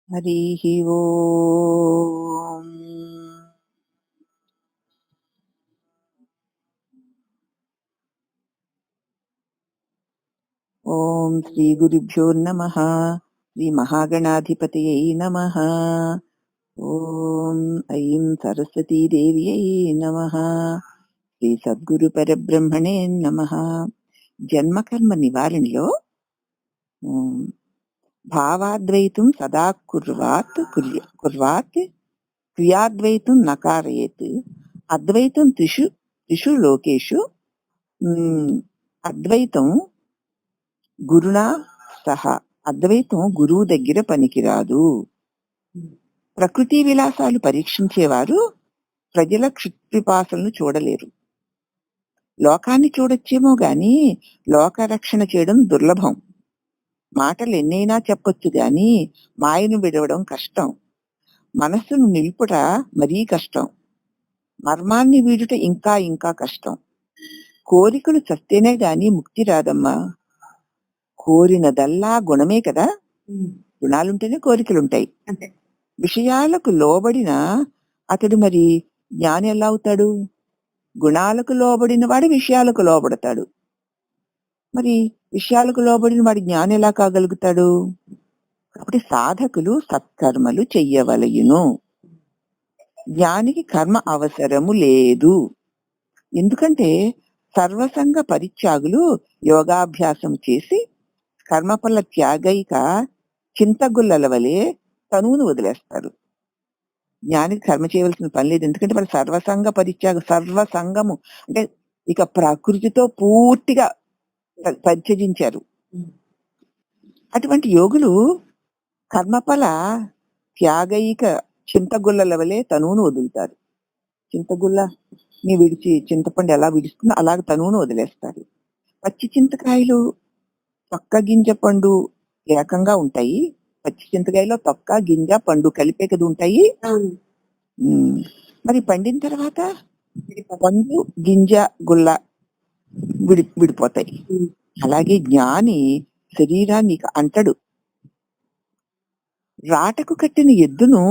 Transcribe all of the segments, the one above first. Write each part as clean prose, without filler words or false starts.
హరిః ఓం. ఓం శ్రీ గురుభ్యో నమః. శ్రీ మహాగణాధిపతయై నమః. ఓం ఐం సరస్వతీ దేవ్యై నమః. శ్రీ సద్గురు పరబ్రహ్మణే నమః. జన్మకర్మ నివారణలో భావాద్వైతం సదా కుర్వాత్ క్రియాద్వైతం నకారయేత్ అద్వైతం త్రిషు లోకేషు అద్వైతం గురునా సహా. అద్వైతం గురువు దగ్గర పనికిరాదు. ప్రకృతి విలాసాలు పరీక్షించేవారు ప్రజల క్షుత్పిపాసలను చూడలేరు. లోకాన్ని చూడొచ్చేమో గాని లోకరక్షణ చేయడం దుర్లభం. మాటలు ఎన్నైనా చెప్పొచ్చు గాని మాయను విడవడం కష్టం. మనస్సును నిలుపుట మరీ కష్టం. మర్మాన్ని వీడుట ఇంకా ఇంకా కష్టం. కోరికలు చస్తేనే గాని ముక్తి రాదమ్మా. కోరినదల్లా గుణమే కదా. గుణాలుంటేనే కోరికలుంటాయి. విషయాలకు లోబడిన అతడు మరి జ్ఞాని ఎలా అవుతాడు? గుణాలకు లోబడిన వాడు విషయాలకు లోబడతాడు. మరి విషయాలకు లోబడిన వాడి జ్ఞాని ఎలా కాగలుగుతాడు? కాబట్టి సాధకులు సత్కర్మలు చెయ్యవలయును. జ్ఞానికి కర్మ అవసరము లేదు. ఎందుకంటే సర్వసంగ పరిత్యాగులు యోగాభ్యాసం చేసి కర్మఫల త్యాగైక చింతగుల్లల వలె తనువును వదిలేస్తారు. జ్ఞానికి కర్మ చేయవలసిన పని లేదు. ఎందుకంటే వాళ్ళు సర్వసంగ పరిత్యాగ, సర్వసంగము అంటే ఇక ప్రకృతితో పూర్తిగా పరిత్యజించారు. అటువంటి యోగులు కర్మఫల త్యాగైక చింతగుల్లల వలె తనువును వదులుతారు. చింతగుల్లని విడిచి చింతపండు ఎలా విడుస్తుందో అలాగ తనువును వదిలేస్తారు. పచ్చి చింతకాయలు తొక్క గింజ పండు ఏకంగా ఉంటాయి. పచ్చి చింతకాయలో తొక్క గింజ పండు కలిపే కదా ఉంటాయి. మరి పండిన తర్వాత పండు గింజ గుల్ల విడిపోతాయి. అలాగే జ్ఞాని శరీరాన్ని అంటడు. రాటకు కట్టిన ఎద్దును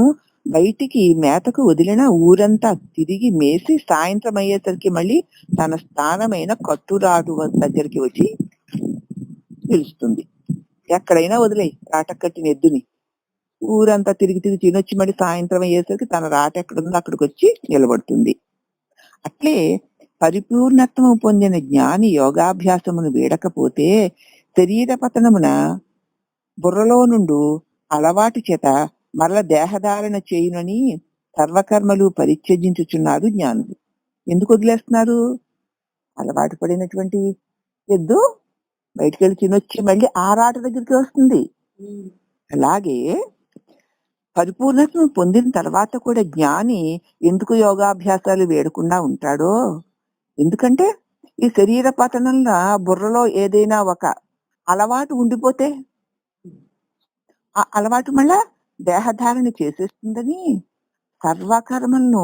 బయటికి మేతకు వదిలిన ఊరంతా తిరిగి మేసి సాయంత్రం అయ్యేసరికి మళ్ళీ తన స్థానమైన కట్టురాటు దగ్గరికి వచ్చి పిలుస్తుంది. ఎక్కడైనా వదిలే రాటకు కట్టిన ఎద్దుని ఊరంతా తిరిగి తినొచ్చి మళ్ళీ సాయంత్రం అయ్యేసరికి తన రాట ఎక్కడుందో అక్కడికి వచ్చి నిలబడుతుంది. అట్లే పరిపూర్ణత్వము పొందిన జ్ఞాని యోగాభ్యాసమును వీడకపోతే శరీర పతనమున బుర్రలో నుండు అలవాటు చేత మరల దేహధారణ చేయునని సర్వకర్మలు పరిత్యజించుచున్నారు జ్ఞానులు. ఎందుకు వదిలేస్తున్నారు? అలవాటు పడినటువంటి ఎద్దు బయటికి వెళ్ళి తినొచ్చి మళ్ళీ ఆ రాట దగ్గరికి వస్తుంది. అలాగే పరిపూర్ణత్వం పొందిన తర్వాత కూడా జ్ఞాని ఎందుకు యోగాభ్యాసాలు వేడకుండా ఉంటాడో? ఎందుకంటే ఈ శరీర పతనంలో బుర్రలో ఏదైనా ఒక అలవాటు ఉండిపోతే ఆ అలవాటు మళ్ళా దేహధారణ చేసేస్తుందని సర్వకర్మలను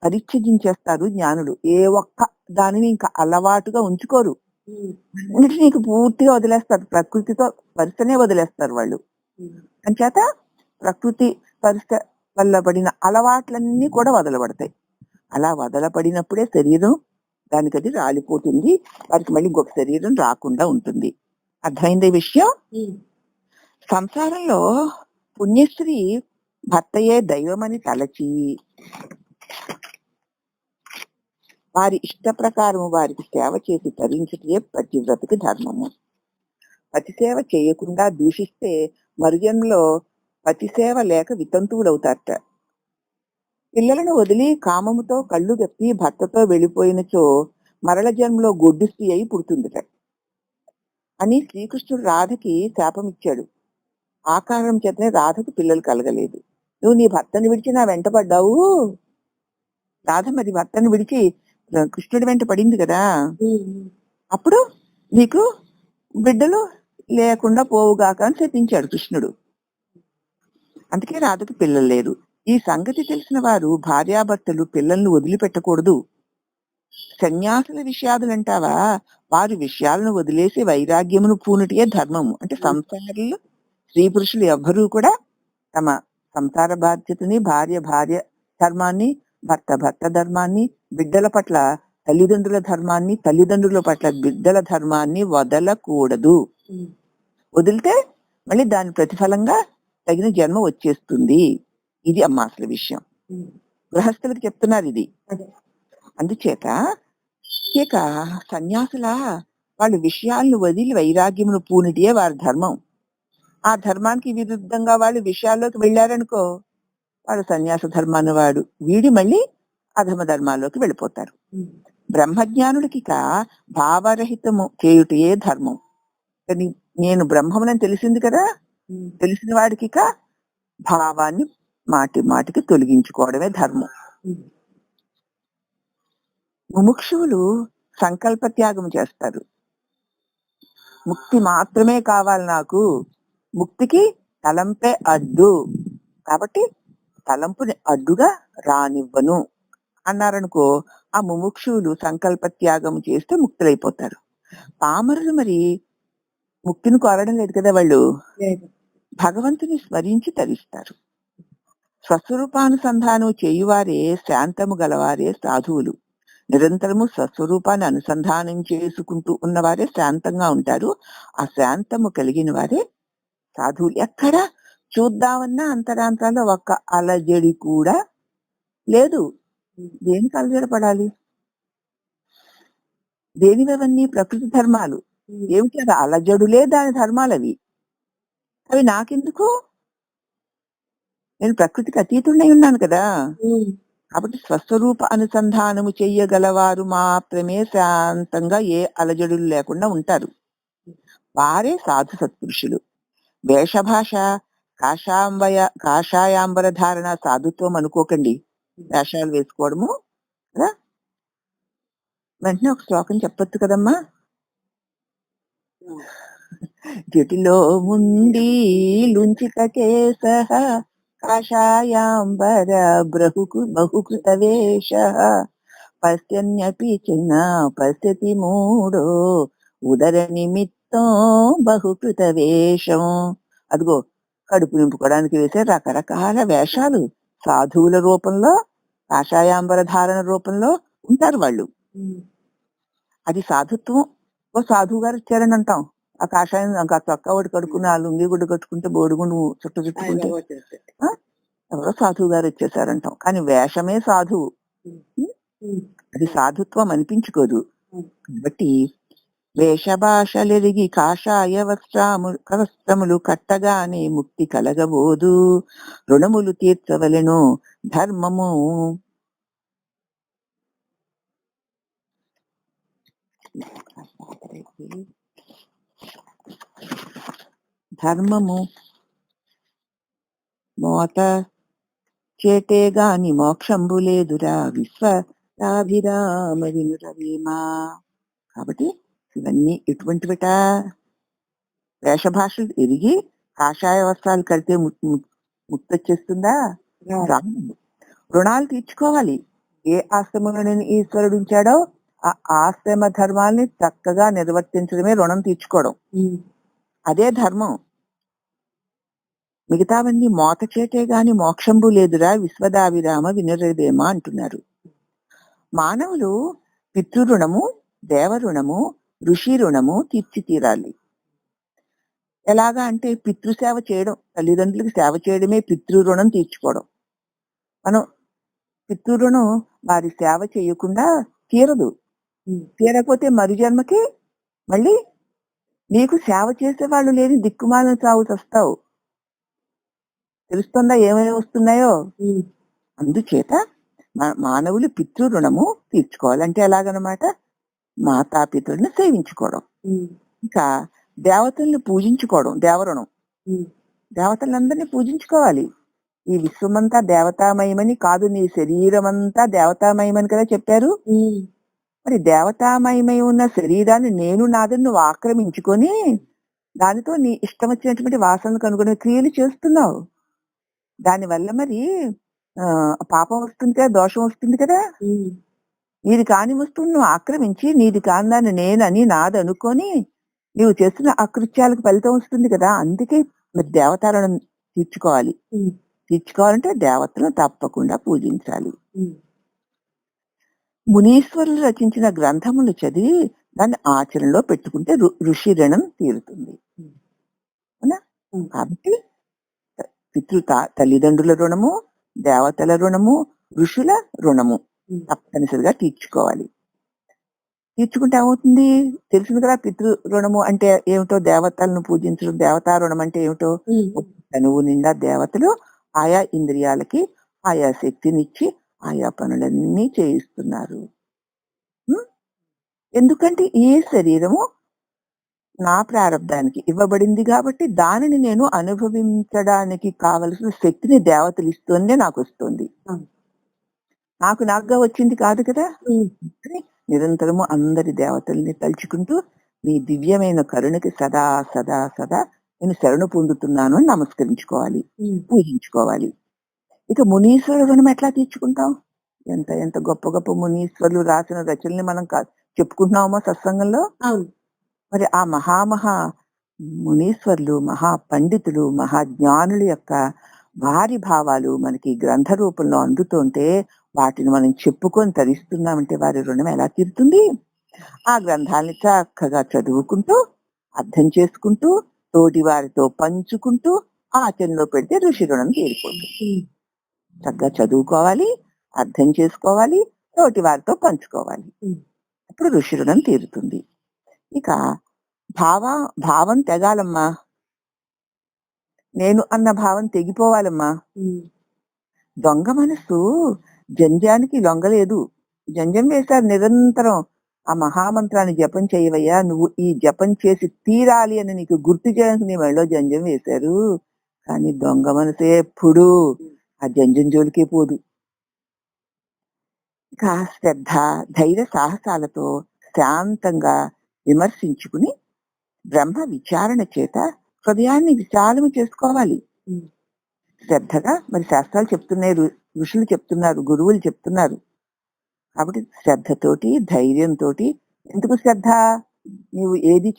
పరిత్యజించేస్తారు జ్ఞానులు. ఏ ఒక్క దానిని ఇంకా అలవాటుగా ఉంచుకోరు. నీకు పూర్తిగా వదిలేస్తారు. ప్రకృతితో పరిస్థనే వదిలేస్తారు వాళ్ళు. అంచేత ప్రకృతి పరిస్థ వల్ల పడిన అలవాట్లన్నీ కూడా వదలబడతాయి. అలా వదలపడినప్పుడే శరీరం దానికది రాలిపోతుంది. వారికి మళ్ళీ ఇంకొక శరీరం రాకుండా ఉంటుంది. అర్థమైంది విషయం? సంసారంలో పుణ్యశ్రీ భర్తయే దైవమని తలచి వారి ఇష్ట ప్రకారము వారికి సేవ చేసి తరించుటే పతివ్రతకి ధర్మము. పతిసేవ చేయకుండా దూషిస్తే మరుజన్మలో పతిసేవ లేక వితంతువులవుతారట. పిల్లలను వదిలి కామముతో కళ్ళు గప్పి భర్తతో వెళ్ళిపోయినచో మరల జన్మలో గొడ్డు స్త్రీ అయి పుడుతుందట అని శ్రీకృష్ణుడు రాధకి శాపం ఇచ్చాడు. ఆ కారణం చేతనే రాధకు పిల్లలు కలగలేదు. నువ్వు నీ భర్తను విడిచి నా వెంట పడ్డావు. రాధ మరి భర్తను విడిచి కృష్ణుడి వెంట పడింది కదా, అప్పుడు నీకు బిడ్డలు లేకుండా పోవుగాక అని చెప్పించాడు కృష్ణుడు. అందుకే రాధకు పిల్లలు లేరు. ఈ సంగతి తెలిసిన వారు భార్యాభర్తలు పిల్లల్ని వదిలిపెట్టకూడదు. సన్యాసుల విషయాదులంటావా, వారి విషయాలను వదిలేసి వైరాగ్యమును పూనుటే ధర్మము. అంటే సంసారంలో స్త్రీ పురుషులు ఎవ్వరూ కూడా తమ సంసార బాధ్యతని, భార్య భార్య ధర్మాన్ని, భర్త భర్త ధర్మాన్ని, బిడ్డల పట్ల తల్లిదండ్రుల ధర్మాన్ని, తల్లిదండ్రుల పట్ల బిడ్డల ధర్మాన్ని వదలకూడదు. వదిలితే మళ్ళీ దాని ప్రతిఫలంగా తగిన జన్మ వచ్చేస్తుంది. ఇది అమ్మ అసలు విషయం. గృహస్థులకు చెప్తున్నారు ఇది. అందుచేత ఇక సన్యాసుల వాళ్ళు విషయాలను వదిలి వైరాగ్యమును పూనిటియే వారి ధర్మం. ఆ ధర్మానికి విరుద్ధంగా వాళ్ళు విషయాల్లోకి వెళ్ళారనుకో, వాడు సన్యాస ధర్మాన్ని వాడు వీడి మళ్ళీ అధమ ధర్మాల్లోకి వెళ్ళిపోతారు. బ్రహ్మజ్ఞానులకి భావరహితము చేయుటయే ధర్మం. కానీ నేను బ్రహ్మమునని తెలిసింది కదా, తెలిసిన వాడికి భావాన్ని మాటి మాటికి తొలగించుకోవడమే ధర్మం. ముముక్షువులు సంకల్ప త్యాగం చేస్తారు. ముక్తి మాత్రమే కావాలి నాకు, ముక్తికి తలంపే అడ్డు, కాబట్టి తలంపుని అడ్డుగా రానివ్వను అన్నారనుకో, ఆ ముముక్షువులు సంకల్ప త్యాగం చేస్తే ముక్తులైపోతారు. పామరులు మరి ముక్తిని కోరడం లేదు కదా, వాళ్ళు భగవంతుని స్మరించి తరిస్తారు. స్వస్వరూపానుసంధానం చేయువారే శాంతము గలవారే సాధువులు. నిరంతరము స్వస్వరూపాన్ని అనుసంధానం చేసుకుంటూ ఉన్నవారే శాంతంగా ఉంటారు. ఆ శాంతము కలిగిన వారే సాధువులు. ఎక్కడ చూద్దామన్నా అంతరాంతాల్లో ఒక్క అలజడి కూడా లేదు. దేనికి అలజడి పడాలి? దేనివన్నీ ప్రకృతి ధర్మాలు. ఏమిటి అది? అలజడులే దాని ధర్మాలు. అవి నాకెందుకు? నేను ప్రకృతికి అతీతుడై ఉన్నాను కదా. కాబట్టి స్వస్వరూప అనుసంధానము చెయ్యగలవారు మాత్రమే శాంతంగా ఏ అలజడులు లేకుండా ఉంటారు. వారే సాధు సత్పురుషులు. వేషభాష కాషాయాంబర ధారణ సాధుత్వం అనుకోకండి. వేషాలు వేసుకోవడము కదా. వెంటనే ఒక శ్లోకం చెప్పొచ్చు కదమ్మా. జటిలో ముండి లుంచిత కేశ కాషాయాంబర బహుకృత వేష పశ్యన్యపి చిన్న పశ్యతి మూడో ఉదర నిమిత్తం బహుకృత వేషం. అదిగో కడుపు నింపుకోవడానికి వేసే రకరకాల వేషాలు సాధువుల రూపంలో, కాషాయాంబర ధారణ రూపంలో ఉంటారు వాళ్ళు. అది సాధుత్వం. ఓ సాధువు గారు వచ్చారని అంటాం. ఆ కాషాయం చొక్కా ఒకటి కడుక్కుని ఆ లుంగి గుడ్డు కట్టుకుంటే బోడిగుండు చుట్టుకుంటే ఎవరో సాధువు గారు వచ్చేసారంటాం. కానీ వేషమే సాధువు. అది సాధుత్వం అనిపించుకోదు. కాబట్టి వేషభాషలెరిగి కాషాయ వస్త్రములు కట్టగానే ముక్తి కలగబోదు. రుణములు తీర్చవలెను ధర్మము. ధర్మము మోత చేటే గాని మోక్షంబు లేదురా విశ్వరాభిరామ వినురవేమా. కాబట్టి ఇవన్నీ ఎటువంటివిట? వేషభాషలు ఎరిగి కాషాయ వస్త్రాలు కడితే ముక్తి వచ్చేస్తుందా? రుణాలు తీర్చుకోవాలి. ఏ ఆశ్రమంలో ఈశ్వరుడు ఉంచాడో ఆ ఆశ్రమ ధర్మాల్ని చక్కగా నిర్వర్తించడమే రుణం తీర్చుకోవడం. అదే ధర్మం. మిగతావన్నీ మోత చేటే గాని మోక్షంబు లేదురా విశ్వదావిరామ వినురవేమా అంటున్నారు. మానవులు పితృరుణము, దేవరుణము, ఋషి రుణము తీర్చి తీరాలి. ఎలాగా అంటే పితృసేవ చేయడం, తల్లిదండ్రులకు సేవ చేయడమే పితృరుణం తీర్చుకోవడం. మనం పితృరుణం వారి సేవ చేయకుండా తీరదు. తీరకపోతే మరు జన్మకి మళ్ళీ నీకు సేవ చేసే వాళ్ళు లేని దిక్కుమాలను సాగు వస్తావు. తెలుస్తుందా ఏమేమి వస్తున్నాయో? అందుచేత మానవులు పితృరుణము తీర్చుకోవాలంటే ఎలాగనమాట? మాతాపితృలను సేవించుకోవడం. ఇంకా దేవతల్ని పూజించుకోవడం దేవరుణం. దేవతలందరినీ పూజించుకోవాలి. ఈ విశ్వమంతా దేవతామయమని కాదు, నీ శరీరం అంతా దేవతామయమని కదా చెప్పారు. మరి దేవతామయమై ఉన్న శరీరాన్ని నేను నాదని నువ్వు ఆక్రమించుకొని దానితో నీ ఇష్టం వచ్చినటువంటి వాసనలకు అనుకునే క్రియలు చేస్తున్నావు. దానివల్ల మరి పాపం వస్తుంది కదా, దోషం వస్తుంది కదా. నీది కాని వస్తువును నువ్వు ఆక్రమించి నీది కాని దాన్ని నేనని నాదనుకొని నువ్వు చేస్తున్న అకృత్యాలకు ఫలితం వస్తుంది కదా. అందుకే మరి దేవతాలను తీర్చుకోవాలి. తీర్చుకోవాలంటే దేవతలను తప్పకుండా పూజించాలి. ఉమ్, మునీశ్వరులు రచించిన గ్రంథములు చదివి దాన్ని ఆచరణలో పెట్టుకుంటే ఋషి రుణం తీరుతుంది. ఉమ్, అవునా? ఉమ్, కాబట్టి తల్లిదండ్రుల రుణము, దేవతల రుణము, ఋషుల రుణము ఉమ్, తప్పనిసరిగా తీర్చుకోవాలి. తీర్చుకుంటే ఏమవుతుంది? తెలిసింది కదా, పితృ రుణము అంటే ఏమిటో, దేవతలను పూజించడం. దేవతా రుణం అంటే ఏమిటో, ఉమ్, తనువు నిండా దేవతలు ఆయా ఇంద్రియాలకి ఆయా శక్తినిచ్చి ఆయా పనులన్నీ చేయిస్తున్నారు. ఉం? ఎందుకంటే ఈ శరీరము నా ప్రారంధానికి ఇవ్వబడింది కాబట్టి దానిని నేను అనుభవించడానికి కావలసిన శక్తిని దేవతలు ఇస్తూనే నాకు వస్తుంది. అవును. నాకుగా వచ్చింది కాదు కదా. ఉమ్, అని నిరంతరము అందరి దేవతల్ని తలుచుకుంటూ మీ దివ్యమైన కరుణకి సదా సదా సదా నేను శరణు పొందుతున్నాను అని నమస్కరించుకోవాలి, ఉమ్, పూజించుకోవాలి. ఇక మునీశ్వర రుణం ఎట్లా తీర్చుకుంటాం? ఎంత ఎంత గొప్ప గొప్ప మునీశ్వరులు రాసిన రచనల్ని మనం చెప్పుకుంటున్నామో సత్సంగంలో. అవును. మరి ఆ మహామహా మునీశ్వరులు, మహా పండితులు, మహాజ్ఞానుల యొక్క భారీ భావాలు మనకి గ్రంథ రూపంలో అందుతుంటే వాటిని మనం చెప్పుకొని తరిస్తున్నామంటే వారి రుణం ఎలా తీరుతుంది? ఆ గ్రంథాలని చక్కగా చదువుకుంటూ, అర్థం చేసుకుంటూ, తోటి వారితో పంచుకుంటూ ఆచరణలో పెడితే ఋషి రుణం తీరిపోతుంది. ఉమ్, చక్కగా చదువుకోవాలి, అర్థం చేసుకోవాలి, తోటి వారితో పంచుకోవాలి. ఉమ్, అప్పుడు ఋషి రుణం తీరుతుంది. ఇక భావం తెగాలమ్మా, నేను అన్న భావం తెగిపోవాలమ్మా. ఉమ్, దొంగ మనసు జంజానికి లొంగలేదు. జంజం వేశారు నిరంతరం. ఆ మహామంత్రాన్ని జపం చేయవయ్యా, నువ్వు ఈ జపం చేసి తీరాలి అని నీకు గుర్తు చేయడానికి నీ మెళ్ళో జంజం వేశారు. కానీ దొంగ మనసు ఎప్పుడు ఆ జంజం జోలికే పోదు. ఇక శ్రద్ధ, ధైర్య సాహసాలతో శాంతంగా విమర్శించుకుని బ్రహ్మ విచారణ చేత హృదయాన్ని విశాలము చేసుకోవాలి. ఉమ్, శ్రద్ధగా మరి శాస్త్రాలు చెప్తున్నాయి, ఋషులు చెప్తున్నారు, గురువులు చెప్తున్నారు. కాబట్టి శ్రద్ధతోటి, ధైర్యంతో. ఎందుకు శ్రద్ధ? నీవు ఏది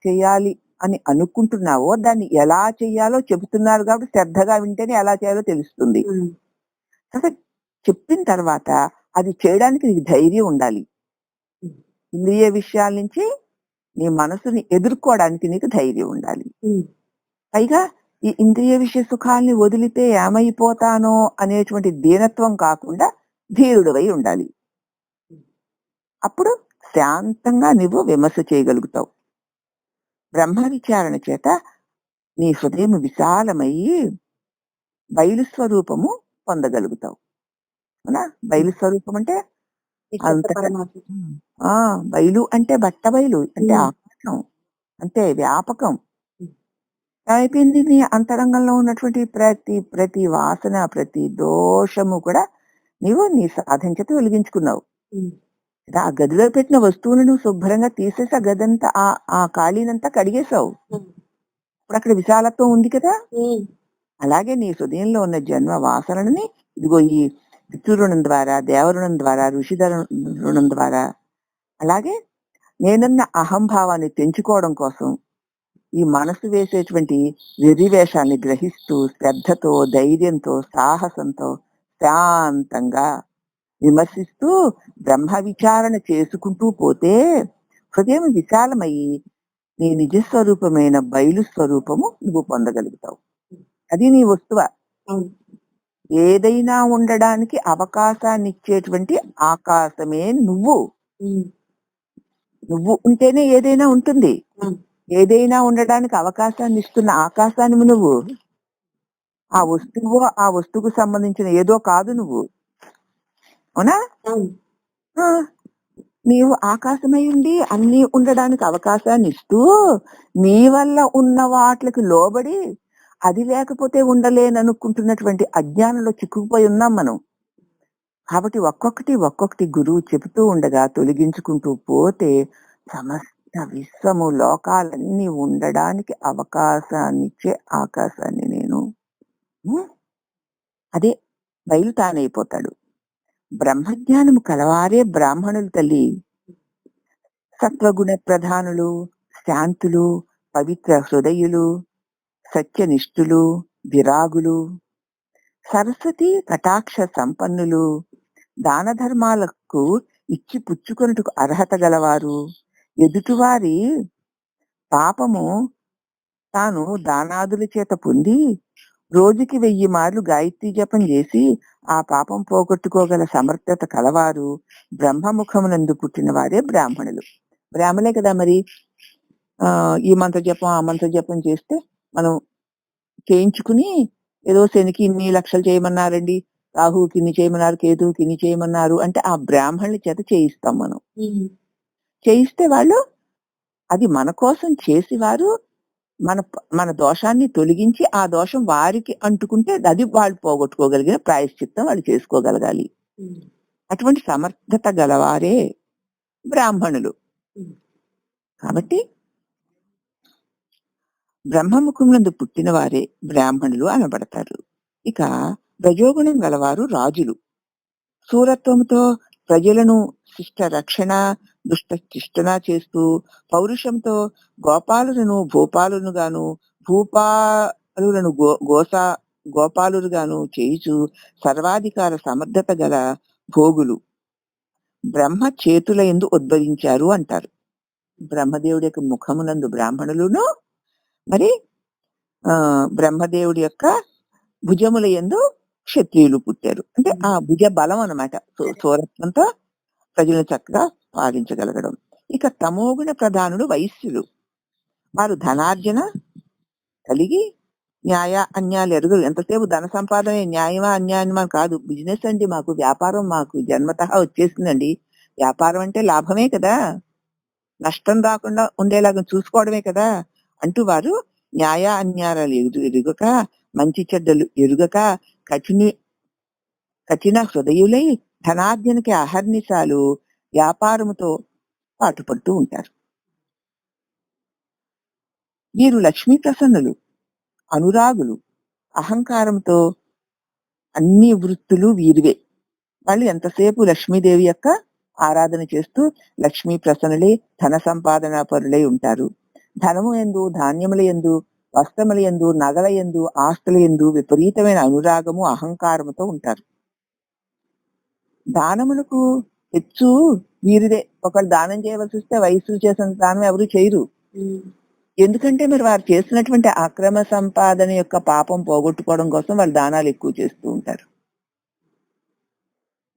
చేయాలి అని అనుకుంటున్నావో దాన్ని ఎలా చెయ్యాలో చెబుతున్నారు కాబట్టి శ్రద్ధగా వింటేనే ఎలా చేయాలో తెలుస్తుంది. ఉమ్, సరే, చెప్పిన తర్వాత అది చేయడానికి నీకు ధైర్యం ఉండాలి. ఇంద్రియ విషయాల నుంచి నీ మనసుని ఎదుర్కోవడానికి నీకు ధైర్యం ఉండాలి. ఉమ్, పైగా ఈ ఇంద్రియ విషయ సుఖాల్ని వదిలితే ఏమైపోతానో అనేటువంటి దీనత్వం కాకుండా ధీరుడవై ఉండాలి. అప్పుడు శాంతంగా నువ్వు విమర్శ చేయగలుగుతావు. బ్రహ్మ విచారణ చేత నీ హృదయం విశాలమయ్యి బయలు స్వరూపము పొందగలుగుతావు. అవునా? బయలు స్వరూపం అంటే పరమాత్మ. బయలు అంటే బట్ట బయలు అంటే ఉమ్, ఆకాశం, అంటే వ్యాపకం. అయిపోయింది. నీ అంతరంగంలో ఉన్నటువంటి ప్రతి వాసన, ప్రతి దోషము కూడా నీవు నీ సాధన చేత వెలిగించుకున్నావు. ఉమ్, ఆ గదిలో పెట్టిన వస్తువును నువ్వు శుభ్రంగా తీసేసి ఆ గదంతా ఆ ఖాళీనంతా కడిగేశావు. ఉమ్, ఇప్పుడు అక్కడ విశాలత్వం ఉంది కదా. ఉమ్, అలాగే నీ హృదయంలో ఉన్న జన్మ వాసనని ఇదిగో ఈ పితృరుణం ద్వారా, దేవరుణం ద్వారా, రుణం ద్వారా, అలాగే నేనన్న అహంభావాన్ని తెంచుకోవడం కోసం ఈ మనసు వేసేటువంటి వెర్రివేషాన్ని గ్రహిస్తూ శ్రద్ధతో, ధైర్యంతో, సాహసంతో శాంతంగా విమర్శిస్తూ బ్రహ్మ విచారణ చేసుకుంటూ పోతే హృదయం విశాలమయ్యి నీ నిజస్వరూపమైన బయలు స్వరూపము నువ్వు పొందగలుగుతావు. అది నీ వస్తువ. అవును. ఏదైనా ఉండడానికి అవకాశాన్ని ఇచ్చేటువంటి ఆకాశమే నువ్వు. ఉమ్, నువ్వు ఉంటేనే ఏదైనా ఉంటుంది. ఉమ్, ఏదైనా ఉండడానికి అవకాశాన్ని ఇస్తున్న ఆకాశాన్ని నువ్వు. ఆ వస్తువుకు సంబంధించిన ఏదో కాదు నువ్వు. అవునా? అవును. ఆ, నీవు ఆకాశమై ఉండి అన్ని ఉండడానికి అవకాశాన్ని ఇస్తూ నీ వల్ల ఉన్న వాటికి లోబడి అది లేకపోతే ఉండలేననుకుంటున్నటువంటి అజ్ఞానంలో చిక్కుకుపోయి ఉన్నాం మనం. కాబట్టి ఒక్కొక్కటి గురువు చెబుతూ ఉండగా తొలగించుకుంటూ పోతే సమస్త విశ్వము, లోకాలన్నీ ఉండడానికి అవకాశాన్నిచ్చే ఆకాశాన్ని నేను. అదే బయలు తానైపోతాడు. బ్రహ్మజ్ఞానము కలవారే బ్రాహ్మణులు తల్లి. సత్వగుణ ప్రధానులు, శాంతులు, పవిత్ర హృదయులు, సత్యనిష్ఠులు, విరాగులు, సరస్వతి కటాక్ష సంపన్నులు, దాన ధర్మాలకు ఇచ్చి పుచ్చుకొనుటకు అర్హత గలవారు, ఎదుటివారి పాపము తాను దానాదుల చేత పొంది రోజుకి 1000 మార్లు గాయత్రీ జపం చేసి ఆ పాపం పోగొట్టుకోగల సమర్థత కలవారు, బ్రహ్మముఖమునందు పుట్టిన వారే బ్రాహ్మణులు. బ్రాహ్మణే కదా మరి ఈ మంత్ర జపం ఆ మంత్ర జపం చేస్తే మనం చేయించుకుని ఏదో శనికి ఇన్ని లక్షలు చేయమన్నారండి, రాహుకి ఇన్ని చేయమన్నారు, కేతువుకి ఇన్ని చేయమన్నారు అంటే ఆ బ్రాహ్మణుల చేత చేయిస్తాం మనం. చేయిస్తే వాళ్ళు అది మన కోసం చేసి వారు మన మన దోషాన్ని తొలగించి ఆ దోషం వారికి అంటుకుంటే అది వాళ్ళు పోగొట్టుకోగలిగిన ప్రాయశ్చిత్తం వాళ్ళు చేసుకోగలగాలి. అటువంటి సమర్థత గలవారే బ్రాహ్మణులు. కాబట్టి బ్రహ్మముఖమునందు పుట్టిన వారే బ్రాహ్మణులు అనబడతారు. ఇక రజోగుణం గలవారు రాజులు. శూరత్వముతో ప్రజలను శిష్ట రక్షణ దుష్ట శిష్టన చేస్తూ పౌరుషంతో గోపాలులను భూపాలును గాను భూపాలులను గోపాలురు గాను చేయుచు సర్వాధికార సమర్థత గల భోగులు బ్రహ్మ చేతుల యందు ఉద్భవించారు అంటారు. బ్రహ్మదేవుడి యొక్క ముఖమునందు బ్రాహ్మణులను, మరి బ్రహ్మదేవుడి యొక్క భుజముల యందు క్షత్రియులు పుట్టారు. అంటే ఆ భుజ బలం అన్నమాట, సూరత్వంతో ప్రజలను చక్కగా పాలించగలగడం. ఇక తమోగుణ ప్రధానుడు వైశ్యులు. వారు ధనార్జన కలిగి న్యాయ అన్యాయాలు ఎరుగరు. ఎంతసేపు ధన సంపాదన న్యాయమా అన్యాయమా కాదు, బిజినెస్ అండి, మాకు వ్యాపారం మాకు జన్మతః వచ్చేసిందండి. వ్యాపారం అంటే లాభమే కదా, నష్టం రాకుండా ఉండేలాగా చూసుకోవడమే కదా అంటూ వారు న్యాయ అన్యాయాలు ఎరుగక, మంచి చెడ్డలు ఎరుగక కఠిన హృదయులై ధనార్జనకి అహర్నిశాలు వ్యాపారముతో పాటుపడుతూ ఉంటారు. వీరు లక్ష్మీ ప్రసన్నులు, అనురాగులు, అహంకారంతో అన్ని వృత్తులు వీరివే. వాళ్ళు ఎంతసేపు లక్ష్మీదేవి యొక్క ఆరాధన చేస్తూ లక్ష్మీ ప్రసన్నులై ధన సంపాదన పరులై ఉంటారు. ధనము యందు, ధాన్యముల యందు, వస్త్రముల యందు, నగల యందు, ఆస్తుల యందు విపరీతమైన అనురాగము అహంకారముతో ఉంటారు. దానములకు హెచ్చు వీరిదే. ఒకళ్ళు దానం చేయవలసి వస్తే వయస్సు చేసిన దానం ఎవరు చేయరు. ఎందుకంటే మరి వారు చేసినటువంటి అక్రమ సంపాదన యొక్క పాపం పోగొట్టుకోవడం కోసం వాళ్ళు దానాలు ఎక్కువ చేస్తూ ఉంటారు.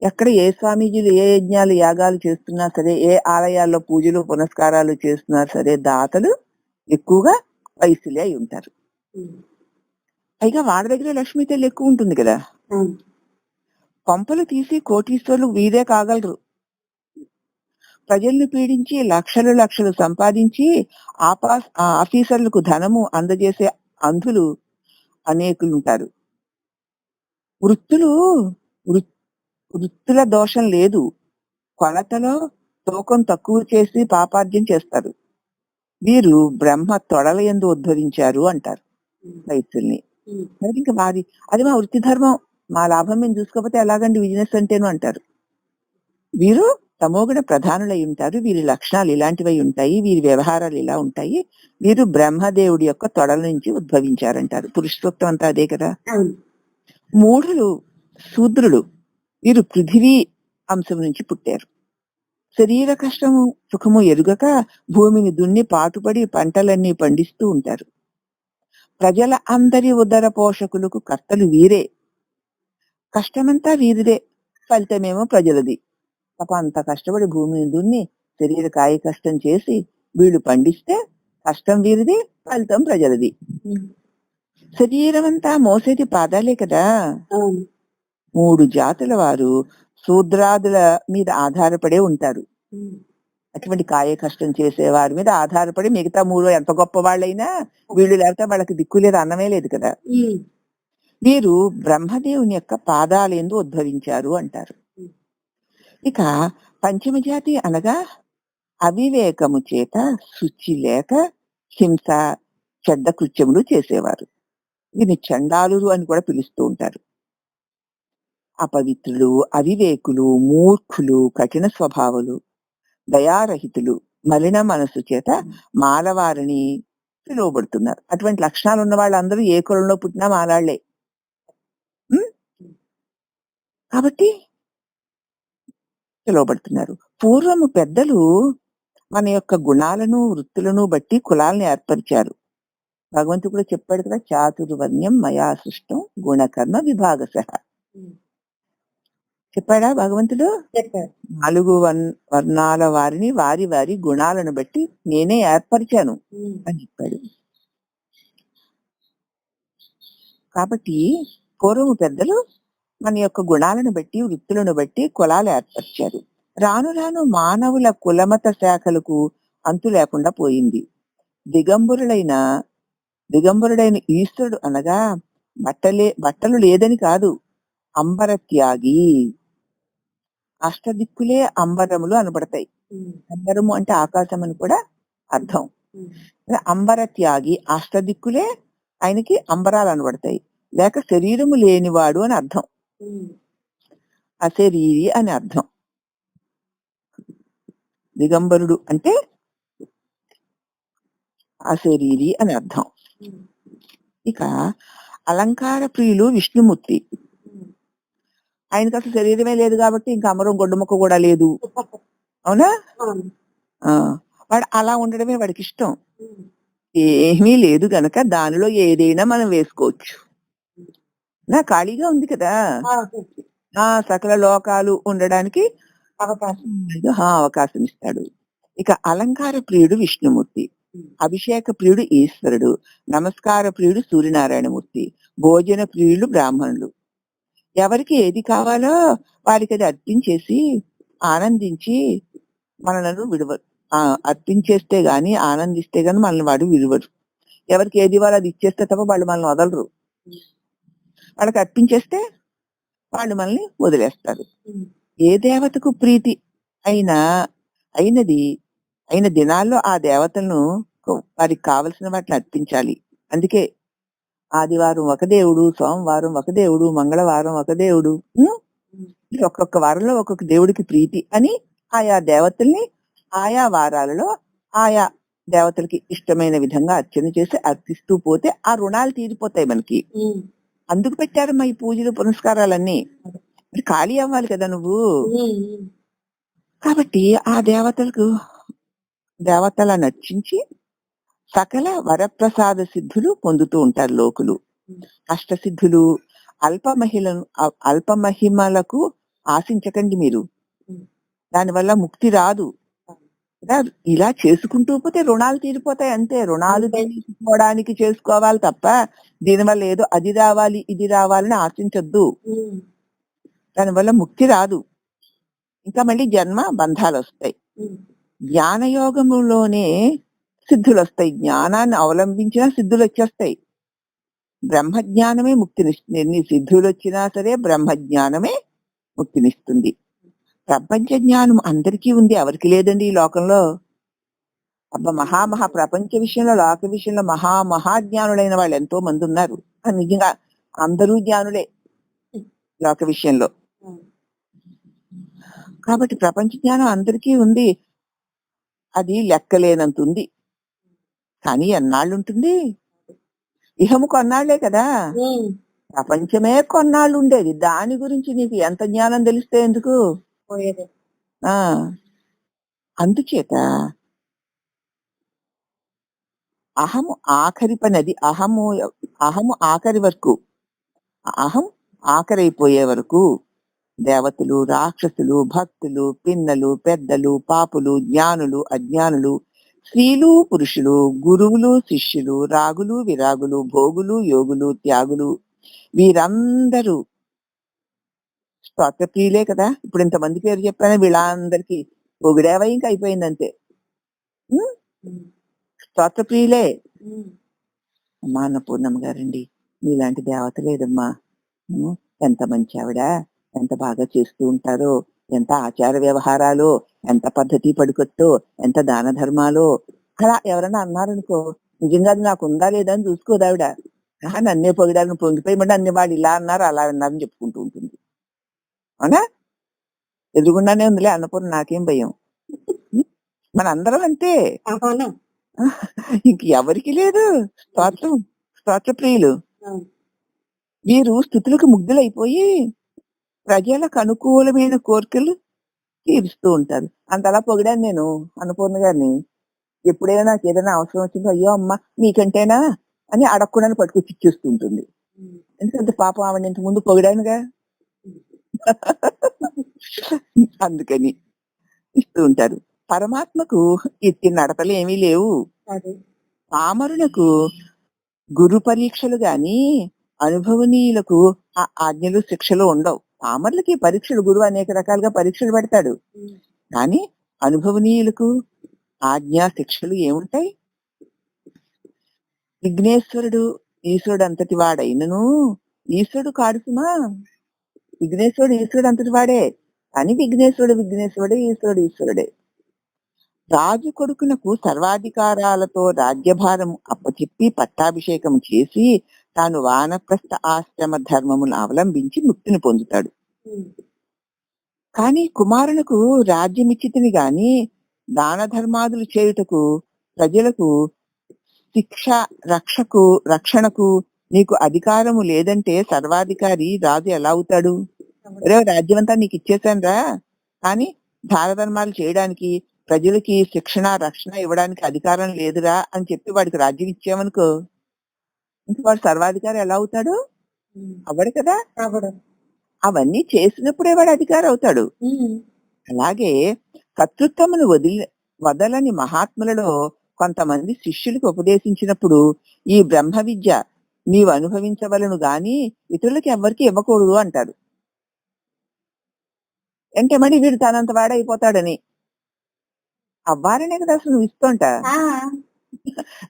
ఎక్కడ ఏ స్వామీజీలు ఏ యజ్ఞాలు యాగాలు చేస్తున్నా సరే, ఏ ఆలయాల్లో పూజలు పునస్కారాలు చేస్తున్నా సరే, దాతలు ఎక్కువగా వయసులే అయి ఉంటారు. పైగా వాళ్ళ దగ్గర లక్ష్మీ తల్లి ఎక్కువ ఉంటుంది కదా. కొంపలు తీసి కోటీశ్వరులు వీరే కాగలరు. ప్రజలను పీడించి లక్షలు లక్షలు సంపాదించి ఆఫీసర్లకు ధనము అందజేసే అంధులు అనేకులు ఉంటారు. వృత్తుల దోషం లేదు, కొలతలో తూకం తక్కువ చేసి పాపార్జన చేస్తారు. వీరు బ్రహ్మ తొడల యందు ఉద్భవించారు అంటారు రైతుల్ని. ఇంకా వారి అది మా వృత్తి ధర్మం, మా లాభం మేము చూసుకోకపోతే ఎలాగండి బిజినెస్ అంటేను అంటారు. వీరు తమోగుణ ప్రధానులై ఉంటారు. వీరి లక్షణాలు ఇలాంటివై ఉంటాయి, వీరి వ్యవహారాలు ఇలా ఉంటాయి. వీరు బ్రహ్మదేవుడి యొక్క తొడల నుంచి ఉద్భవించారంటారు. పురుషోత్తం అంతా అదే కదా. మూఢులు శూద్రులు, వీరు పృథివీ అంశం నుంచి పుట్టారు. శరీర కష్టము సుఖము ఎరుగక భూమిని దున్ని పాటుపడి పంటలన్నీ పండిస్తూ ఉంటారు. ప్రజల అందరి ఉదర పోషకులకు కర్తలు వీరే. కష్టమంతా వీరిదే, ఫలితమేమో ప్రజలది. తప్ప అంత కష్టపడి భూమిని దున్ని శరీర కాయ కష్టం చేసి వీళ్ళు పండిస్తే కష్టం వీరిది, ఫలితం ప్రజలది. శరీరం అంతా మోసేది పాదాలే కదా. 3 జాతుల వారు శూద్రాదుల మీద ఆధారపడే ఉంటారు. అటువంటి కాయ కష్టం చేసే వారి మీద ఆధారపడి మిగతా 3 ఎంత గొప్ప వాళ్ళైనా వీళ్ళు లేకపోతే వాళ్ళకి దిక్కు లేదు, అన్నమే లేదు కదా. వీరు బ్రహ్మదేవుని యొక్క పాదాలందు ఉద్భవించారు అంటారు. ఇక పంచమ జాతి అనగా అవివేకము చేత శుచి లేక హింస చెడ్డ కృత్యములు చేసేవారు. వీరిని చండాలురు అని కూడా పిలుస్తూ ఉంటారు. అపవిత్రులు, అవివేకులు, మూర్ఖులు, కఠిన స్వభావులు, దయారహితులు, మలిన మనసు చేత మాలవారిని పిలువబడుతున్నారు. అటువంటి లక్షణాలు ఉన్న వాళ్ళందరూ ఏ కులంలో పుట్టినా మాలాళ్లే. కాబట్టి పిలువబడుతున్నారు. పూర్వము పెద్దలు మన యొక్క గుణాలను, వృత్తులను బట్టి కులాలను ఏర్పరిచారు. భగవంతుడు కూడా చెప్పాడు కదా! చాతుర్వర్ణ్యం మయా సృష్టం గుణకర్మ విభాగశః. ఉమ్. చెప్పాడా భగవంతుడు? చెప్పారు. 4 వర్ణాల వారిని వారి వారి గుణాలను బట్టి నేనే ఏర్పరిచాను ఉమ్. అని చెప్పాడు. కాబట్టి పూర్వము పెద్దలు మన యొక్క గుణాలను బట్టి, వృత్తులను బట్టి కులాలు ఏర్పరిచారు. రాను రాను మానవుల కులమత శాఖలకు అంతు లేకుండా పోయింది. దిగంబరుడైన ఈశ్వరుడు అనగా బట్టలు లేదని కాదు, అంబరత్యాగి. అష్టదిక్కులే అంబరములు అనబడతాయి. ఉమ్. అంబరము అంటే ఆకాశం అని కూడా అర్థం. ఉమ్. అంబరత్యాగి, అష్టదిక్కులే ఆయనకి అంబరాలు అనబడతాయి. లేక శరీరము లేనివాడు అని అర్థం. ఉమ్. అశరీరి అని అర్థం. దిగంబరుడు అంటే అశరీరి అని అర్థం. ఉమ్. ఇక అలంకార ప్రియులు విష్ణుమూర్తి. ఉమ్. ఆయనకి అసలు శరీరమే లేదు కాబట్టి ఇంకా అమరం గొడ్డుముక్క కూడా లేదు. అవునా? అవును. ఆ వాడు అలా ఉండడమే వాడికి ఇష్టం. ఉమ్. ఏమీ లేదు గనక దానిలో ఏదైనా మనం వేసుకోవచ్చు. ఖాళీగా ఉంది కదా, ఆ, సకల లోకాలు ఉండడానికి అవకాశం. అవకాశం ఇస్తాడు. ఇక అలంకార ప్రియుడు విష్ణుమూర్తి, అభిషేక ప్రియుడు ఈశ్వరుడు, నమస్కార ప్రియుడు సూర్యనారాయణమూర్తి, భోజన ప్రియులు బ్రాహ్మణులు. ఎవరికి ఏది కావాలో వారికి అది అర్పించేసి ఆనందించి మనలను విడవరు. అర్పించేస్తే గాని, ఆనందిస్తే గాని మనల్ని వాడు విడవరు. ఎవరికి ఏది ఇవ్వాలో అది ఇచ్చేస్తే తప్ప వాళ్ళు మనల్ని వదలరు. వాళ్ళకి అర్పించేస్తే వాళ్ళు మనల్ని వదిలేస్తారు. ఏ దేవతకు ప్రీతి అయిన దినాల్లో ఆ దేవతలను వారికి కావలసిన వాటిని అర్పించాలి. అందుకే ఆదివారం ఒక దేవుడు, సోమవారం ఒక దేవుడు, మంగళవారం ఒక దేవుడు, ఒక్కొక్క వారంలో ఒక్కొక్క దేవుడికి ప్రీతి అని ఆయా దేవతల్ని ఆయా వారాలలో ఆయా దేవతలకి ఇష్టమైన విధంగా అర్చన చేసి అర్పిస్తూ పోతే ఆ రుణాలు తీరిపోతాయి మనకి. అందుకు పెట్టారమ్మా ఈ పూజలు పునస్కారాలన్నీ. మరి ఖాళీ అవ్వాలి కదా నువ్వు. కాబట్టి ఆ దేవతల నర్చించి సకల వరప్రసాద సిద్ధులు పొందుతూ ఉంటారు లోకులు. అష్టసిద్ధులు అల్పమహిమలకు ఆశించకండి మీరు, దానివల్ల ముక్తి రాదు. ఇలా చేసుకుంటూ పోతే రుణాలు తీరిపోతాయి అంతే. రుణాలు తీర్చుకోవడానికి చేసుకోవాలి తప్ప దీనివల్ల ఏదో అది రావాలి ఇది రావాలని ఆశించొద్దు. దానివల్ల ముక్తి రాదు, ఇంకా మళ్ళీ జన్మ బంధాలు వస్తాయి. జ్ఞానయోగములోనే సిద్ధులు వస్తాయి. జ్ఞానాన్ని అవలంబించినా సిద్ధులు వచ్చేస్తాయి. బ్రహ్మజ్ఞానమే ముక్తినిస్తుంది. ఎన్ని సిద్ధులు వచ్చినా సరే బ్రహ్మజ్ఞానమే ముక్తినిస్తుంది. ప్రపంచ జ్ఞానం అందరికీ ఉంది, ఎవరికి లేదండి ఈ లోకంలో. ప్రపంచ విషయంలో, లోక విషయంలో మహాజ్ఞానులైన వాళ్ళు ఎంతో మంది ఉన్నారు. నిజంగా అందరూ జ్ఞానులే లోక విషయంలో. కాబట్టి ప్రపంచ జ్ఞానం అందరికీ ఉంది, అది లెక్కలేనంత ఉంది. కానీ ఎన్నాళ్ళు ఉంటుంది? ఇహము కొన్నాళ్లే కదా, ప్రపంచమే కొన్నాళ్ళు ఉండేది. దాని గురించి నీకు ఎంత జ్ఞానం తెలిస్తే ఎందుకు? అందుచేత అహము ఆఖరి పనది. అహము ఆఖరి వరకు, అహం ఆఖరైపోయే వరకు దేవతలు, రాక్షసులు, భక్తులు, పిన్నలు, పెద్దలు, పాపులు, జ్ఞానులు, అజ్ఞానులు, స్త్రీలు, పురుషులు, గురువులు, శిష్యులు, రాగులు, విరాగులు, భోగులు, యోగులు, త్యాగులు, వీరందరూ స్తోత్రప్రియులే కదా. ఇప్పుడు ఇంతమంది పేరు చెప్పాను, వీళ్ళందరికీ పొగిడేవా ఇంకా అయిపోయింది అంతే. స్తోత్రప్రియులే. అమ్మా అన్నపూర్ణమ్మ గారండి, మీలాంటి దేవత లేదమ్మా. ఎంత మంచి ఆవిడ, ఎంత బాగా చేస్తూ ఉంటారో, ఎంత ఆచార వ్యవహారాలు, ఎంత పద్ధతి పడుకొట్టో, ఎంత దాన ధర్మాలో. అలా ఎవరన్నా అన్నారనుకో, నిజంగా అది నాకు ఉందా లేదా అని చూసుకోదు ఆవిడ. నన్నే పొగిడాలను పొంగిపోయి అన్ని వాళ్ళు ఇలా అన్నారు అలా అన్నారని చెప్పుకుంటూ ఉంటుంది. అవునా? ఎదురుగుండానే ఉందిలే అన్నపూర్ణ, నాకేం భయం. మనందరం అంతే, ఇంక ఎవరికి లేదు స్తోత్ర ప్రియులు. వీరు స్థుతులకు ముగ్ధులైపోయి ప్రజలకు అనుకూలమైన కోరికలు తీరుస్తూ ఉంటారు. అంతలా పొగిడాను నేను అన్నపూర్ణ గారిని. ఎప్పుడైనా నాకు ఏదైనా అవసరం వచ్చిందో, అయ్యో అమ్మ నీకంటేనా అని అడగకుండానే పట్టుకొచ్చి ఇచ్చేస్తూ ఉంటుంది. ఎందుకంటే పాపం ఆవిడ ఇంతకు ముందు పొగిడానుగా. అందుకని ఇస్తూ ఉంటారు. పరమాత్మకు ఇట్టి నడతలు ఏమీ లేవు. అదే. పామరులకు గురు పరీక్షలు గాని అనుభవనీయులకు ఆ ఆజ్ఞలు శిక్షలు ఉండవు. పామరులకి పరీక్షలు గురువు అనేక రకాలుగా పరీక్షలు పెడతాడు. కానీ అనుభవనీయులకు ఆజ్ఞా శిక్షలు ఏముంటాయి? విఘ్నేశ్వరుడు ఈశ్వరుడు అంతటి వాడైనను ఈశ్వరుడు కాడు సుమా. ఈశ్వరుడు అంతటి వాడే. కానీ విఘ్నేశ్వరుడు ఈశ్వరుడే. రాజు కొడుకునకు సర్వాధికారాలతో రాజ్యభారం అప్పచెప్పి పట్టాభిషేకం చేసి తాను వానప్రస్థ ఆశ్రమ ధర్మమును అవలంబించి ముక్తిని పొందుతాడు. కానీ కుమారునకు రాజ్యమిచ్చితిని గాని దాన ధర్మాదులు చేయుటకు ప్రజలకు శిక్ష రక్షణకు నీకు అధికారము లేదంటే సర్వాధికారి రాజు ఎలా అవుతాడు? రాజ్యం అంతా నీకు ఇచ్చేసాను రా, కానీ దాన ధర్మాలు చేయడానికి ప్రజలకి రక్షణ ఇవ్వడానికి అధికారం లేదురా అని చెప్పి వాడికి రాజ్యం ఇచ్చామనుకో, ఇంకా వాడు సర్వాధికారి ఎలా అవుతాడు? అవ్వడు కదా. అవన్నీ చేసినప్పుడే వాడు అధికారి అవుతాడు. అలాగే కర్తృత్వమును వదలని మహాత్ములలో కొంతమంది శిష్యులకు ఉపదేశించినప్పుడు ఈ బ్రహ్మ విద్య నీవు అనుభవించవలను గాని ఇతరులకి ఎవరికి ఇవ్వకూడదు అంటారు. అంటే మరి వీడు తనంత వాడైపోతాడని. అవ్వారనే కదా అసలు నువ్వు ఇస్తుంట.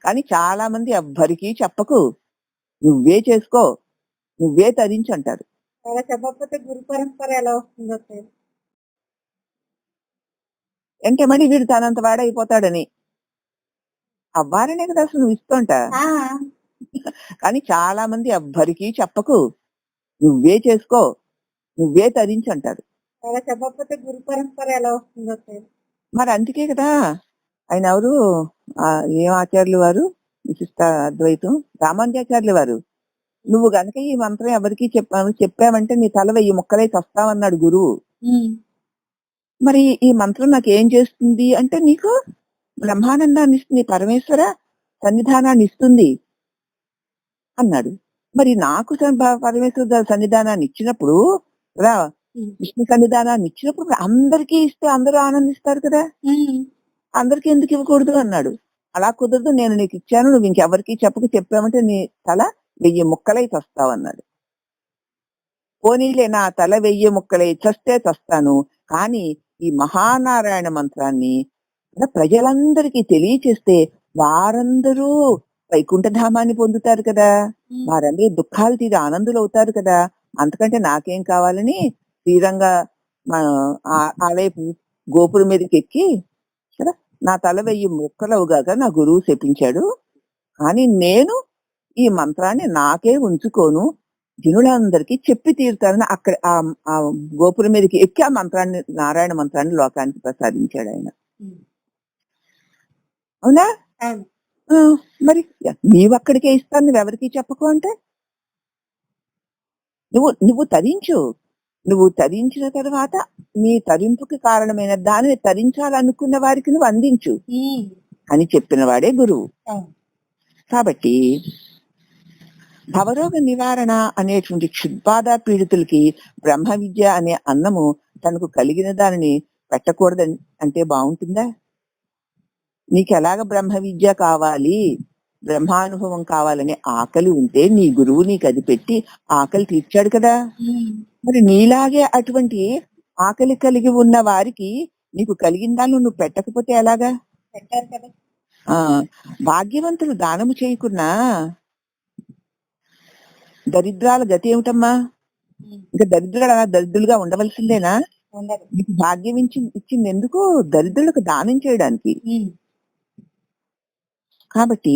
కానీ చాలా మంది ఎవ్వరికీ చెప్పకు, నువ్వే చేసుకో, నువ్వే తరించు అంటారు. అలా చెప్పకపోతే గురు పరంపర ఎలా వస్తుందో. అంటే మరి వీడు తనంత వాడైపోతాడని. అవ్వారనే కదా అసలు నువ్వు ఇస్తుంట. కానీ చాలా మంది ఎవ్వరికీ చెప్పకు, నువ్వే చేసుకో, నువ్వే తరించు అంటారు. అలా చెప్పకపోతే గురు పరంపర ఎలా వస్తుందో. మరి అందుకే కదా ఆయన ఎవరు ఏం ఆచార్యులు వారు, విశిష్ట అద్వైతం రామానుజాచార్యులు వారు, నువ్వు గనక ఈ మంత్రం ఎవరికి చెప్పావంటే నీ తల 1000 ముక్కలై చస్తావన్నాడు గురువు. మరి ఈ మంత్రం నాకు ఏం చేస్తుంది అంటే నీకు బ్రహ్మానందాన్ని ఇస్తుంది, పరమేశ్వర సన్నిధానాన్ని ఇస్తుంది అన్నాడు. మరి నాకు పరమేశ్వర సన్నిధానాన్ని ఇచ్చినప్పుడు రా, విష్ణు సన్నిధానాన్ని ఇచ్చినప్పుడు అందరికీ ఇస్తే అందరూ ఆనందిస్తారు కదా, అందరికీ ఎందుకు ఇవ్వకూడదు అన్నాడు. అలా కుదరదు, నేను నీకు ఇచ్చాను, నువ్వు ఇంకెవరికి చెప్పామంటే నీ తల 1000 ముక్కలై చస్తావన్నాడు. పోనీలే, నా తల 1000 ముక్కలై చస్తే చస్తాను, కానీ ఈ మహానారాయణ మంత్రాన్ని ప్రజలందరికీ తెలియచేస్తే వారందరూ వైకుంఠధామాన్ని పొందుతారు కదా, వారందరూ దుఃఖాలు తీరి ఆనందులు అవుతారు కదా, అంతకంటే నాకేం కావాలని శ్రీరంగ ఆలయ గోపురం మీదకి ఎక్కి కదా నా తల 1000 ముక్కలవుగాక నా గురువు చెప్పించాడు, కానీ నేను ఈ మంత్రాన్ని నాకే ఉంచుకోను, జనులందరికీ చెప్పి తీరుతానని అక్కడ ఆ గోపురం మీదకి ఎక్కి ఆ మంత్రాన్ని, నారాయణ మంత్రాన్ని లోకానికి ప్రసాదించాడు ఆయన. అవునా? మరి నీవక్కడికే ఇస్తాను, నువ్వెవరికి చెప్పకు అంటే నువ్వు తరించు, నువ్వు తరించిన తర్వాత నీ తరింపుకి కారణమైన దానిని తరించాలనుకున్న వారికి నువ్వు అందించు అని చెప్పిన వాడే గురువు. కాబట్టి భవరోగ నివారణ అనేటువంటి క్షుద్బాధ పీడితులకి బ్రహ్మ విద్య అనే అన్నము తనకు కలిగిన దానిని పెట్టకూడదని అంటే బాగుంటుందా? నీకు ఎలాగ బ్రహ్మ విద్య కావాలి, బ్రహ్మానుభవం కావాలనే ఆకలి ఉంటే నీ గురువు నీకు అది పెట్టి ఆకలి తీర్చాడు కదా. మరి నీలాగే అటువంటి ఆకలి కలిగి ఉన్న వారికి నీకు కలిగిన దాన్ని నువ్వు పెట్టకపోతే ఎలాగా? పెట్టారు కదా. భాగ్యవంతులు దానము చేయకున్నా దరిద్రాల గతి ఏమిటమ్మా? ఇంకా దరిద్రులుగా ఉండవలసిందేనా? నీకు భాగ్యం ఇచ్చింది ఎందుకు? దరిద్రులకు దానం చేయడానికి. కాబట్టి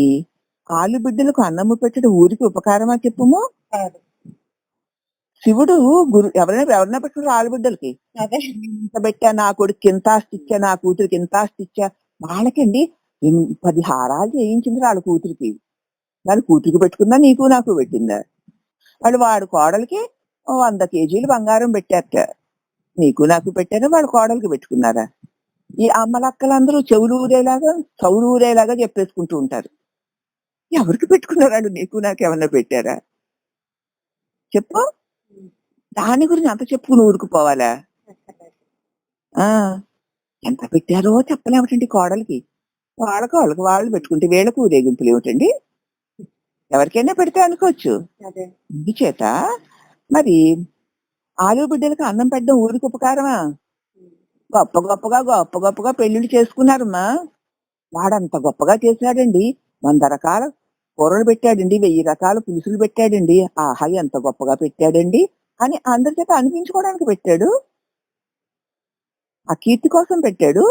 ఆలు బిడ్డలకు అన్నము పెట్టడం ఊరికి ఉపకారమా చెప్పుము. శివుడు ఎవరైనా పెట్టుకున్నారు ఆలు బిడ్డలకి, ఇంత పెట్టా, నా కొడుకు ఇంత ఆస్తి ఇచ్చా, నా కూతురికి ఇంత ఆస్తి ఇచ్చా. వాళ్ళకండి 10 హారాలు చేయించింది వాళ్ళ కూతురికి. వాళ్ళ కూతురికి పెట్టుకుందా, నీకు నాకు పెట్టిందా? వాడు కోడలికి 100 కేజీలు బంగారం పెట్టారట. నీకు నాకు పెట్టారా, వాళ్ళ కోడలికి పెట్టుకున్నారా? ఈ అమ్మలక్కలందరూ చెవులు ఊరేలాగా చౌరు ఊరేలాగా చెప్పేసుకుంటూ ఉంటారు. ఎవరికి పెట్టుకున్నారు? నీకు నాకు ఏమన్నా పెట్టారా చెప్పు? దాని గురించి అంత చెప్పుకుని ఊరుకుపోవాలా? ఆ ఎంత పెట్టారో చెప్పలేమటండి కోడలికి. వాళ్ళకి వాళ్ళు పెట్టుకుంటే వీళ్ళకు ఊరేగింపులు ఏమిటండి? ఎవరికైనా పెడితే అనుకోవచ్చు. అదే ఇందుచేత మరి ఆలు బిడ్డలకు అన్నం పెట్టడం ఊరికి ఉపకారమా? గొప్ప గొప్పగా పెళ్లిళ్ళు చేసుకున్నారమ్మా. వాడంత గొప్పగా చేశాడండి. 100 రకాల కూరలు పెట్టాడండి, 1000 రకాల పులుసులు పెట్టాడండి. ఆహా ఎంత గొప్పగా పెట్టాడండి అని అందరి చేత అనిపించుకోవడానికి పెట్టాడు. ఆ కీర్తి కోసం పెట్టాడు.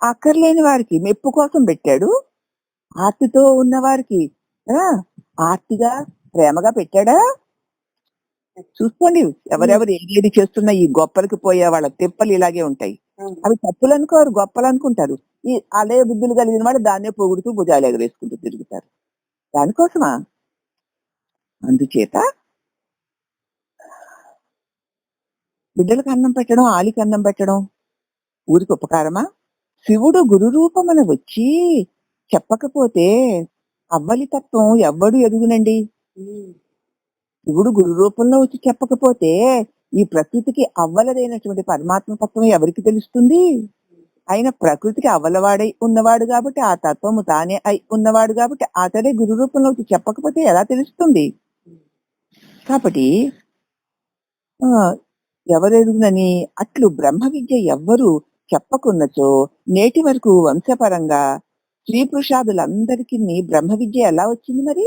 అక్కర్లేని వారికి మెప్పు కోసం పెట్టాడు. ఆర్తితో ఉన్న వారికి ఆర్తిగా ప్రేమగా పెట్టాడా? చూసుకోండి, ఎవరెవరు ఏది చేస్తున్నా ఈ గొప్పలకి పోయే వాళ్ళ తిప్పలు ఇలాగే ఉంటాయి. అవి తప్పులు అనుకోరు, గొప్పలు అనుకుంటారు. ఈ అదే బుద్ధులు కలిగిన వాడు దాన్నే పొగుడుతూ భుజాలు ఎగరేసుకుంటూ తిరుగుతారు. దానికోసమా? అందుచేత బిడ్డలకు అన్నం పెట్టడం, ఆలికి అన్నం పెట్టడం ఊరికి ఉపకారమా? శివుడు గురు రూపమున వచ్చి చెప్పకపోతే అవ్వలి తత్వం ఎవ్వడు ఎదుగునండి. శివుడు గురు రూపంలో వచ్చి చెప్పకపోతే ఈ ప్రకృతికి అవ్వలదైనటువంటి పరమాత్మ తత్వం ఎవరికి తెలుస్తుంది? ఆయన ప్రకృతికి అవ్వలవాడై ఉన్నవాడు కాబట్టి, ఆ తత్వము తానే అయి ఉన్నవాడు కాబట్టి అతడే గురు రూపంలో వచ్చి చెప్పకపోతే ఎలా తెలుస్తుంది? కాబట్టి ఎవరెరుగునని అట్లు బ్రహ్మ విద్య ఎవ్వరు చెప్పకున్నచో నేటి వరకు వంశపరంగా స్త్రీ పురుషాదులందరికీ బ్రహ్మ విద్య ఎలా వచ్చింది? మరి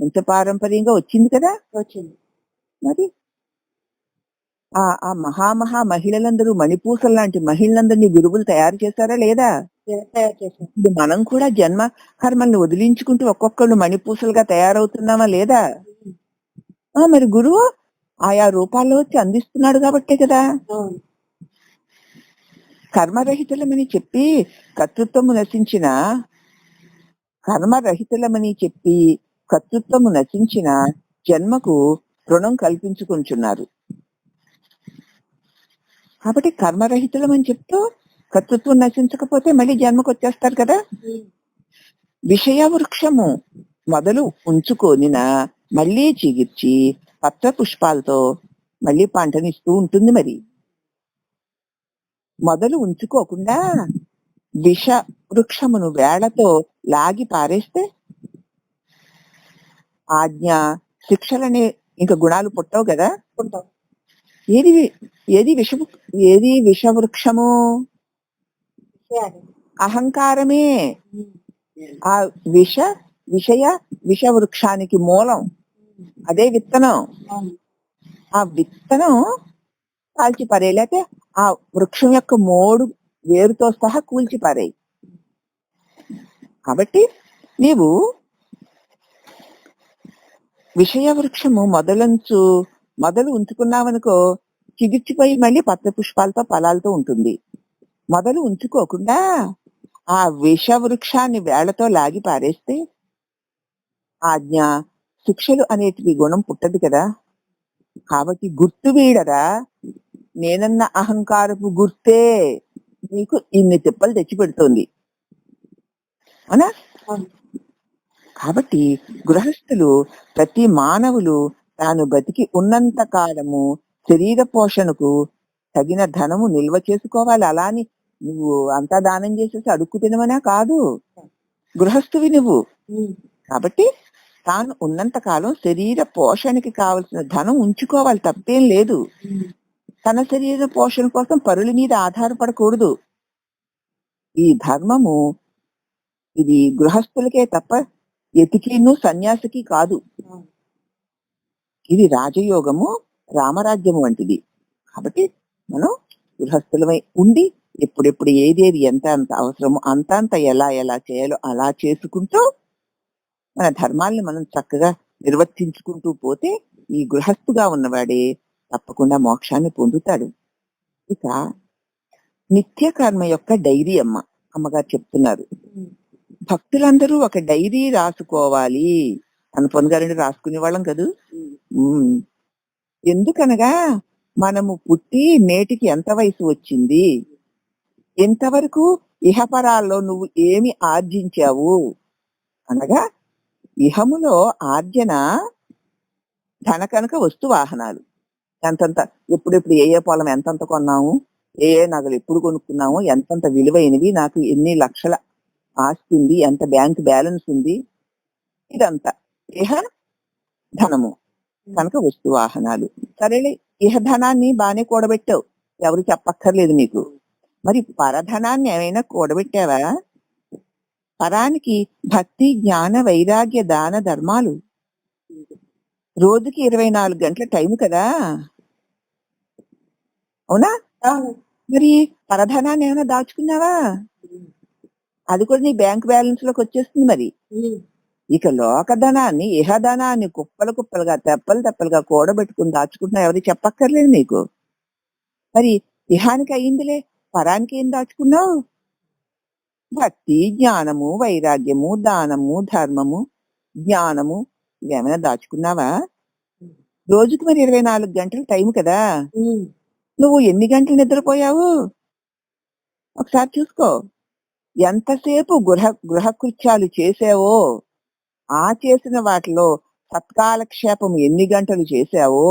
వంశపారంపర్యంగా వచ్చింది కదా. వచ్చింది మరి ఆ మహా మహిళలందరూ, మణిపూసలు లాంటి మహిళలందరినీ గురువులు తయారు చేశారా లేదా? తయారు చేశారు. ఇప్పుడు మనం కూడా జన్మ కర్మల్ని వదిలించుకుంటూ ఒక్కొక్కళ్ళు మణిపూసలుగా తయారవుతున్నామా లేదా? మరి గురువు ఆయా రూపాల్లో వచ్చి అందిస్తున్నాడు కాబట్టే కదా. కర్మరహితులమని చెప్పి కర్తృత్వము నశించిన కర్తృత్వము నశించిన జన్మకు రుణం కల్పించుకుంటున్నారు. కాబట్టి కర్మరహితులమని చెప్తూ కర్తృత్వం నశించకపోతే మళ్ళీ జన్మకు వచ్చేస్తారు కదా. విషయ వృక్షము మొదలు ఉంచుకోనిన మళ్ళీ చిగిర్చి పత్ర పుష్పాలతో మళ్ళీ పంటనిస్తూ ఉంటుంది. మరి మొదలు ఉంచుకోకుండా విష వృక్షమును వేళ్లతో లాగి పారేస్తే ఆజ్ఞ శిక్షలనే ఇంకా గుణాలు పుట్టవు కదా. ఏది విషవృక్షము? అహంకారమే. ఆ విషవృక్షానికి మూలం అదే విత్తనం. ఆ విత్తనం కాల్చి పారే, లేకపోతే ఆ వృక్షం యొక్క మోడు వేరుతో సహా కూల్చి పారేయి. కాబట్టి నీవు విషయ వృక్షము మొదలు ఉంచుకున్నావనుకో, చిగిర్చిపోయి మళ్ళీ పత్ర పుష్పాలతో ఫలాలతో ఉంటుంది. మొదలు ఉంచుకోకుండా ఆ విష వృక్షాన్ని వేళ్లతో లాగి పారేస్తే ఆజ్ఞ శిక్షలు అనేటివి గుణం పుట్టదు కదా. కాబట్టి గుర్తు వీడరా, నేనన్న అహంకారపు గుర్తే నీకు ఇన్ని తిప్పలు తెచ్చి పెడుతోంది అనా. కాబట్టి గృహస్థులు ప్రతి మానవులు తాను బతికి ఉన్నంత కాలము శరీర పోషణకు తగిన ధనము నిల్వ చేసుకోవాలి. అలాని నువ్వు అంతా దానం చేసేసి అడుక్కు తినమనా కాదు. గృహస్థువి నువ్వు. కాబట్టి తాను ఉన్నంత కాలం శరీర పోషణకి కావలసిన ధనం ఉంచుకోవాలి, తప్పేం లేదు. తన శరీర పోషణ కోసం పరుల మీద ఆధారపడకూడదు. ఈ ధర్మము ఇది గృహస్థులకే తప్ప ఎతికిను సన్యాసికి కాదు. ఇది రాజయోగము, రామరాజ్యము వంటిది. కాబట్టి మనం గృహస్థులమై ఉండి ఎప్పుడెప్పుడు ఏదేది ఎంత అవసరమో అంత ఎలా చేయాలో అలా చేసుకుంటూ మన ధర్మాల్ని మనం చక్కగా నిర్వర్తించుకుంటూ పోతే ఈ గృహస్థుగా ఉన్నవాడే తప్పకుండా మోక్షాన్ని పొందుతాడు. ఇక నిత్య కర్మ యొక్క డైరీ అమ్మగారు చెప్తున్నారు. భక్తులందరూ ఒక డైరీ రాసుకోవాలి. పొందగారండి రాసుకునే వాళ్ళం కదా. ఉమ్. ఎందుకనగా మనము పుట్టి నేటికి ఎంత వయసు వచ్చింది, ఎంతవరకు ఇహపరాల్లో నువ్వు ఏమి ఆర్జించావు అనగా ఇహములో ఆర్జన ధన కనుక వస్తు వాహనాలు ఎంతంత, ఎప్పుడెప్పుడు ఏ ఏ పొలం ఎంతంత కొన్నాము, ఏ ఏ నగలు ఎప్పుడు కొనుక్కున్నాము, ఎంతంత విలువైనవి, నాకు ఎన్ని లక్షల ఆస్తి ఉంది, ఎంత బ్యాంక్ బ్యాలెన్స్ ఉంది, ఇదంతా ఇహ ధనము కనుక వస్తు వాహనాలు. సరేలే, ఇహ ధనాన్ని బానే కూడబెట్టావు, ఎవరు చెప్పక్కర్లేదు నీకు. మరి పరధనాన్ని ఏమైనా కూడబెట్టావా? పరానికి భక్తి జ్ఞాన వైరాగ్య దాన ధర్మాలు. రోజుకి 24 గంటల టైం కదా, అవునా? అవును. మరి పరధనాన్ని ఏమైనా దాచుకున్నావా? అది కూడా నీ బ్యాంక్ బ్యాలెన్స్ లోకి వచ్చేస్తుంది. మరి ఇక లోకధనాన్ని ఇహధనాన్ని కుప్పలు కుప్పలుగా తెప్పలు తెప్పలుగా కూడబెట్టుకుని దాచుకుంటున్నా, ఎవరు చెప్పక్కర్లేదు నీకు. మరి ఇహానికి అయ్యిందిలే, పరానికి ఏం దాచుకున్నావు? భక్తి జ్ఞానము వైరాగ్యము దానము ధర్మము జ్ఞానము ఇవేమైనా దాచుకున్నావా? రోజుకి మరి 24 గంటలు టైం కదా, నువ్వు ఎన్ని గంటలు నిద్రపోయావు ఒకసారి చూసుకో. ఎంతసేపు గృహకృత్యాలు చేసావో, ఆ చేసిన వాటిలో సత్కాలక్షేపం ఎన్ని గంటలు చేశావో,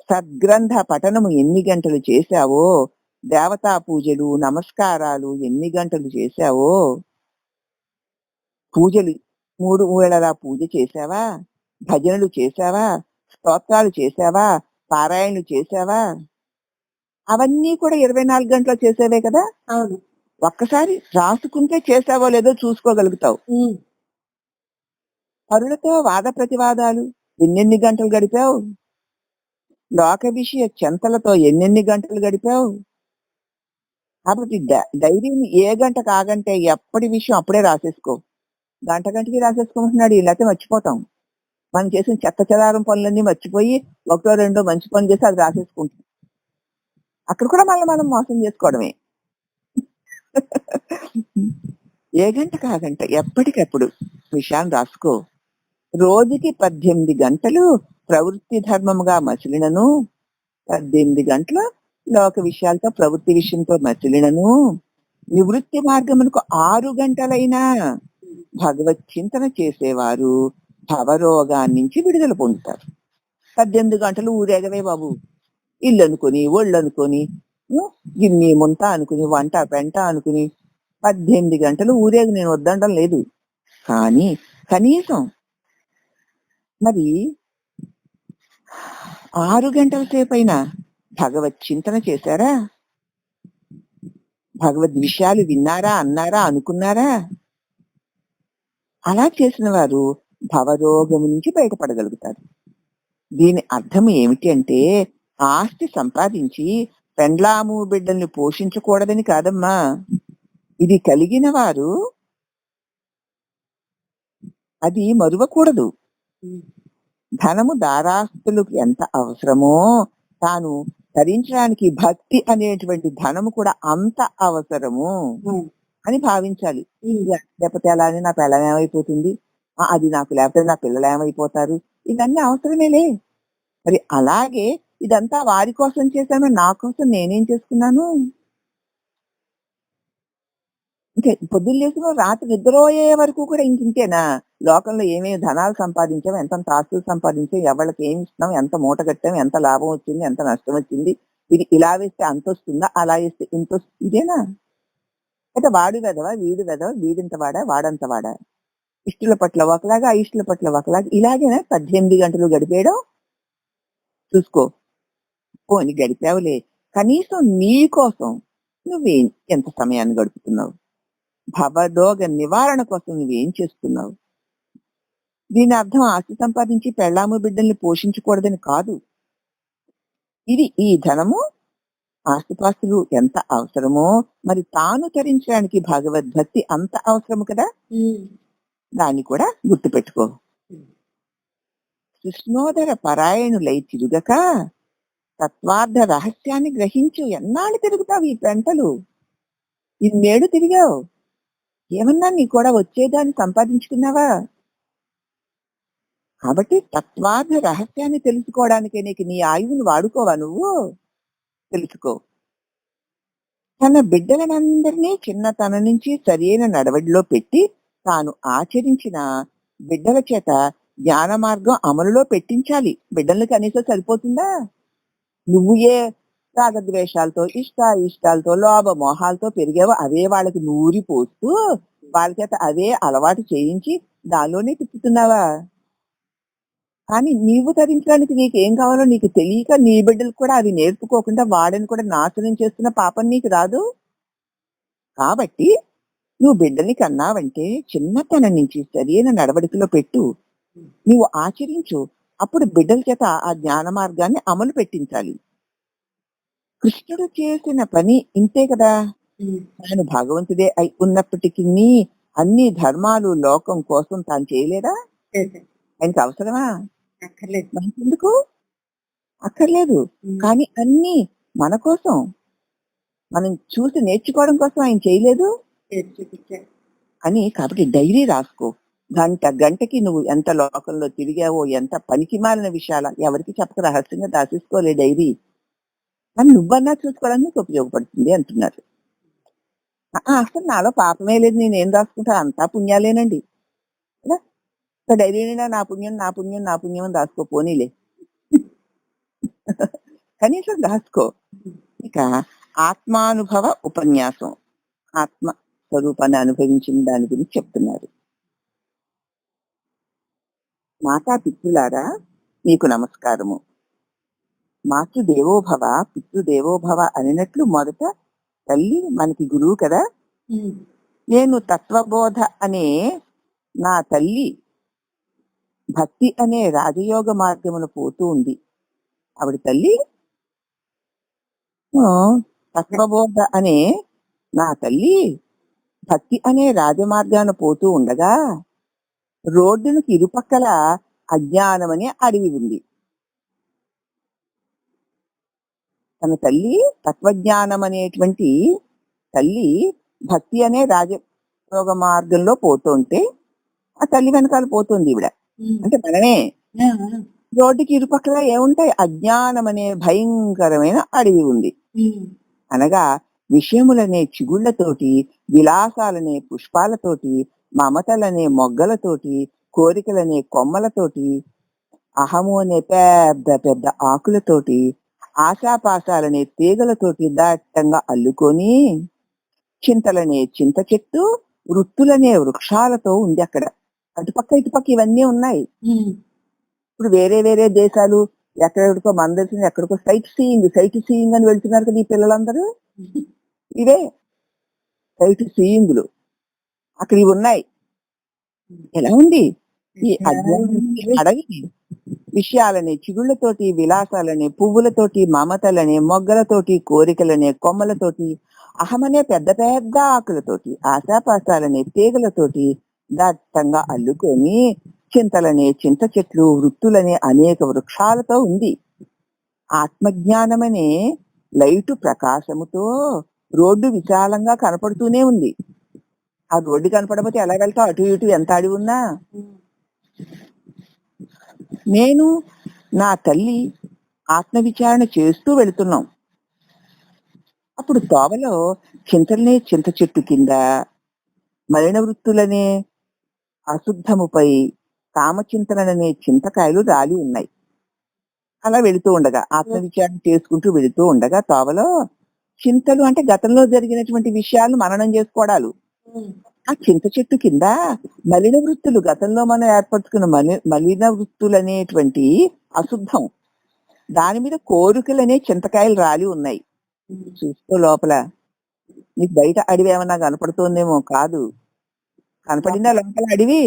సద్గ్రంథ పఠనము ఎన్ని గంటలు చేశావో, దేవతా పూజలు నమస్కారాలు ఎన్ని గంటలు చేశావో, పూజలు 3 వేళలా పూజ చేశావా, భజనలు చేశావా, స్తోత్రాలు చేశావా, పారాయణలు చేశావా, అవన్నీ కూడా 24 గంటలు చేసేవే కదా. అవును. ఒక్కసారి రాసుకుంటే చేసావో లేదో చూసుకోగలుగుతావు. పరులతో వాద ప్రతివాదాలు ఎన్నెన్ని గంటలు గడిపావు, లోక విషయ చింతలతో ఎన్నెన్ని గంటలు గడిపావు. కాబట్టి డైరీని ఏ గంటకు ఆ గంటే ఎప్పటి విషయం అప్పుడే రాసేసుకో. గంటకి రాసేసుకోమంటున్నాడు, లేకపోతే మర్చిపోతాం. మనం చేసిన చెత్త చెదారం పనులన్నీ మర్చిపోయి ఒకటో రెండో మంచి పనులు చేసి అది రాసేసుకుంటాం. అక్కడ కూడా మనం మోసం చేసుకోవడమే. ఏ గంటకు ఆ గంట ఎప్పటికప్పుడు విషయాన్ని రాసుకో. రోజుకి 18 గంటలు ప్రవృత్తి ధర్మముగా మసిలినను, 18 గంటలు లోక విషయాలతో ప్రవృత్తి విషయంతో మసిలినను, నివృత్తి మార్గమునకు 6 గంటలైనా భగవత్ చింతన చేసేవారు భవరోగాన్నించి విడుదల పొందుతారు. 18 గంటలు ఊరేగవే బాబు, ఇల్లు అనుకుని ఒళ్ళు అనుకుని గిన్ని ముంత అనుకుని వంట పెంట అనుకుని 18 గంటలు ఊరేగి నేను వద్దండం లేదు. కానీ కనీసం మరి 6 గంటల సేపు అయినా భగవత్ చింతన చేశారా? భగవద్ విషయాలు విన్నారా, అన్నారా, అనుకున్నారా? అలా చేసిన వారు భవరోగము నుంచి బయటపడగలుగుతారు. దీని అర్థం ఏమిటి అంటే, ఆస్తి సంపాదించి పెండ్లాము బిడ్డల్ని పోషించకూడదని కాదమ్మా. ఇది కలిగిన వారు అది మరువకూడదు. ధనము దారాస్తులకు ఎంత అవసరమో, తాను ధరించడానికి భక్తి అనేటువంటి ధనము కూడా అంత అవసరము అని భావించాలి. లేకపోతే అలా అని నా పిల్లం ఏమైపోతుంది, అది నాకు లేకపోతే నా పిల్లలు ఏమైపోతారు, ఇవన్నీ అవసరమేలే. మరి అలాగే ఇదంతా వారి కోసం చేశాను, నా కోసం నేనేం చేసుకున్నాను? ఇంకే పొద్దున్న లేసిన రాత్రి నిద్రపోయే వరకు కూడా ఇంకేనా? లోకంలో ఏమేమి ధనాలు సంపాదించాం, ఎంతంత ఆస్తులు సంపాదించాం, ఎవరికి ఏమి ఇస్తున్నాం, ఎంత మూట కట్టాం, ఎంత లాభం వచ్చింది, ఎంత నష్టం వచ్చింది, ఇది ఇలా వేస్తే అంత వస్తుందా, అలా వేస్తే ఇంత వస్తుంది, ఇదేనా? అయితే వాడు వెదవా, వీడు వెదవా, వీడింత వాడా, వాడంత వాడా, ఇష్టుల పట్ల ఒకలాగా అయిష్టుల పట్ల ఒకలాగా, ఇలాగేనా 18 గంటలు గడిపేయడం? చూసుకో. పోని గడిపావులే, కనీసం నీ కోసం నువ్వేం ఎంత సమయాన్ని గడుపుతున్నావు? భవరోగ నివారణ కోసం నువ్వేం చేస్తున్నావు? దీని అర్థం ఆస్తి సంపాదించి పెళ్ళాము బిడ్డల్ని పోషించకూడదని కాదు. ఇది ఈ ధనము ఆస్తిపాస్తులు ఎంత అవసరమో, మరి తాను తరించడానికి భగవద్భక్తి అంత అవసరము కదా. దాన్ని కూడా గుర్తుపెట్టుకో. కృష్ణోదర పరాయణులై తిరుగక తత్వార్థ రహస్యాన్ని గ్రహించు. ఎన్నాళ్ళు తిరుగుతావు ఈ పెంటలు? ఇన్నేళ్ళు తిరిగావు, ఏమన్నా నీ కూడా వచ్చేదాన్ని సంపాదించుకున్నావా? కాబట్టి తత్వార్థ రహస్యాన్ని తెలుసుకోవడానికే నీకు నీ ఆయువును వాడుకోవా నువ్వు? తెలుసుకో. తన బిడ్డలనందరినీ చిన్నతనం నుంచి సరియైన నడవడిలో పెట్టి తాను ఆచరించిన బిడ్డల చేత జ్ఞాన మార్గం అమలులో పెట్టించాలి. బిడ్డల్ని కనీసం సరిపోతుందా? నువ్వు ఏ రాగద్వేషాలతో ఇష్టాలతో లోభ మోహాలతో పెరిగావో అవే వాళ్ళకి నూరి పోస్తూ వాళ్ళ చేత అవే అలవాటు చేయించి దానిలోనే తిప్పుతున్నావా? కానీ నీవు తరించడానికి నీకేం కావాలో నీకు తెలియక నీ బిడ్డలకు కూడా అవి నేర్పుకోకుండా వాడిని కూడా నాశనం చేస్తున్న పాపం నీకు రాదు. కాబట్టి నువ్వు బిడ్డల్ని కన్నావంటే చిన్నతనం నుంచి సరైన నడవడికలో పెట్టు, నువ్వు ఆచరించు. అప్పుడు బిడ్డల చేత ఆ జ్ఞాన మార్గాన్ని అమలు పెట్టించాలి. కృష్ణుడు చేసిన పని ఇంతే కదా. తాను భగవంతుడే అయి ఉన్నప్పటికీ అన్ని ధర్మాలు లోకం కోసం తాను చేయలేదా? ఆయనకి అవసరమా? అక్కర్లేదు. మనకెందుకు? అక్కర్లేదు. కానీ అన్ని మన కోసం, మనం చూసి నేర్చుకోవడం కోసం ఆయన చేయలేదు చూపించారు. అని. కాబట్టి డైరీ రాసుకో. గంటకి నువ్వు ఎంత లోకంలో తిరిగావో, ఎంత పనికిమాలిన విషయాల ఎవరికి చెప్పక రహస్యంగా దాచేసుకోలే డైరీ. కానీ నువ్వన్నా చూసుకోవడానికి ఉపయోగపడుతుంది అంటున్నారు. అసలు నాలో పాపమే లేదు, నేనేం రాసుకుంటా, అంతా పుణ్యాలేనండి కదా. డైరీ నిండా నా పుణ్యం అని రాసుకో, పోనీలే. కనీసం రాసుకో. ఇక ఆత్మానుభవ ఉపన్యాసం, ఆత్మ స్వరూపాన్ని అనుభవించిన దాని గురించి చెప్తున్నారు. మాతా పితృలారా మీకు నమస్కారము. మాతృదేవోభవ పితృదేవోభవ అనినట్లు మొదట తల్లి మనకి గురువు కదా. నేను తత్వబోధ అనే నా తల్లి భక్తి అనే రాజయోగ మార్గమును పోతూ ఉంది. ఆవిడ తల్లి తత్వబోధ అనే నా తల్లి భక్తి అనే రాజమార్గాన పోతూ ఉండగా రోడ్డునికి ఇరుపక్కల అజ్ఞానమనే అడవి ఉంది. తన తల్లి తత్వజ్ఞానం అనేటువంటి తల్లి భక్తి అనే రాజయోగ మార్గంలో పోతుంటే ఆ తల్లి వెనకాల పోతుంది ఈవిడ. అంటే మనమే. రోడ్డుకి ఇరుపక్కల ఏముంటాయి? అజ్ఞానం అనే భయంకరమైన అడవి ఉంది. అనగా విషయములనే చిగుళ్లతోటి, విలాసాలనే పుష్పాలతోటి, మమతలనే మొగ్గలతోటి, కోరికలనే కొమ్మలతోటి, అహము అనే పెద్ద పెద్ద ఆకులతోటి, ఆశాపాశాలనే తీగలతోటి దట్టంగా అల్లుకొని, చింతలనే చింత చెట్టు, వృత్తులనే వృక్షాలతో ఉంది అక్కడ. అటుపక్క ఇటుపక్క ఇవన్నీ ఉన్నాయి. ఇప్పుడు వేరే వేరే దేశాలు ఎక్కడెక్కడికో, మన దేశం ఎక్కడికో సైట్ సీయింగ్ అని వెళ్తున్నారు కదా ఈ పిల్లలందరూ. ఇవే సైట్ సీయింగ్లు అక్కడ ఇవి ఉన్నాయి. ఎలా ఉంది ఈ అడవి? విషయాలని చిగుళ్లతోటి, విలాసాలని, పువ్వులతోటి, మమతలని, మొగ్గలతోటి, కోరికలనే కొమ్మలతోటి, అహమనే పెద్ద పెద్ద ఆకులతోటి, ఆశాపాశాలనే తీగలతోటి దట్టంగా అల్లుకొని, చింతలనే చింత చెట్లు, వృత్తులనే అనేక వృక్షాలతో ఉంది. ఆత్మజ్ఞానమనే లైటు ప్రకాశముతో రోడ్డు విశాలంగా కనపడుతూనే ఉంది. ఆ రోడ్డు కనపడకపోతే ఎలా వెళ్తావు? అటు ఇటు ఎంత అడివి ఉన్నా. నేను నా తల్లి ఆత్మవిచారణ చేస్తూ వెళుతున్నాం. అప్పుడు తోవలో చింతలనే చింత చెట్టు కింద, మలిన వృత్తులనే అశుద్ధముపై కామచింతననే చింతకాయలు రాలి ఉన్నాయి. అలా వెళుతూ ఉండగా, ఆత్మవిచారణ చేసుకుంటూ వెళుతూ ఉండగా తోవలో చింతలు అంటే గతంలో జరిగినటువంటి విషయాలు మననం చేసుకోవడాలు. ఆ చింత చెట్టు కింద మలిన వృత్తులు, గతంలో మనం ఏర్పరచుకున్న మలిన వృత్తులు అనేటువంటి అశుద్ధం, దాని మీద కోరికలనే చింతకాయలు రాలి ఉన్నాయి. చూస్తూ లోపల నీకు బయట అడవి ఏమన్నా కనపడుతుందేమో, కాదు. కనపడిందా లోపల అడవి?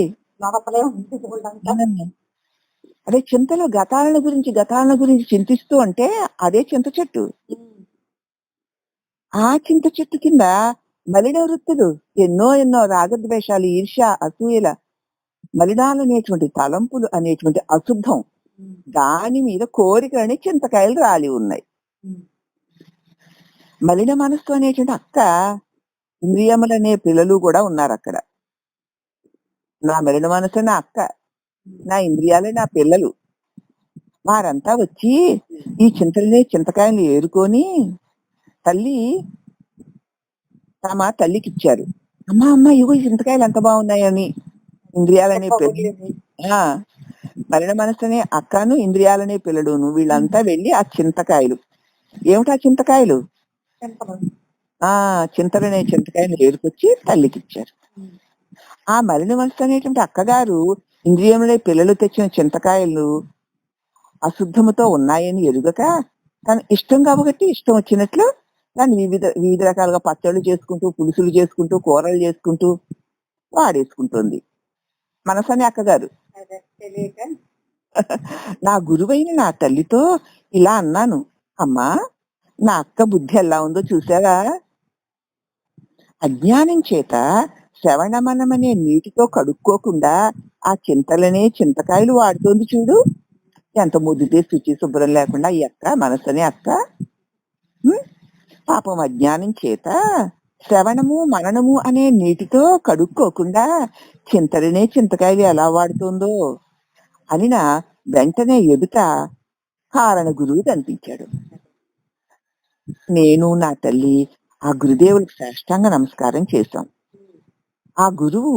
అదే చింతలు గతాలను గురించి చింతిస్తూ అంటే అదే చింత చెట్టు. ఆ చింత చెట్టు కింద మలిన వృత్తులు ఎన్నో రాగద్వేషాలు, ఈర్ష్య, అసూయల మలినాలు అనేటువంటి తలంపులు అనేటువంటి అశుద్ధం, దాని మీద కోరికలని చింతకాయలు రాలి ఉన్నాయి. మలిన మనస్సు అనేటువంటి అక్క ఇంద్రియములనే పిల్లలు కూడా ఉన్నారు అక్కడ. నా మలిన మనసు నా అక్క. నా ఇంద్రియాలే నా పిల్లలు. వారంతా వచ్చి ఈ చింతకాయలు ఏరుకొని తల్లి తమ తల్లికిచ్చారు. అమ్మా అమ్మ ఇగో ఈ చింతకాయలు ఎంత బాగున్నాయని. ఇంద్రియాలనే పిల్లలు, చెప్పబోలేదు. ఆ మరణ మనసునే అక్కను, ఇంద్రియాలనే పిల్లడును వీళ్ళంతా వెళ్ళి ఆ చింతకాయలు, ఏమిటా చింతకాయలు, చెంపలు. చింతకాయలు ఏరుకొచ్చి తల్లికిచ్చారు. ఉమ్. ఆ మలిన మనసు అనేటువంటి అక్కగారు ఇంద్రియములే పిల్లలు తెచ్చిన చింతకాయలు అశుద్ధముతో ఉన్నాయని ఎరుగక తన ఇష్టం కాబట్టి ఇష్టం వచ్చినట్లు దాన్ని వివిధ రకాలుగా పచ్చళ్ళు చేసుకుంటూ, పులుసులు చేసుకుంటూ, కూరలు చేసుకుంటూ వాడేసుకుంటుంది మనసు అనే అక్కగారు. అదే తెలియక నా గురువైన నా తల్లితో ఇలా అన్నాను, అమ్మా నా అక్క బుద్ధి ఎలా ఉందో చూసావా, అజ్ఞానం చేత శ్రవణమనమనే నీటితో కడుక్కోకుండా ఆ చింతకాయలు వాడుతోంది చూడు, ఎంత ముద్దుతే శుచి శుభ్రం లేకుండా ఈ అక్క మనసనే అక్క. పాపం అజ్ఞానం చేత శ్రవణము మననము అనే నీటితో కడుక్కోకుండా చింతకాయలు ఎలా వాడుతుందో అని నా వెంటనే ఎదుట కారణ గురువు కనిపించాడు. నేను నా తల్లి ఆ గురుదేవులకు సాష్టాంగ నమస్కారం చేశాం. ఆ గురువు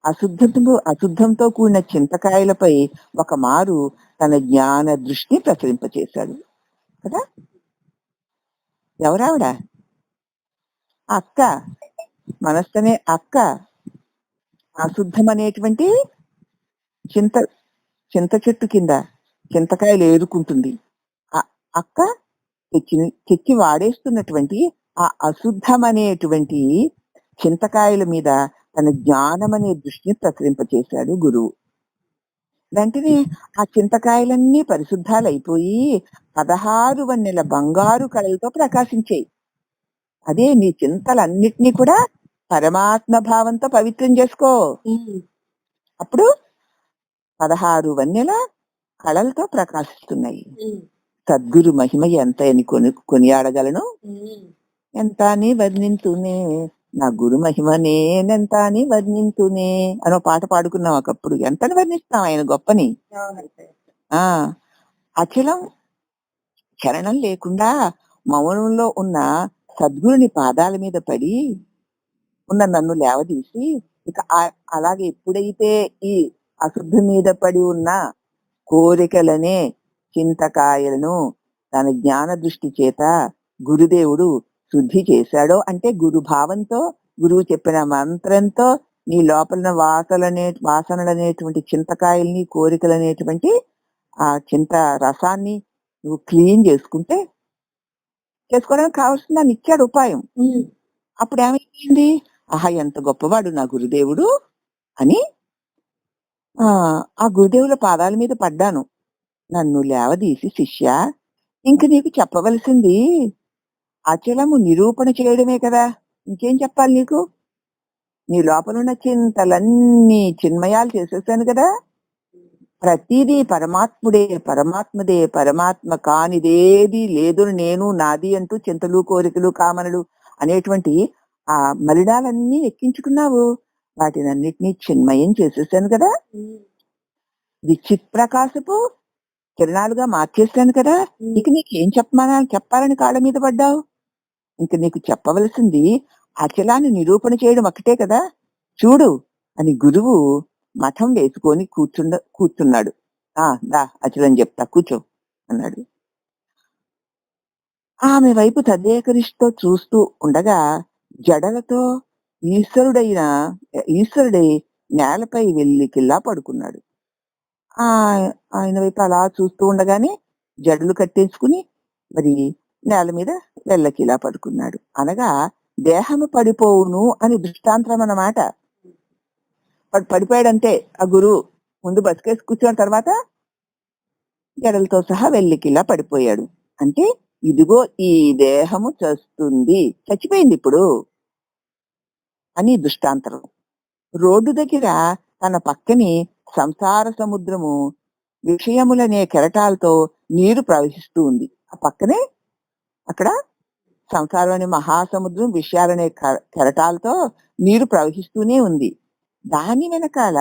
అశుద్ధంతో కూడిన చింతకాయలపై ఒక మారు తన జ్ఞాన దృష్టిని ప్రసరింపచేశాడు కదా. ఎవరావిడ? అక్క, మనస్సనే అక్క అశుద్ధమనేటువంటి చింత చెట్టు కింద చింతకాయలు ఏరుకుంటుంది. ఆ అక్క తెచ్చి వాడేస్తున్నటువంటి ఆ అశుద్ధమనేటువంటి చింతకాయల మీద తన జ్ఞానం అనే దృష్టిని ప్రసరింపచేశాడు గురువు. వెంటనే ఆ చింతకాయలన్నీ పరిశుద్ధాలైపోయి 16 వన్నెల బంగారు కళలతో ప్రకాశించాయి. అదే నీ చింతలన్నిటినీ కూడా పరమాత్మ భావంతో పవిత్రం చేసుకో. అప్పుడు 16 వన్నెల కళలతో ప్రకాశిస్తున్నాయి. సద్గురు మహిమ ఎంత అని కొనియాడగలను. ఎంత అని వర్ణింతునే నా గురు మహిమ నేనెంత అని వర్ణింతునే అనో పాట పాడుకున్నాం ఒకప్పుడు. ఎంతని వర్ణిస్తాం ఆయన గొప్పని. అచలం చరణం లేకుండా మౌనంలో ఉన్న సద్గురుని పాదాల మీద పడి ఉన్న నన్ను లేవదీసి ఇక అలాగే ఎప్పుడైతే ఈ అశుద్ధి మీద పడి ఉన్న కోరికలనే చింతకాయలను తన జ్ఞాన దృష్టి చేత గురుదేవుడు శుద్ధి చేశాడో, అంటే గురు భావంతో గురువు చెప్పిన మంత్రంతో నీ లోపల వాసనలనేటువంటి చింతకాయల్ని, కోరికలనేటువంటి ఆ చింత రసాన్ని నువ్వు క్లీన్ చేసుకోవడానికి కావాల్సిన దాన్ని ఇచ్చాడు ఉపాయం. అప్పుడు ఏమైంది, ఆహా ఎంత గొప్పవాడు నా గురుదేవుడు అని ఆ గురుదేవుల పాదాల మీద పడ్డాను. నన్ను లేవదీసి, శిష్య ఇంక నీకు చెప్పవలసింది అచలము నిరూపణ చేయడమే కదా, ఇంకేం చెప్పాలి నీకు? నీ లోపల ఉన్న చింతలన్నీ చిన్మయాలు చేసేసాను కదా. ప్రతిదీ పరమాత్మదే, పరమాత్మ కానిదేది లేదు, నేను నాది అంటూ చింతలు, కోరికలు, కామనలు అనేటువంటి ఆ మలినాలన్నీ ఎక్కించుకున్నావు. వాటినన్నిటినీ చిన్మయం చేసేసాను కదా. విచిత్ ప్రకాశపు కిరణాలుగా మార్చేశాను కదా. ఇక నీకేం చెప్పాలని కాళ్ళ మీద పడ్డావు? ఇంక నీకు చెప్పవలసింది అచలాన్ని నిరూపణ చేయడం ఒక్కటే కదా, చూడు అని గురువు మఠం వేసుకొని కూర్చున్నాడు. దా అచలం చెప్తా కూర్చో అన్నాడు. ఆమె వైపు తదేకరిష్తో చూస్తూ ఉండగా జడలతో ఈశ్వరుడై నేలపై వెల్లికిల్లా పడుకున్నాడు. ఆయన వైపు అలా చూస్తూ ఉండగానే జడలు కట్టేసుకుని మరి నేల మీద వెల్లకిలా పడుకున్నాడు. అనగా దేహము పడిపోవును అని దృష్టాంతరం అన్నమాట. పడిపోయాడంతే. ఆ గురువు ముందు బతికేసి కూర్చున్న తర్వాత జడలతో సహా వెల్లికిలా పడిపోయాడు. అంటే ఇదిగో ఈ దేహము చచ్చిపోయింది ఇప్పుడు అని దృష్టాంతరం. రోడ్డు దగ్గర తన పక్కని సంసార సముద్రము విషయములనే కెరటాలతో నీరు ప్రవహిస్తూ ఉంది. ఆ పక్కనే అక్కడ సంసారం అనే మహాసముద్రం, విషయాలనే కెరటాలతో నీరు ప్రవహిస్తూనే ఉంది. దాని వెనకాల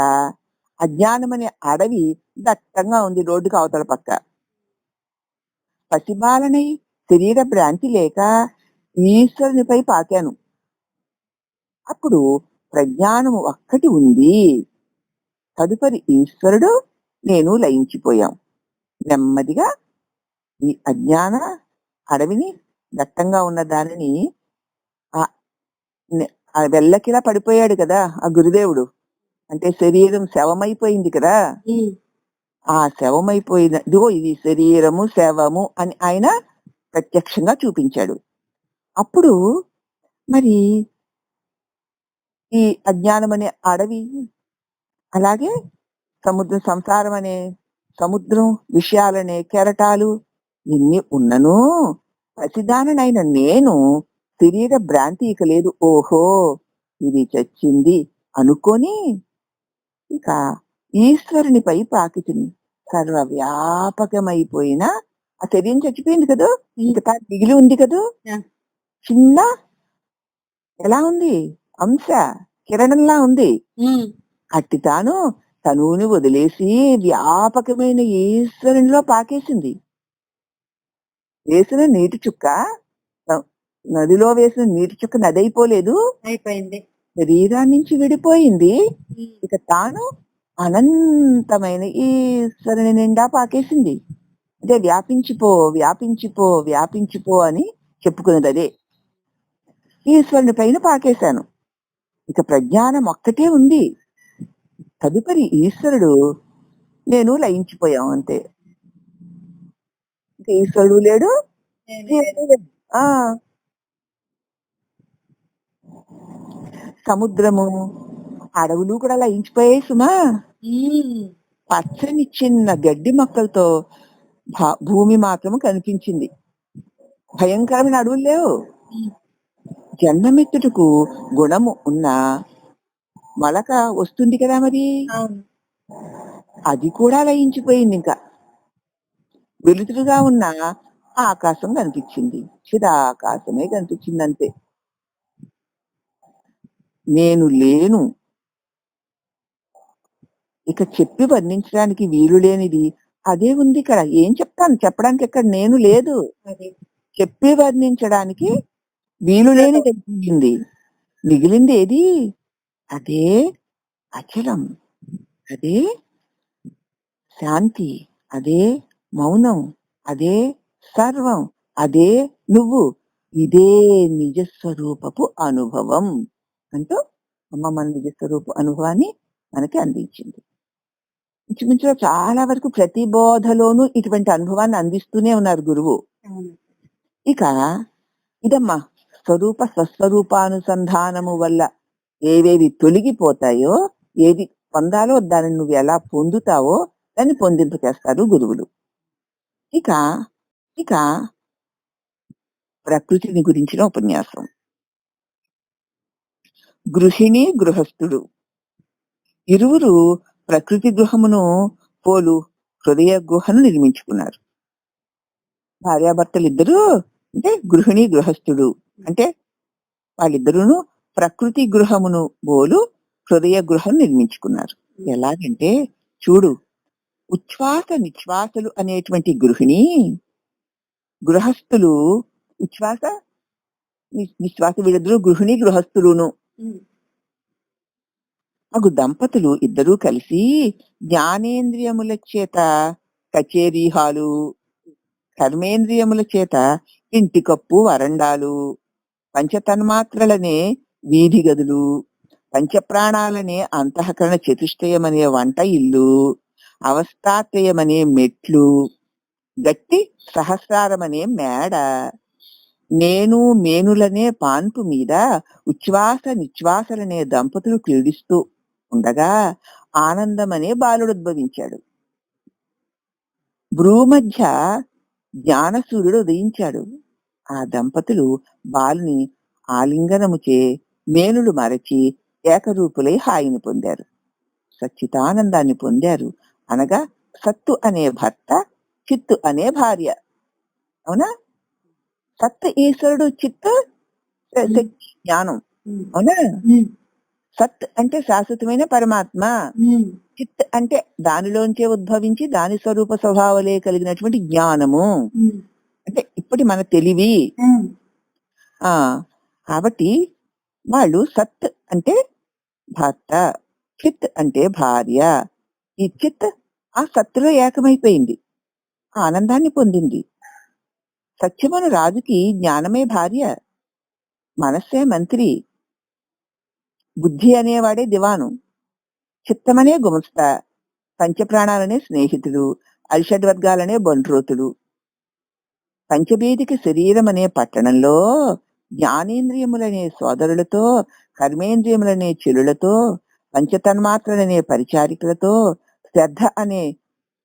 అజ్ఞానం అనే అడవి దట్టంగా ఉంది రోడ్డుకి అవతల పక్క. పసిబాలనై శరీర భ్రాంతి లేక ఈశ్వరునిపై పాకాను. అప్పుడు ప్రజ్ఞానము ఒక్కటి ఉంది. తదుపరి ఈశ్వరుడు నేను లయించిపోయాం. నెమ్మదిగా ఈ అజ్ఞాన అడవిని దట్టంగా ఉన్న దానిని ఆ వెల్లకిలా పడిపోయాడు కదా ఆ గురుదేవుడు. అంటే శరీరం శవమైపోయింది కదా. ఆ శవమైపోయిన ఇదిగో ఇది శరీరము శవము అని ఆయన ప్రత్యక్షంగా చూపించాడు. అప్పుడు మరి ఈ అజ్ఞానం అనే అడవి, అలాగే సముద్రం, సంసారం అనే సముద్రం, విషయాలనే కెరటాలు ఇన్ని ఉన్నను పసిదాననైన నేను శరీర భ్రాంతి ఇక లేదు. ఓహో ఇది చచ్చింది అనుకొని ఇక ఈశ్వరునిపై పాకితిని. సర్వవ్యాపకమైపోయిన ఆ శరీరం చచ్చిపోయింది కదా, ఇంకా మిగిలి ఉంది కదా చిన్న, ఎలా ఉంది అంశ కిరణంలా ఉంది. అట్టి తాను తనువుని వదిలేసి వ్యాపకమైన ఈశ్వరునిలో పాకేసింది. వేసిన నీటి చుక్క నదిలో వేసిన నీటి చుక్క నది అయిపోలేదు, అయిపోయింది, శరీరాన్ని నుంచి విడిపోయింది. ఇక తాను అనంతమైన ఈశ్వరుని నిండా పాకేసింది. అదే వ్యాపించిపో వ్యాపించిపో వ్యాపించిపో అని చెప్పుకున్నది. అదే ఈశ్వరుని పైన పాకేశాను. ఇక ప్రజ్ఞానం ఒక్కటే ఉంది. తదుపరి ఈశ్వరుడు నేను లయించిపోయాం అంతే. ఇక ఈశ్వరుడు లేడు. ఆ సముద్రము అడవులు కూడా లయించిపోయాయి సుమా. పచ్చని చిన్న గడ్డి మొక్కలతో భూమి మాత్రము కనిపించింది. భయంకరమైన అడవులు లేవు. జన్మమిత్తుటకు గుణము ఉన్న మొలక వస్తుంది కదా, మరి అది కూడా లయించిపోయింది. ఇంకా వెలుతురుగా ఉన్న ఆకాశం కనిపించింది. చిదాకాశమే కనిపించింది అంతే. నేను లేను. ఇక చెప్పి వర్ణించడానికి వీలు లేనిది అదే ఉంది ఇక్కడ. ఏం చెప్తాను, చెప్పడానికి ఎక్కడ నేను లేదు. చెప్పి వర్ణించడానికి వీలు లేని మిగిలింది. మిగిలింది ఏది? అదే అచలం, అదే శాంతి, అదే మౌనం, అదే సర్వం, అదే నువ్వు. ఇదే నిజస్వరూపపు అనుభవం అంటూ అమ్మ మన నిజస్వరూప అనుభవాన్ని మనకి అందించింది. ఇంచుమించులో చాలా వరకు ప్రతి బోధలోనూ ఇటువంటి అనుభవాన్ని అందిస్తూనే ఉన్నారు గురువు. ఇక ఇదమ్మా స్వరూప స్వస్వరూపానుసంధానము వల్ల ఏవేవి తొలగిపోతాయో, ఏది పొందాలో దాన్ని నువ్వు ఎలా పొందుతావో దాన్ని పొందింపచేస్తారు గురువులు. ఇక ఇక ప్రకృతిని గురించిన ఉపన్యాసం. గృహిణి గృహస్థుడు ఇరువురు ప్రకృతి గృహమును పోలు హృదయ గుహను నిర్మించుకున్నారు. భార్యాభర్తలు ఇద్దరు అంటే గృహిణి గృహస్థుడు అంటే వాళ్ళిద్దరూను ప్రకృతి గృహమును పోలు హృదయ గృహం నిర్మించుకున్నారు. ఎలాగంటే చూడు, ఉచ్ఛ్వాస నిశ్వాసలు అనేటువంటి గృహిణి, గృహస్థులు ఉచ్ఛ్వాస నిశ్వాస వీళ్ళిద్దరూ గృహిణి గృహస్థులును. అగు దంపతులు ఇద్దరూ కలిసి జ్ఞానేంద్రియముల చేత కచేరీ హాలు, కర్మేంద్రియముల చేత ఇంటి కప్పు వరండాలు, పంచతన్మాత్రలనే వీధి గదులు, పంచప్రాణాలనే అంతఃకరణ చతుష్టయమనే వంట ఇల్లు, అవస్థాత్రయమనే మెట్లు, గట్టి సహస్రారమనే మేడ, నేను మేనులనే పాన్పు మీద ఉచ్ఛ్వాస నిశ్వాసలనే దంపతులు క్రీడిస్తూ ఉండగా ఆనందమనే బాలుడు ఉద్భవించాడు. భ్రూమధ్య జ్ఞానసూర్యుడు ఉదయించాడు. ఆ దంపతులు బాలుని ఆలింగనముచే మేనులు మరచి ఏకరూపులై హాయిని పొందారు, సచ్చితానందాన్ని పొందారు. అనగా సత్తు అనే భర్త, చిత్తు అనే భార్య. అవునా? సత్తు ఈశ్వరుడు, చిత్తు జ్ఞానం. అవునా? సత్ అంటే శాశ్వతమైన పరమాత్మ, చిత్ అంటే దానిలోంచే ఉద్భవించి దాని స్వరూప స్వభావాలే కలిగినటువంటి జ్ఞానము, అంటే ఇప్పటి మన తెలివి. ఆ కాబట్టి వాళ్ళు సత్ అంటే భర్త, చిత్ అంటే భార్య. ఈ చిత్ ఆ సత్తులో ఏకమైపోయింది, ఆ ఆనందాన్ని పొందింది. సత్యమను రాజుకి జ్ఞానమే భార్య, మనస్సే మంత్రి, బుద్ధి అనేవాడే దివాను, చిత్తమనే గుమస్తా, పంచప్రాణాలనే స్నేహితుడు, అరిషడ్వర్గాలనే బండ్రోతుడు. పంచభేదికి శరీరం అనే పట్టణంలో జ్ఞానేంద్రియములనే సోదరులతో, కర్మేంద్రియములనే చెలులతో, పంచతన్మాత్రలనే పరిచారికలతో శ్రద్ధ అనే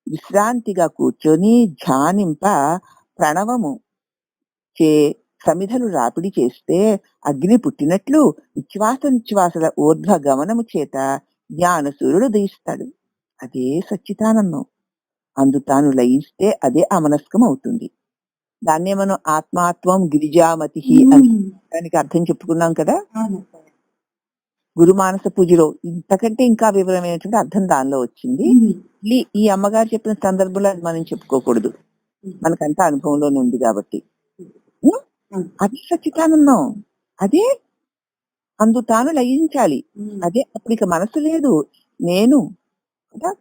విశ్రాంతిగా కూర్చొని ధ్యానింప ప్రణవము చే సమిధలు రాపిడి చేస్తే అగ్ని పుట్టినట్లు ఉచ్ఛ్వాస నిశ్వాసల ఊర్ధ్వ గమనము చేత జ్ఞాన సూర్యుడు ఉదయిస్తాడు. అదే సచ్చిదానందం. అందు తాను లయిస్తే అదే అమనస్కం అవుతుంది. దాన్నే మనం ఆత్మాత్వం గిరిజామతి అని దానికి అర్థం చెప్పుకున్నాం కదా గురు మానస పూజలో. ఇంతకంటే ఇంకా వివరమైనటువంటి అర్థం దానిలో వచ్చింది. ఈ అమ్మగారు చెప్పిన సందర్భంలో అది మనం చెప్పుకోకూడదు, మనకంతా అనుభవంలోనే ఉంది కాబట్టి. అది సచ్చిదానందం, అదే అందు తాను లయించాలి. అదే అప్పుడు ఇక మనసు లేదు, నేను కదా.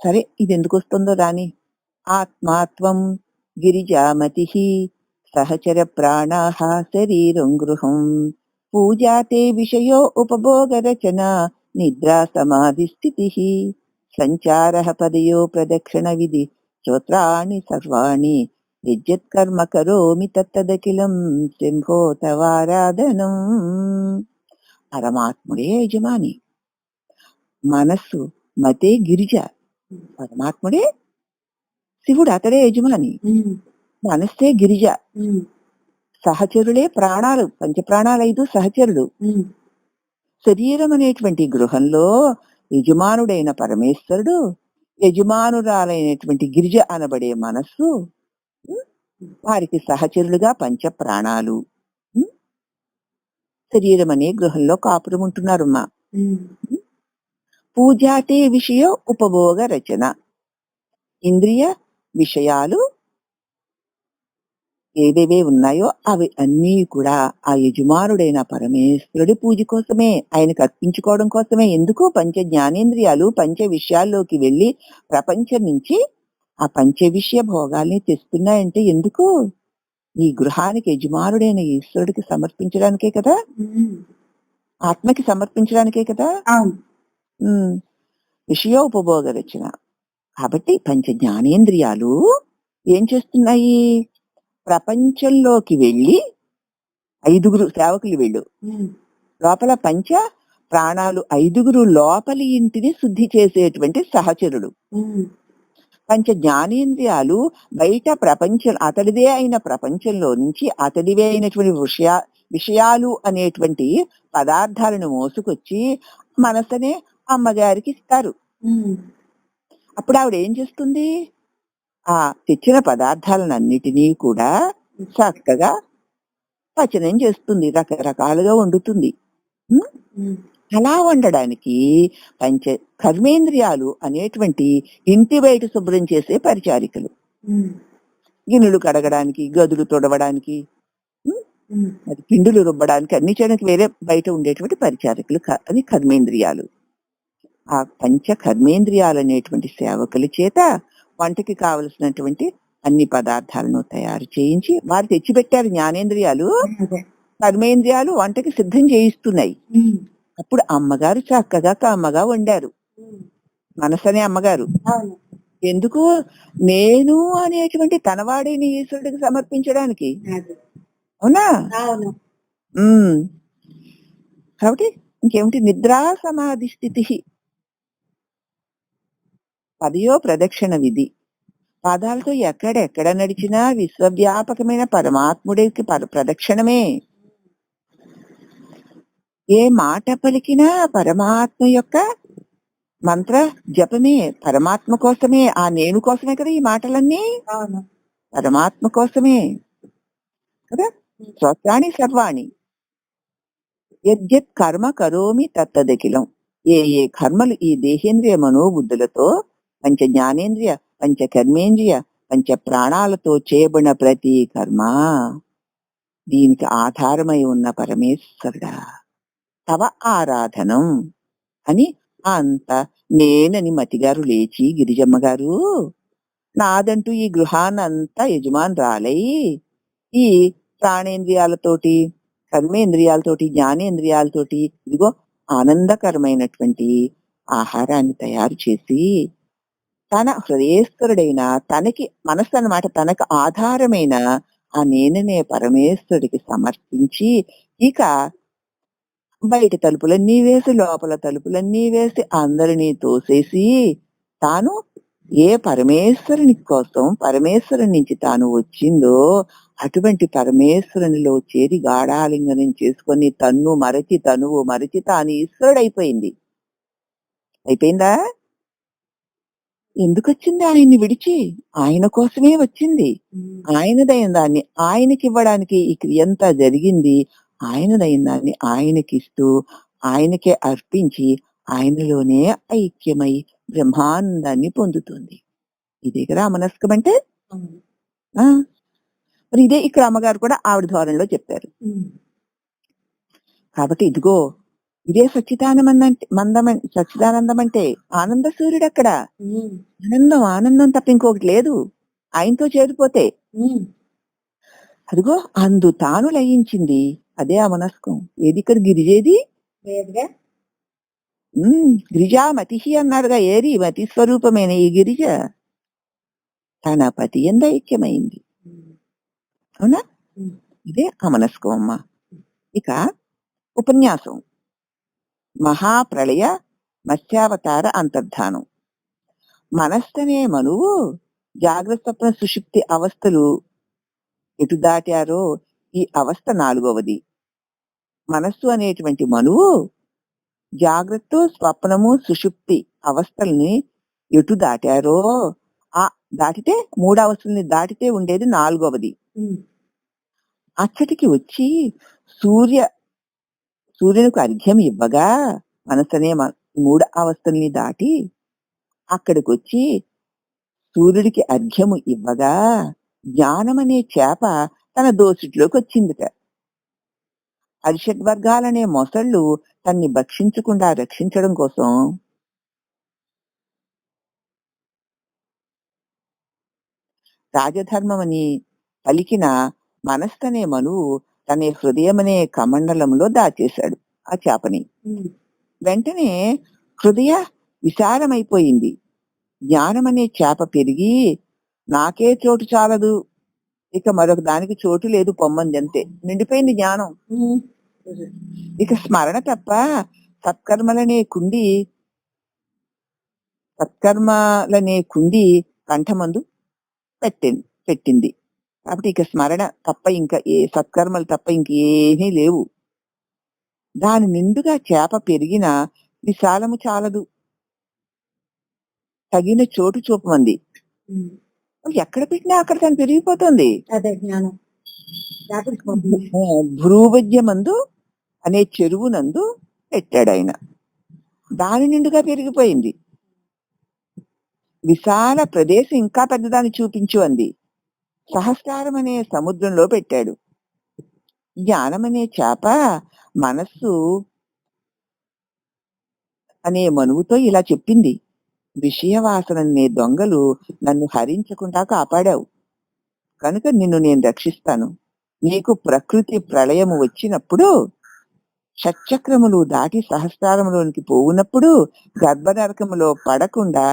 సరే, ఇది ఎందుకు వస్తుందో రాని. ఆత్మాత్వం గిరిజామతి సహచర ప్రాణాః శరీరం గృహం పూజాతే విషయో ఉపభోగ రచన నిద్రా సమాధి స్థితి సంచారః పదయో ప్రదక్షిణ విధి స్తోత్రాణి సర్వాణి యజ్జత్కర్మ కరోమి తత్తదఖిలం శంభో తవారాధనం. పరమాత్ముడే యజమాని, మనస్సు మతే గిరిజ, పరమాత్ముడే శివుడు, అతడే యజమాని, మనస్సే గిరిజ, సహచరులే ప్రాణాలు, పంచప్రాణాలు 5 సహచరుడు. శరీరం అనేటువంటి గృహంలో యజమానుడైన పరమేశ్వరుడు, యజమానురాలైనటువంటి గిరిజ అనబడే మనస్సు, వారికి సహచరులుగా పంచప్రాణాలు శరీరం అనే గృహంలో కాపురం ఉంటున్నారమ్మా. పూజాతే విషయో ఉపభోగ రచన, ఇంద్రియ విషయాలు ఏవేవే ఉన్నాయో అవి అన్నీ కూడా ఆ యజమానుడైన పరమేశ్వరుడి పూజ కోసమే, ఆయనకు అర్పించుకోవడం కోసమే. ఎందుకు? పంచ జ్ఞానేంద్రియాలు పంచ విషయాల్లోకి వెళ్లి ప్రపంచం నుంచి ఆ పంచ విషయ భోగాల్ని తెస్తున్నాయంటే ఎందుకు? ఈ గృహానికి యజమానుడైన ఈశ్వరుడికి సమర్పించడానికే కదా, ఆత్మకి సమర్పించడానికే కదా. విషయోపభోగ రచన. కాబట్టి పంచ జ్ఞానేంద్రియాలు ఏం చేస్తున్నాయి? ప్రపంచంలోకి వెళ్ళి 5 సేవకులు వెళ్ళు, లోపల పంచ ప్రాణాలు 5 లోపలి ఇంటిని శుద్ధి చేసేటువంటి సహచరుడు. పంచ జ్ఞానేంద్రియాలు బయట ప్రపంచం, అతడిదే అయిన ప్రపంచంలో నుంచి అతడివే అయినటువంటి విషయాలు అనేటువంటి పదార్థాలను మోసుకొచ్చి మనసునే అమ్మగారికి ఇస్తారు. అప్పుడు ఆవిడ ఏం చేస్తుంది? ఆ తెచ్చిన పదార్థాలన్నిటినీ కూడా చక్కగా పచనం చేస్తుంది, రకరకాలుగా వండుతుంది. అలా వండడానికి పంచ కర్మేంద్రియాలు అనేటువంటి ఇంటి బయట శుభ్రం చేసే పరిచారికలు, గిన్నెలు కడగడానికి, గదులు తొడవడానికి, మరి పిండులు రుబ్బడానికి, అన్ని చేయడానికి వేరే బయట ఉండేటువంటి పరిచారికలు, అది కర్మేంద్రియాలు. ఆ పంచ కర్మేంద్రియాలు అనేటువంటి సేవకుల చేత వంటకి కావలసినటువంటి అన్ని పదార్థాలను తయారు చేయించి వారు తెచ్చిపెట్టారు. జ్ఞానేంద్రియాలు కర్మేంద్రియాలు వంటకి సిద్ధం చేయిస్తున్నాయి. అప్పుడు అమ్మగారు చక్కగా కమ్మగా వండారు, మనసనే అమ్మగారు. ఎందుకు? నేను అనేటువంటి తనవాడైన ఈశ్వరుడికి సమర్పించడానికి. అవునా? కాబట్టి ఇంకేమిటి? నిద్రా సమాధి స్థితి, పదయో ప్రదక్షిణ విధి. పాదాలతో ఎక్కడెక్కడ నడిచినా విశ్వవ్యాపకమైన పరమాత్ముడికి ప్రదక్షిణమే. ఏ మాట పలికినా పరమాత్మ యొక్క మంత్ర జపమే, పరమాత్మ కోసమే. ఆ నేను కోసమే కదా ఈ మాటలన్నీ, పరమాత్మ కోసమే కదా. స్తోత్రాణి సర్వాణి యద్యత్ కర్మ కరోమి తత్తదఖిలం. ఏ ఏ కర్మలు ఈ దేహేంద్రియ మనోబుద్ధులతో పంచ జ్ఞానేంద్రియ పంచ కర్మేంద్రియ పంచ ప్రాణాలతో చేయబడిన ప్రతి కర్మ దీనికి ఆధారమై ఉన్న పరమేశ్వరుడా తవ ఆరాధనం అని అంత నేనని మతిగారు లేచి గిరిజమ్మ గారు నాదంటూ ఈ గృహాన్నంతా యజమానురాలై ఈ ప్రాణేంద్రియాలతోటి కర్మేంద్రియాలతోటి జ్ఞానేంద్రియాలతోటి ఇదిగో ఆనందకరమైనటువంటి ఆహారాన్ని తయారు చేసి తన హృదయేశ్వరుడైన తనకి మనస్సు అన్నమాట తనకు ఆధారమైన ఆ నేననే పరమేశ్వరుడికి సమర్పించి ఇక బయట తలుపులన్నీ వేసి లోపల తలుపులన్నీ వేసి అందరినీ తోసేసి తాను ఏ పరమేశ్వరుని కోసం పరమేశ్వరుని నుంచి తాను వచ్చిందో అటువంటి పరమేశ్వరునిలో చేరి గాఢాలింగనం చేసుకొని తన్ను మరచి తనువు మరచి తాను ఈశ్వరుడైపోయింది. అయిపోయిందా? ఎందుకు వచ్చింది? ఆయన్ని విడిచి ఆయన కోసమే వచ్చింది. ఆయనదైన దాన్ని ఆయనకి ఇవ్వడానికి ఈ క్రియంతా జరిగింది. ఆయనదైన దాన్ని ఆయనకిస్తూ ఆయనకే అర్పించి ఆయనలోనే ఐక్యమై బ్రహ్మానందాన్ని పొందుతుంది. ఇదే కదా మనస్కం అంటే. ఆ మరి ఇదే ఇక్కడ అమ్మగారు కూడా ఆవిడ ధోరణిలో చెప్పారు. కాబట్టి ఇదిగో ఇదే సచ్చిదానందం అంటే ఆనంద సూర్యుడు అక్కడ. ఆనందం ఆనందం తప్ప ఇంకొకటి లేదు ఆయనతో చేరిపోతే. అదిగో అందు తాను లయించింది అదే ఆ మనస్కం. ఏది ఇక్కడ గిరిజేది? గిరిజా మతిహి అన్నారుగా. ఏరి మతి స్వరూపమైన ఈ గిరిజ తన పతి యందు ఐక్యమైంది. అవునా? ఇదే ఆ మనస్కం అమ్మ. ఇక ఉపన్యాసం మహాప్రళయ మత్స్యావతార అంతర్ధానం. మనస్సనే మనువు జాగ్రత్త స్వప్న సుషుప్తి అవస్థలు ఎటు దాటారో ఈ అవస్థ 4వది. మనస్సు అనేటువంటి మనువు జాగ్రత్త స్వప్నము సుషుప్తి అవస్థల్ని ఎటు దాటారో ఆ దాటితే 3 అవస్థల్ని దాటితే ఉండేది 4వది. అచ్చటికి వచ్చి సూర్యునికి అర్ఘ్యం ఇవ్వగా మనసనే 3 అవస్థల్ని దాటి అక్కడికి వచ్చి సూర్యుడికి అర్ఘ్యము ఇవ్వగా జ్ఞానమనే చేప తన దోసిట్లోకి వచ్చిందిట. అరిషడ్వర్గాలనే మొసళ్ళు తన్ని భక్షించకుండా రక్షించడం కోసం రాజధర్మమని పలికిన మనస్సనే మనువు తన హృదయమనే కమండలంలో దాచేశాడు ఆ చేపని. వెంటనే హృదయ విశాలమైపోయింది. జ్ఞానమనే చేప పెరిగి నాకే చోటు చాలదు, ఇక మరొక దానికి చోటు లేదు, పొమ్మందంతే నిండిపోయింది జ్ఞానం. ఇక స్మరణ తప్ప సత్కర్మలనే కుండి కంఠమందు పెట్టింది. కాబట్టి ఇక స్మరణ తప్ప ఇంకా ఏ సత్కర్మలు తప్ప ఇంకేమీ లేవు. దాని నిండుగా చేప పెరిగిన విశాలము చాలదు, తగిన చోటు చూపమంది. ఎక్కడ పెట్టినా అక్కడ తను పెరిగిపోతుంది. అదే జ్ఞానం. భ్రూభజ్యమందు అనే చెరువునందు పెట్టాడు ఆయన. దాని నిండుగా పెరిగిపోయింది. విశాల ప్రదేశం ఇంకా పెద్దదాన్ని చూపించు అంది. సహస్రారం అనే సముద్రంలో పెట్టాడు. జ్ఞానం అనే చేప మనస్సు అనే మనువుతో ఇలా చెప్పింది. విషయవాసననే దొంగలు నన్ను హరించకుండా కాపాడావు కనుక నిన్ను నేను రక్షిస్తాను. నీకు ప్రకృతి ప్రళయము వచ్చినప్పుడు షట్చక్రములు దాటి సహస్రారములోనికి పోవునప్పుడు గర్భనరకములో పడకుండా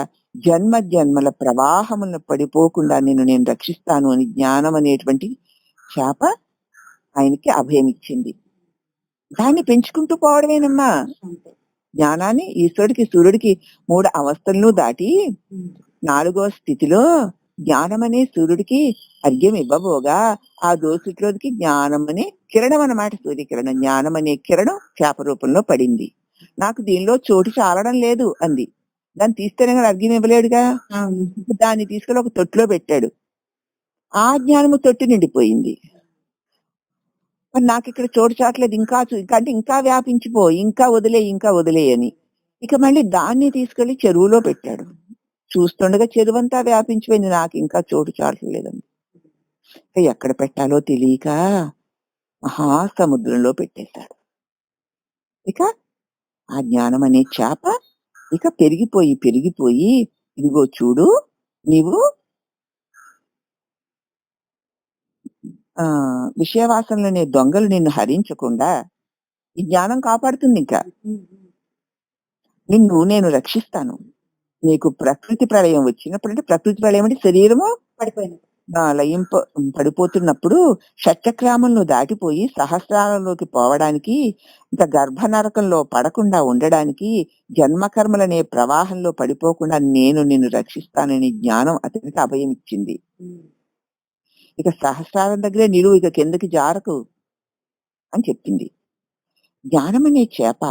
జన్మల ప్రవాహములను పడిపోకుండా నిన్ను నేను రక్షిస్తాను అని జ్ఞానం అనేటువంటి చేప ఆయనకి అభయం ఇచ్చింది. దాన్ని పెంచుకుంటూ పోవడమేనమ్మా జ్ఞానాన్ని. ఈశ్వరుడికి సూర్యుడికి 3 అవస్థలను దాటి 4వ స్థితిలో జ్ఞానమనే సూర్యుడికి అర్ఘ్యం ఇవ్వబోగా ఆ దోసిట్లోకి జ్ఞానమనే కిరణం అన్నమాట, సూర్యకిరణం. జ్ఞానమనే కిరణం చేప రూపంలో పడింది. నాకు దీనిలో చోటు చాలడం లేదు అంది. దాన్ని తీస్తేనే కానీ అర్ఘ్యం ఇవ్వలేడుగా. దాన్ని తీసుకెళ్ళి ఒక తొట్టులో పెట్టాడు. ఆ జ్ఞానము తొట్టి నిండిపోయింది. మరి నాకు ఇక్కడ చోటు చాట్లేదు, అంటే ఇంకా వ్యాపించిపో, ఇంకా వదిలే అని. ఇక మళ్ళీ దాన్ని తీసుకెళ్లి చెరువులో పెట్టాడు. చూస్తుండగా చెరువంతా వ్యాపించిపోయింది, నాకు ఇంకా చోటు చాటలేదని. ఎక్కడ పెట్టాలో తెలియక మహాసముద్రంలో పెట్టేశాడు. ఇక ఆ జ్ఞానం అనే చేప ఇక పెరిగిపోయి ఇదిగో చూడు, నీవు విషయవాసనలోనే దొంగలు నిన్ను హరించకుండా ఈ జ్ఞానం కాపాడుతుంది. ఇంకా నిన్ను నేను రక్షిస్తాను. నీకు ప్రకృతి ప్రళయం వచ్చినప్పుడు, అంటే ప్రకృతి ప్రళయం అంటే శరీరము పడిపోతున్నప్పుడు షట్చక్రాములను దాటిపోయి సహస్రాలలోకి పోవడానికి, ఇంకా గర్భనరకంలో పడకుండా ఉండడానికి, జన్మకర్మలనే ప్రవాహంలో పడిపోకుండా నేను నిన్ను రక్షిస్తానని జ్ఞానం అతనికి అభయం ఇచ్చింది. ఇక సహస్రాలం దగ్గరే నిలువు, ఇక కిందకి జారకు అని చెప్పింది. జ్ఞానమనే చేప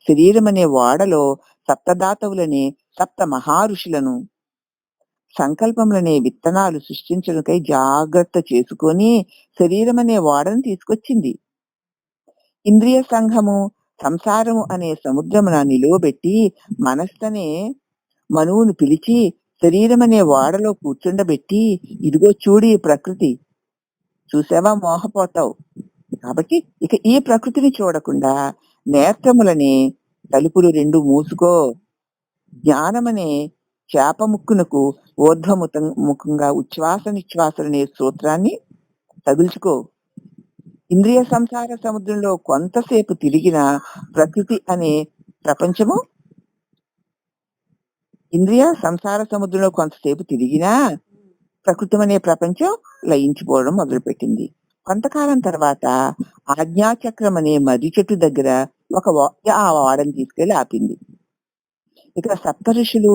శరీరమనే ఓడలో సప్తదాతవులనే సప్త మహారుషులను సంకల్పములనే విత్తనాలు సృష్టించడానికై జాగ్రత్త చేసుకొని శరీరమనే ఓడను తీసుకొచ్చింది. ఇంద్రియ సంఘము సంసారము అనే సముద్రమున నిలువబెట్టి మనస్సనే మనువును పిలిచి శరీరమనే ఓడలో కూర్చుండబెట్టి, ఇదిగో చూడు ఈ ప్రకృతి, చూసావా మోహపోతావు. కాబట్టి ఇక ఈ ప్రకృతిని చూడకుండా నేత్రములని తలుపులు రెండు మూసుకో, జ్ఞానమనే చేప ముక్కునకు ఊర్ధ్వముఖంగా ఉచ్ఛ్వాస నిశ్వాసలనే సూత్రాన్ని తగుల్చుకో. ఇంద్రియ సంసార సముద్రంలో కొంతసేపు తిరిగిన ప్రకృతి అనే ప్రపంచము, ఇంద్రియ సంసార సముద్రంలో కొంతసేపు తిరిగినా ప్రకృతి అనే ప్రపంచం లయించిపోవడం మొదలుపెట్టింది. కొంతకాలం తర్వాత ఆజ్ఞాచక్రం అనే మర్రి చెట్టు దగ్గర ఒక ఆ వాడని తీసుకెళ్లి ఆపింది. ఇక సప్త ఋషులు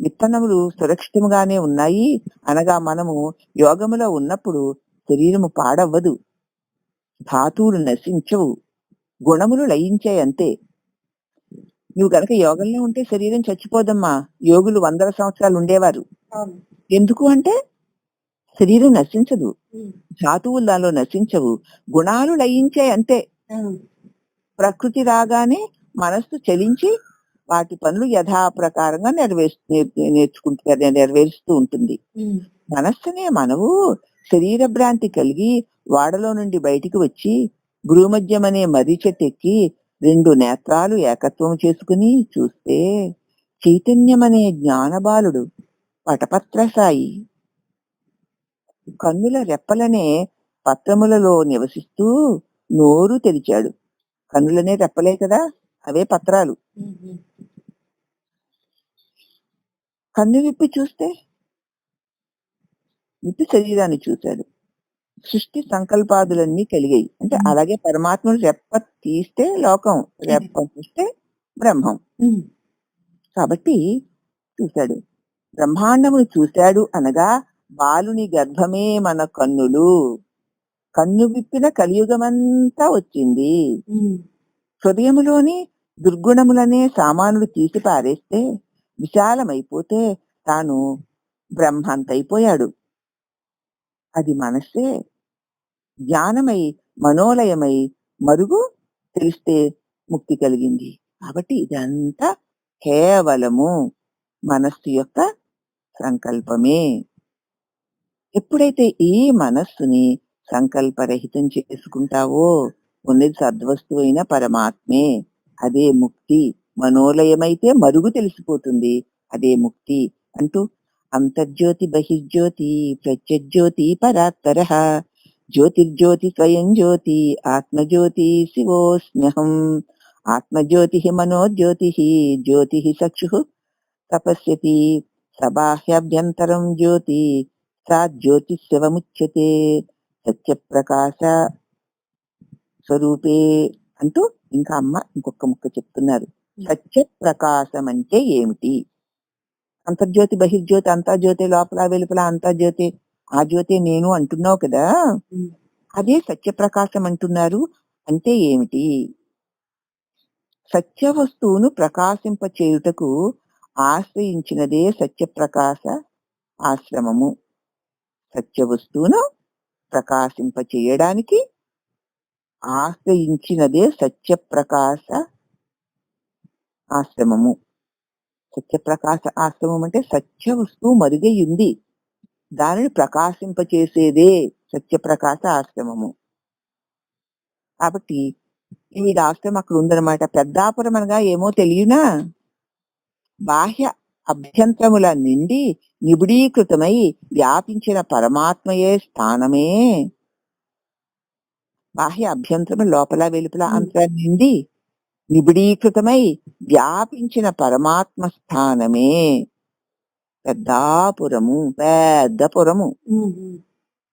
విత్తనములు సురక్షితంగానే ఉన్నాయి అనగా, మనము యోగములో ఉన్నప్పుడు శరీరము పాడవ్వదు, ధాతువులు నశించవు, గుణములు లయించాయి అంతే. నువ్వు గనక యోగంలో ఉంటే శరీరం చచ్చిపోదమ్మా. యోగులు 100 సంవత్సరాలు ఉండేవారు. ఎందుకు అంటే శరీరం నశించదు, ధాతువులు దానిలో నశించవు, గుణాలు లయించాయి అంతే. ప్రకృతి రాగానే మనస్సు చలించి వాటి పనులు యథాప్రకారంగా నెరవేరుస్తూ ఉంటుంది. మనస్సునే మనవు శరీర భ్రాంతి కలిగి వాడలో నుండి బయటికి వచ్చి భూమధ్యం అనే మర్రి చెట్టు ఎక్కి 2 నేత్రాలు ఏకత్వం చేసుకుని చూస్తే చైతన్యమనే జ్ఞానబాలుడు పటపత్రసాయి కన్నుల రెప్పలనే పత్రములలో నివసిస్తూ నోరు తెరిచాడు. కన్నులనే రెప్పలే కదా, అవే పత్రాలు. కన్ను విప్పి చూస్తే విప్పి శరీరాన్ని చూశాడు. సృష్టి సంకల్పాదులన్నీ కలిగాయి. అంటే అలాగే పరమాత్ముడు రెప్ప తీస్తే లోకం, రెప్ప చూస్తే బ్రహ్మం. కాబట్టి చూశాడు. బ్రహ్మాండమును చూశాడు అనగా బాలుని గర్భమే మన కన్నులు. కన్ను విప్పిన కలియుగమంతా వచ్చింది. హృదయములోని దుర్గుణములనే సామానుడు తీసి పారేస్తే విశాలమైపోతే తాను బ్రహ్మంతైపోయాడు. అది మనస్సే జ్ఞానమై మనోలయమై మరుగు తెలిస్తే ముక్తి కలిగింది. కాబట్టి ఇదంతా కేవలము మనస్సు యొక్క సంకల్పమే. ఎప్పుడైతే ఈ మనస్సుని సంకల్పరహితం చేసుకుంటావో ఉన్నది సద్వస్తువు అయిన పరమాత్మే, అదే ముక్తి. మనోలయమైతే మరుగు తెలిసిపోతుంది, అదే ముక్తి అంటూ అంతర్జ్యోతి బహిర్జ్యోతి ప్రత్యజ్యోతి పరాత్పరః జ్యోతిర్జ్యోతి స్వయం జ్యోతి ఆత్మజ్యోతి శివోస్మ్యహం ఆత్మజ్యోతి మనోజ్యోతి జ్యోతి చక్షు తపస్యతి సబాహ్యాభ్యంతరం జ్యోతి సా జ్యోతి శివముచ్యతే సత్యప్రకాశ స్వరూపే అంటూ ఇంకా అమ్మ ఇంకొక ముక్క చెప్తున్నారు. సత్యప్రకాశం అంటే ఏమిటి? అంతర్జ్యోతి బహిర్జ్యోతి, అంతర్జ్యోతి లోపల వెలుపల అంతర్జ్యోతి, ఆ జ్యోతి నేను అంటున్నావు కదా, అదే సత్యప్రకాశం అంటున్నారు. అంటే ఏమిటి? సత్య వస్తువును ప్రకాశింపచేయుటకు ఆశ్రయించినదే సత్యప్రకాశ ఆశ్రమము. సత్య వస్తువును ప్రకాశింపచేయడానికి ఆశ్రయించినదే సత్యప్రకాశ ఆశ్రమము. సత్యప్రకాశ ఆశ్రమం అంటే సత్య వస్తువు మరుగై ఉంది, దానిని ప్రకాశింపచేసేదే సత్యప్రకాశ ఆశ్రమము. కాబట్టి ఈ ఆశ్రమం అక్కడ ఉందన్నమాట. పెద్దాపురం అనగా ఏమో తెలియనా, బాహ్య అభ్యంతరముల నిండి నిబిడీకృతమై వ్యాపించిన పరమాత్మయే స్థానమే. బాహ్య అభ్యంతరము లోపల వెలుపల అంతరం నిండి నిబిడీకృతమై వ్యాపించిన పరమాత్మ స్థానమే పెద్దాపురము. పెద్దపురము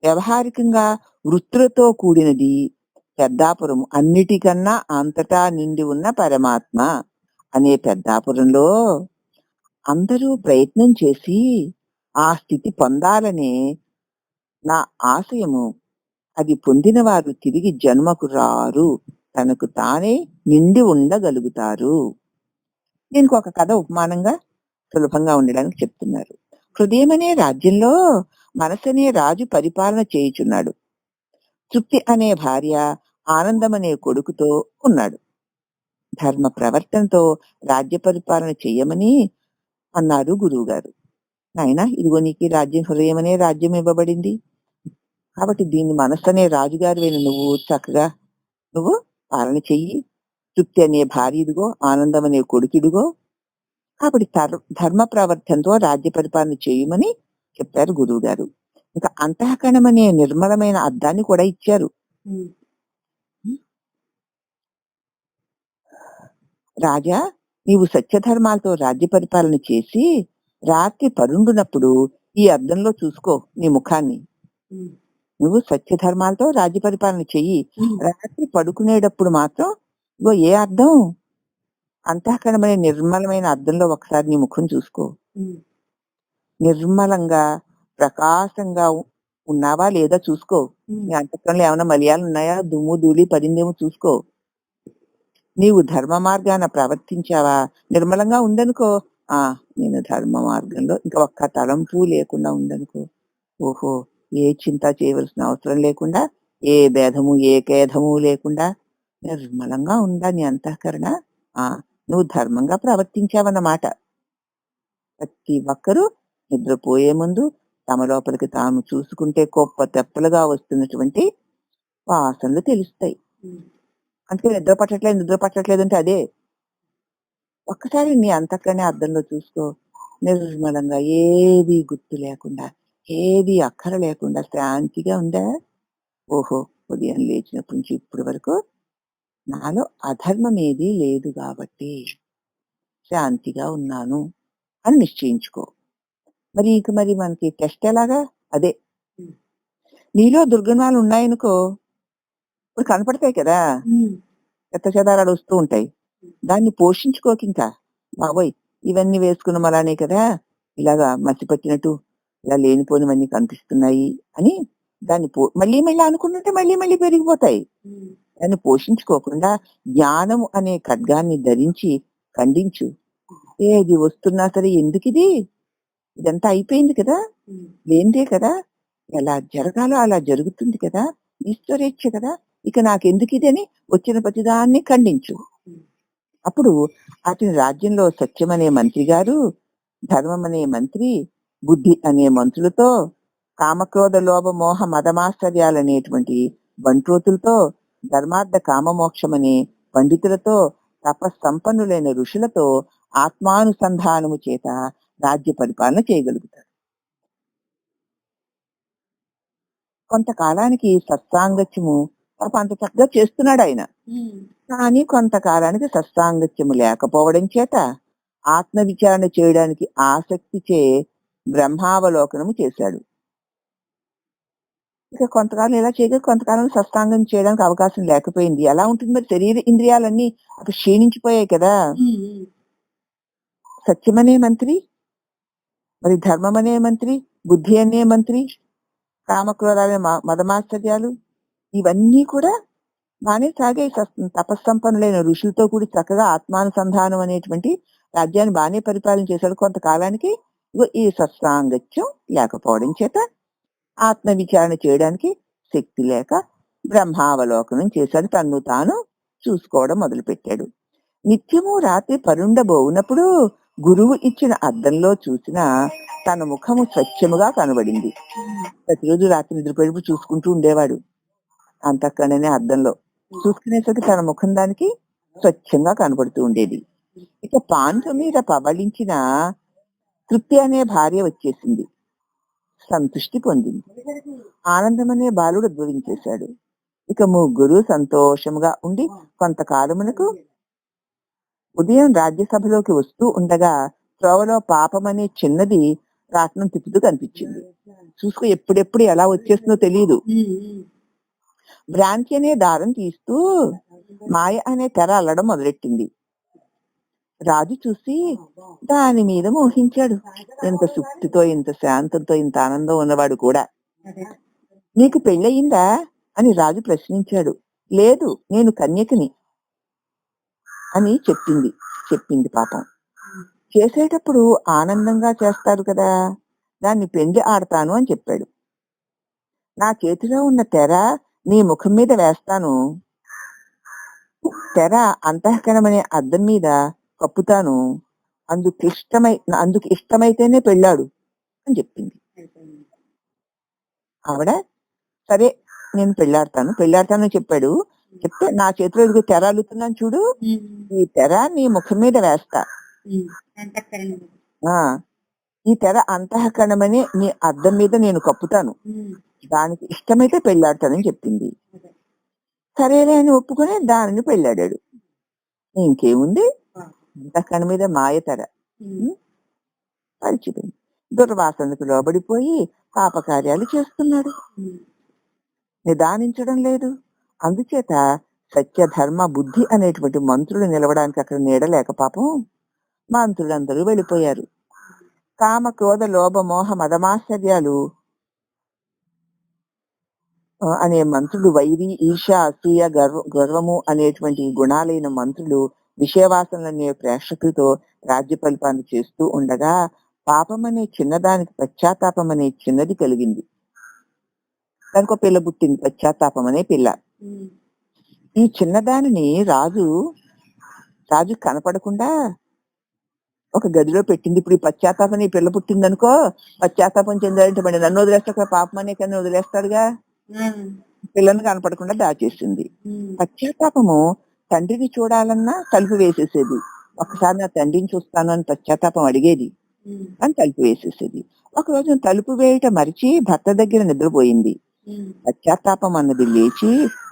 వ్యవహారికంగా వృత్తులతో కూడినది పెద్దాపురము. అన్నిటికన్నా అంతటా నిండి ఉన్న పరమాత్మ అనే పెద్దాపురంలో అందరూ ప్రయత్నం చేసి ఆ స్థితి పొందాలనే నా ఆశయము. అది పొందిన వారు తిరిగి జన్మకు రారు, తనకు తానే నిండి ఉండగలుగుతారు. దీనికి ఒక కథ ఉపమానంగా సులభంగా ఉండడానికి చెప్తున్నారు. హృదయమనే రాజ్యంలో మనసనే రాజు పరిపాలన చేయుచున్నాడు. తృప్తి అనే భార్య ఆనందమనే కొడుకుతో ఉన్నాడు. ధర్మ ప్రవర్తనతో రాజ్య పరిపాలన చెయ్యమని అన్నారు గురువు గారు. నాయనా, ఇదిగో నీకు రాజ్యం, హృదయం అనే రాజ్యం ఇవ్వబడింది, కాబట్టి దీన్ని మనస్సు అనే రాజుగారు నువ్వు చక్కగా నువ్వు పాలన చెయ్యి. తృప్తి అనే భార్య ఇదిగో, ఆనందం అనే కొడుకుడిగో, కాబట్టి ధర్మ ప్రవర్తనతో రాజ్య పరిపాలన చేయమని చెప్పారు గురువు గారు. ఇంకా అంతఃకరణం అనే నిర్మలమైన అర్థాన్ని కూడా ఇచ్చారు. రాజా, నీవు సత్యధర్మాలతో రాజ్య పరిపాలన చేసి రాత్రి పరుండునప్పుడు ఈ అద్దంలో చూసుకో నీ ముఖాన్ని. నువ్వు సత్యధర్మాలతో రాజ్య పరిపాలన చెయ్యి, రాత్రి పడుకునేటప్పుడు మాత్రం ఇగో ఏ అర్థం, అంతఃకరణమైన నిర్మలమైన అర్థంలో ఒకసారి నీ ముఖం చూసుకో. నిర్మలంగా ప్రకాశంగా ఉన్నావా లేదా చూసుకో. నీ అంతఃకరణలో ఏమైనా మలయాలు ఉన్నాయా, దుమ్ము ధూళి పడిందేమో చూసుకో. నీవు ధర్మ మార్గాన ప్రవర్తించావా, నిర్మలంగా ఉందనుకో, నేను ధర్మ మార్గంలో, ఇంకా ఒక్క తలంపు లేకుండా ఉందనుకో, ఓహో ఏ చింత చేయవలసిన అవసరం లేకుండా, ఏ భేదము ఏ ఖేదము లేకుండా నిర్మలంగా ఉందా నీ అంతఃకరణ, నువ్వు ధర్మంగా ప్రవర్తించావన్నమాట. ప్రతి ఒక్కరూ నిద్రపోయే ముందు తమ లోపలికి తాము చూసుకుంటే గొప్ప తెప్పలుగా వస్తున్నటువంటి వాసనలు తెలుస్తాయి. అందుకే నిద్ర పట్టట్లేదు అంటే అదే. ఒక్కసారి నీ అంతఃకరణ అర్థంలో చూసుకో, నిర్మలంగా ఏది గుర్తు లేకుండా, ఏది అక్కర లేకుండా శాంతిగా ఉందా. ఓహో, ఉదయం లేచినప్పటి నుంచి ఇప్పటి వరకు నాలో అధర్మం ఏదీ లేదు కాబట్టి శాంతిగా ఉన్నాను అని నిశ్చయించుకో. మరి మనకి టెస్ట్ ఎలాగా, అదే. నీలో దుర్గుణాలు ఉన్నాయనుకో, ఇప్పుడు కనపడతాయి కదా, చెత్త చెదారాలు వస్తూ ఉంటాయి. దాన్ని పోషించుకోక ఇంకా, బాబోయ్ ఇవన్నీ వేసుకున్న మలానే కదా ఇలాగా మర్చిపెట్టినట్టు ఇలా లేనిపోనివన్నీ కనిపిస్తున్నాయి అని దాన్ని మళ్ళీ అనుకున్నట్టే మళ్ళీ పెరిగిపోతాయి. దాన్ని పోషించుకోకుండా జ్ఞానం అనే ఖడ్గాన్ని ధరించి ఖండించు. ఏది వస్తున్నా సరే, ఎందుకు ఇదంతా అయిపోయింది కదా, లేనిదే కదా, ఎలా జరగాలో అలా జరుగుతుంది కదా, ఈశ్వరేచ్ఛ కదా, ఇక నాకెందుకు అని వచ్చిన ప్రతిదాన్ని ఖండించు. అప్పుడు అతని రాజ్యంలో సత్యం అనే మంత్రి గారు, ధర్మం అనే మంత్రి, బుద్ధి అనే మంత్రులతో, కామక్రోధ లోభ మోహ మదమాశ్చర్యాలనేటువంటి బంట్రోతులతో, ధర్మార్థ కామమోక్షం అనే పండితులతో, తపస్సంపన్నులైన ఋషులతో ఆత్మానుసంధానము చేత రాజ్య పరిపాలన చేయగలుగుతాడు. కొంతకాలానికి సత్సాంగత్యము అంత చక్కగా చేస్తున్నాడు ఆయన. కానీ కొంతకాలానికి సత్సాంగత్యము లేకపోవడం చేత ఆత్మవిచారణ చేయడానికి ఆసక్తి చే బ్రహ్మావలోకనము చేశాడు. ఇక కొంతకాలం ఇలా చేయగా కొంతకాలం సత్సాంగం చేయడానికి అవకాశం లేకపోయింది. ఎలా ఉంటుంది మరి, శరీర ఇంద్రియాలన్నీ అక్కడ క్షీణించిపోయాయి కదా. సత్యమనే మంత్రి, మరి ధర్మం అనే మంత్రి, బుద్ధి అనే మంత్రి, కామక్రోధాలనే మదమాశ్చర్యాలు ఇవన్నీ కూడా బానే సాగే. తపస్సంపన్నులైన ఋషులతో కూడి చక్కగా ఆత్మానుసంధానం అనేటువంటి రాజ్యాన్ని బానే పరిపాలన చేశాడు. కొంతకాలానికి ఈ సత్సాంగత్యం లేకపోవడం చేత ఆత్మ విచారణ చేయడానికి శక్తి లేక బ్రహ్మావలోకనం చేశాడు. తన్ను తాను చూసుకోవడం మొదలుపెట్టాడు. నిత్యము రాత్రి పరుండబోవునప్పుడు గురువు ఇచ్చిన అద్దంలో చూసిన తన ముఖము స్వచ్ఛముగా కనబడింది. ప్రతిరోజు రాత్రి నిద్రపోయేటప్పుడు చూసుకుంటూ ఉండేవాడు. అంతఃకరణనే అద్దంలో చూసుకునేసరికి తన ముఖం దానికి స్వచ్ఛంగా కనబడుతూ ఉండేది. ఇక పాండ్రు మీద పవళించిన తృప్తి అనే భార్య వచ్చేసింది. సంతృష్టి పొందింది. ఆనందం అనే బాలుడు ఉద్భవించేశాడు. ఇక ముగ్గురు సంతోషముగా ఉండి కొంతకాలమునకు ఉదయం రాజ్యసభలోకి వస్తూ ఉండగా త్రోవలో పాపమనే చిన్నది రాట్నం తిప్పుతూ కనిపించింది. చూసుకో, ఎప్పుడెప్పుడు ఎలా వచ్చేస్తుందో తెలియదు. భ్రాంతి అనే దారం తీస్తూ మాయ అనే తెర అల్లడం మొదలెట్టింది. రాజు చూసి దాని మీద మోహించాడు. ఎంత సుప్తితో, ఇంత శాంతంతో, ఇంత ఆనందం ఉన్నవాడు కూడా. నీకు పెళ్ళయిందా అని రాజు ప్రశ్నించాడు. లేదు, నేను కన్యకని అని చెప్పింది పాపం. చేసేటప్పుడు ఆనందంగా చేస్తారు కదా, దాన్ని పెండి ఆడతాను అని చెప్పాడు. నా చేతిలో ఉన్న తెర నీ ముఖం మీద వేస్తాను, తెర అంతఃకరణమనే అద్దం మీద కప్పుతాను, అందుకు ఇష్టమైతేనే పెళ్ళాడు అని చెప్పింది. ఆవిడ సరే నేను పెళ్ళాడతాను చెప్పాడు. చెప్తే నా చేతిలో ఇదిగో తెర అల్లుతున్నాను చూడు, ఈ తెర నీ ముఖం మీద వేస్తా, ఈ తెర అంతఃకరణమనే నీ అద్దం మీద నేను కప్పుతాను, దానికి ఇష్టమైతే పెళ్ళాడతానని చెప్పింది. సరేలే అని ఒప్పుకొని దానిని పెళ్ళాడాడు. ఇంకేముంది, అంతఃకరణ మీద మాయ తెర పరిచిపోయింది. దుర్వాసనకు లోబడిపోయి పాపకార్యాలు చేస్తున్నాడు, నిదానించడం లేదు. అందుచేత సత్య ధర్మ బుద్ధి అనేటువంటి మంత్రులు నిలవడానికి అక్కడ నీడలేక పాపం మంత్రులందరూ వెళ్ళిపోయారు. కామ క్రోధ లోభ మోహ మదమాశ్చర్యాలు అనే మంత్రులు, వైరి ఈర్ష అసూయ గర్వము అనేటువంటి గుణాలైన మంత్రులు విషయవాసనలనే ప్రేక్షకులతో రాజ్య పరిపాలన చేస్తూ ఉండగా పాపం అనే చిన్నదానికి పశ్చాత్తాపం అనే చిన్నది కలిగింది. దానికి ఒక పిల్ల పుట్టింది, పశ్చాత్తాపం అనే పిల్ల. ఈ చిన్నదానిని రాజు కనపడకుండా ఒక గదిలో పెట్టింది. ఇప్పుడు ఈ పశ్చాత్తాపం ఈ పిల్ల పుట్టింది అనుకో, పశ్చాత్తాపం చెందాలంటే మరి నన్ను వదిలేస్తా, పాపం అనే కన్నా వదిలేస్తాడుగా, పిల్లను కనపడకుండా దాచేసింది. పశ్చాత్తాపము తండ్రిని చూడాలన్నా తలుపు వేసేసేది. ఒకసారి నా తండ్రిని చూస్తాను అని పశ్చాత్తాపం అడిగేది, అని తలుపు వేసేసేది. ఒకరోజు తలుపు వేయటం మరిచి భర్త దగ్గర నిద్రపోయింది. పశ్చాత్తాపం అన్నది లేచి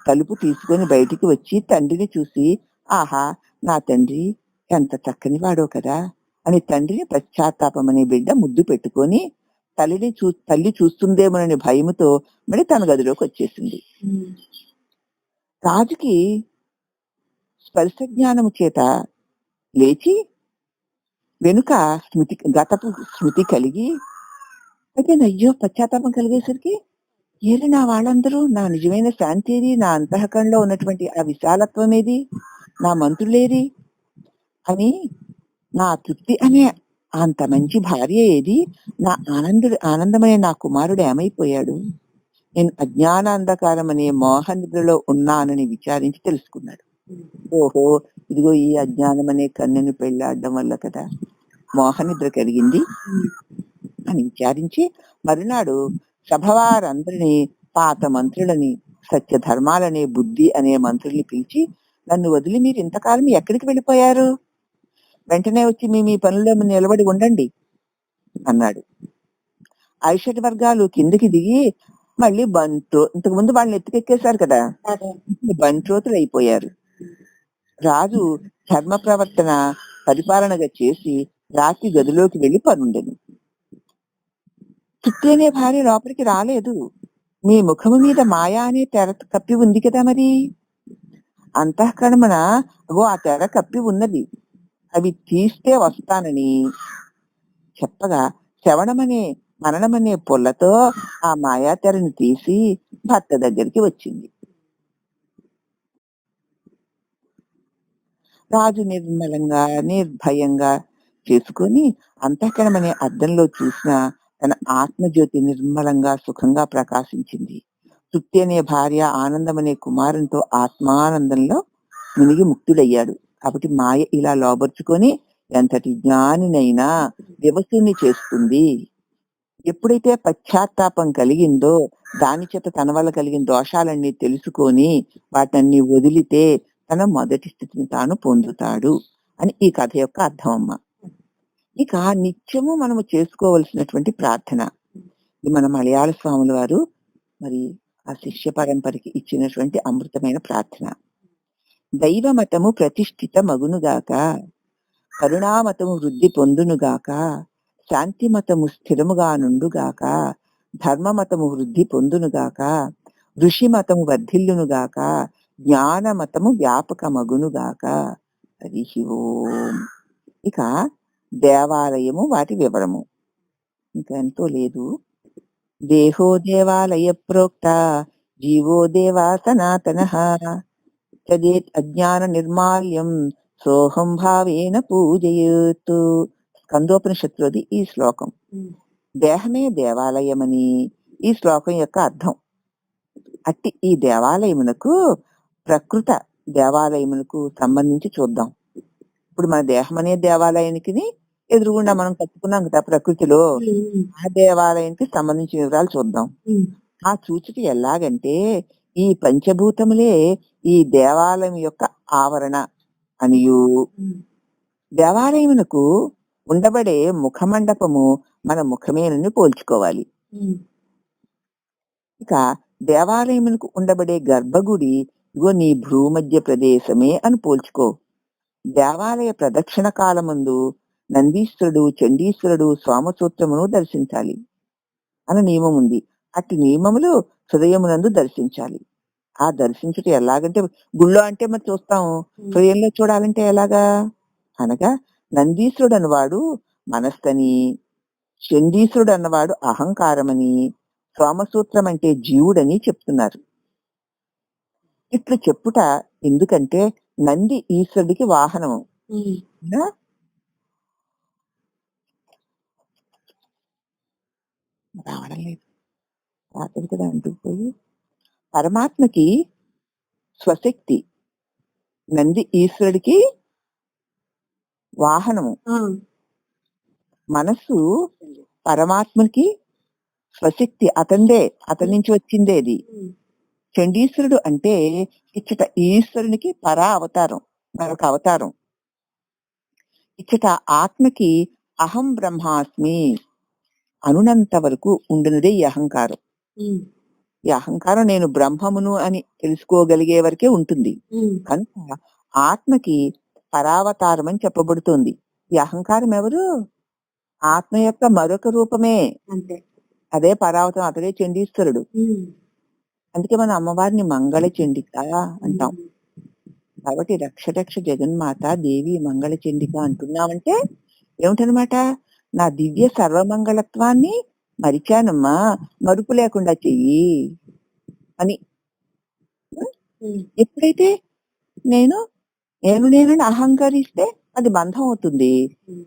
తలుపు తీసుకొని బయటికి వచ్చి తండ్రిని చూసి, ఆహా నా తండ్రి ఎంత చక్కని వాడో కదా అని తండ్రిని పశ్చాత్తాపం అనే బిడ్డ ముద్దు పెట్టుకొని తల్లి చూస్తుందేమోనని భయముతో మరి తన గదిలోకి వచ్చేసింది. రాజుకి స్పర్శ జ్ఞానము చేత లేచి వెనుక గతపు స్మృతి కలిగి, అయితే అయ్యో పశ్చాత్తాపం కలిగేసరికి ఏది నా వాళ్ళందరూ, నా నిజమైన శాంతి ఏది, నా అంతఃకరణలో ఉన్నటువంటి ఆ విశాలత్వం ఏది, నా మంత్రులేది అని, నా తృప్తి అనే అంత మంచి భార్య ఏది, నా ఆనందమనే నా కుమారుడు ఏమైపోయాడు, నేను అజ్ఞాన అంధకారం అనే మోహ నిద్రలో ఉన్నానని విచారించి తెలుసుకున్నాడు. ఓహో, ఇదిగో ఈ అజ్ఞానం అనే కన్యను పెళ్ళాడడం వల్ల కదా మోహ నిద్ర కలిగింది అని విచారించి మరునాడు సభవారందరినీ, పాత మంత్రులని, సత్య ధర్మాలనే బుద్ధి అనే మంత్రుల్ని పిలిచి, నన్ను వదిలి మీరు ఇంతకాలం ఎక్కడికి వెళ్ళిపోయారు, వెంటనే వచ్చి మీ పనుల్లో నిలబడి ఉండండి అన్నాడు. ఐషట్ వర్గాలు కిందికి దిగి మళ్ళీ ఇంతకు ముందు వాళ్ళని ఎత్తుకెక్కేశారు కదా, బంట్రోతులు అయిపోయారు. రాజు ధర్మ ప్రవర్తన పరిపాలనగా చేసి రాత్రి గదిలోకి వెళ్లి పనుండెను. తృప్తి అనే భార్య లోపలికి రాలేదు. మీ ముఖము మీద మాయా అనే తెర కప్పి ఉంది కదా, మరి అంతఃకరణమున ఆ తెర కప్పి ఉన్నది, అవి తీస్తే వస్తానని చెప్పగా శ్రవణమనే మరణమనే పొల్లతో ఆ మాయా తెరను తీసి భర్త దగ్గరికి వచ్చింది. రాజు నిర్మలంగా నిర్భయంగా చేసుకొని అంతఃకరణమనే అద్దంలో చూసిన తన ఆత్మజ్యోతి నిర్మలంగా సుఖంగా ప్రకాశించింది. తృప్తి అనే భార్య, ఆనందం అనే కుమారునితో ఆత్మానందంలో మునిగి ముక్తుడయ్యాడు. కాబట్టి మాయ ఇలా లోబర్చుకొని ఎంతటి జ్ఞానినైనా వివసుని చేస్తుంది. ఎప్పుడైతే పశ్చాత్తాపం కలిగిందో దాని చేత తన వల్ల కలిగిన దోషాలన్నీ తెలుసుకొని వాటన్ని వదిలితే తన మొదటి స్థితిని తాను పొందుతాడు అని ఈ కథ యొక్క అర్థం అమ్మ. ఇక నిత్యము మనము చేసుకోవలసినటువంటి ప్రార్థన ఇది మన మలయాళ స్వాముల వారు మరి ఆ శిష్య పరంపరకి ఇచ్చినటువంటి అమృతమైన ప్రార్థన. దైవమతము ప్రతిష్ఠిత మగునుగాక, కరుణామతము వృద్ధి పొందునుగాక, శాంతి మతము స్థిరముగా నుండుగాక, ధర్మమతము వృద్ధి పొందునుగాక, ఋషి మతము వర్ధిల్లునుగాక, జ్ఞాన మతము వ్యాపకమగునుగాక. హరి ఓం. ఇక దేవాలయము వాటి వివరము ఇంకా ఎంతో లేదు. దేహో దేవాలయ ప్రోక్త జీవో దేవా సనాతనః తదేత్ అజ్ఞాన నిర్మాల్యం సోహం భావేన పూజయేత్. స్కందోపనిషత్తులోది ఈ శ్లోకం. దేహమే దేవాలయమని ఈ శ్లోకం యొక్క అర్థం. అట్టి ఈ దేవాలయమునకు ప్రకృత దేవాలయమునకు సంబంధించి చూద్దాం. ఇప్పుడు మన దేహం అనే దేవాలయానికి ఎదురుగుండా మనం కట్టుకున్నాం కదా ప్రకృతిలో, ఆ దేవాలయానికి సంబంధించిన వివరాలు చూద్దాం. ఆ సూచిక ఎలాగంటే ఈ పంచభూతములే ఈ దేవాలయం యొక్క ఆవరణ అనియు, దేవాలయమునకు ఉండబడే ముఖమండపము మన ముఖమేనని పోల్చుకోవాలి. ఇక దేవాలయమునకు ఉండబడే గర్భగుడి ఇగో నీ భూమధ్య ప్రదేశమే అని పోల్చుకో. దేవాలయ ప్రదక్షిణ కాలమందు నందీశ్వరుడు, చండీశ్వరుడు, సోమసూత్రమును దర్శించాలి అన్న నియమం ఉంది. అట్టి నియమములు హృదయమునందు దర్శించాలి. ఆ దర్శించుట ఎలాగంటే గుళ్ళో అంటే మరి చూస్తాము, హృదయంలో చూడాలంటే ఎలాగా అనగా నందీశ్వరుడు అన్నవాడు మనస్తని, చండీశ్వరుడు అన్నవాడు అహంకారమని, సోమసూత్రం అంటే జీవుడని చెప్తున్నారు. ఇట్లు చెప్పుట ఎందుకంటే నంది ఈశ్వరుడికి వాహనము. రావడం లేదు రాత్రి కదా అంటుకుపోయి. పరమాత్మకి స్వశక్తి, నంది ఈశ్వరుడికి వాహనము. మనస్సు పరమాత్మకి స్వశక్తి, అతందే, అతని నుంచి వచ్చిందే అది. చండీశ్వరుడు అంటే ఇచ్చట ఈశ్వరునికి పరా అవతారం, మరొక అవతారం. ఇచ్చట ఆత్మకి అహం బ్రహ్మాస్మి అనునంత వరకు ఉండినదే ఈ అహంకారం. ఈ అహంకారం నేను బ్రహ్మమును అని తెలుసుకోగలిగే వరకే ఉంటుంది. కనుక ఆత్మకి పరావతారం అని చెప్పబడుతోంది. ఈ అహంకారం ఎవరు? ఆత్మ యొక్క మరొక రూపమే, అదే పరావతారం, అతడే చండీశ్వరుడు. అందుకే మన అమ్మవారిని మంగళ చండిక అంటాం. కాబట్టి రక్ష జగన్మాత దేవి మంగళ చండిక అంటున్నామంటే ఏమిటనమాట? నా దివ్య సర్వమంగళత్వాన్ని మరిచానమ్మా, మరుపు లేకుండా చెయ్యి అని. ఎప్పుడైతే నేను నేనని అహంకరిస్తే అది బంధం అవుతుంది,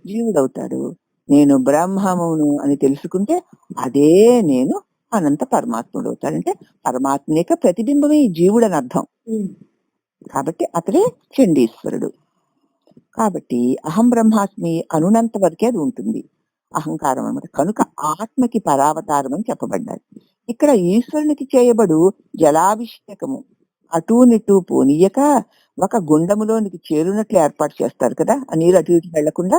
జీవుడవుతాడు. నేను బ్రహ్మమును అని తెలుసుకుంటే అదే నేను అనంత పరమాత్ముడు అవుతాడంటే పరమాత్మ యొక్క ప్రతిబింబమే ఈ జీవుడు అని అర్థం. కాబట్టి అతడే చండీశ్వరుడు. కాబట్టి అహం బ్రహ్మాస్మి అనునంత వరకే అది ఉంటుంది అహంకారం అన్నమాట. కనుక ఆత్మకి పరావతారం అని చెప్పబడ్డాడు. ఇక్కడ ఈశ్వరునికి చేయబడు జలాభిషేకము అటూ నిటూ పోనీయక ఒక గుండములోనికి చేరునట్లు ఏర్పాటు చేస్తారు కదా. ఆ నీరు అటు ఇటు వెళ్లకుండా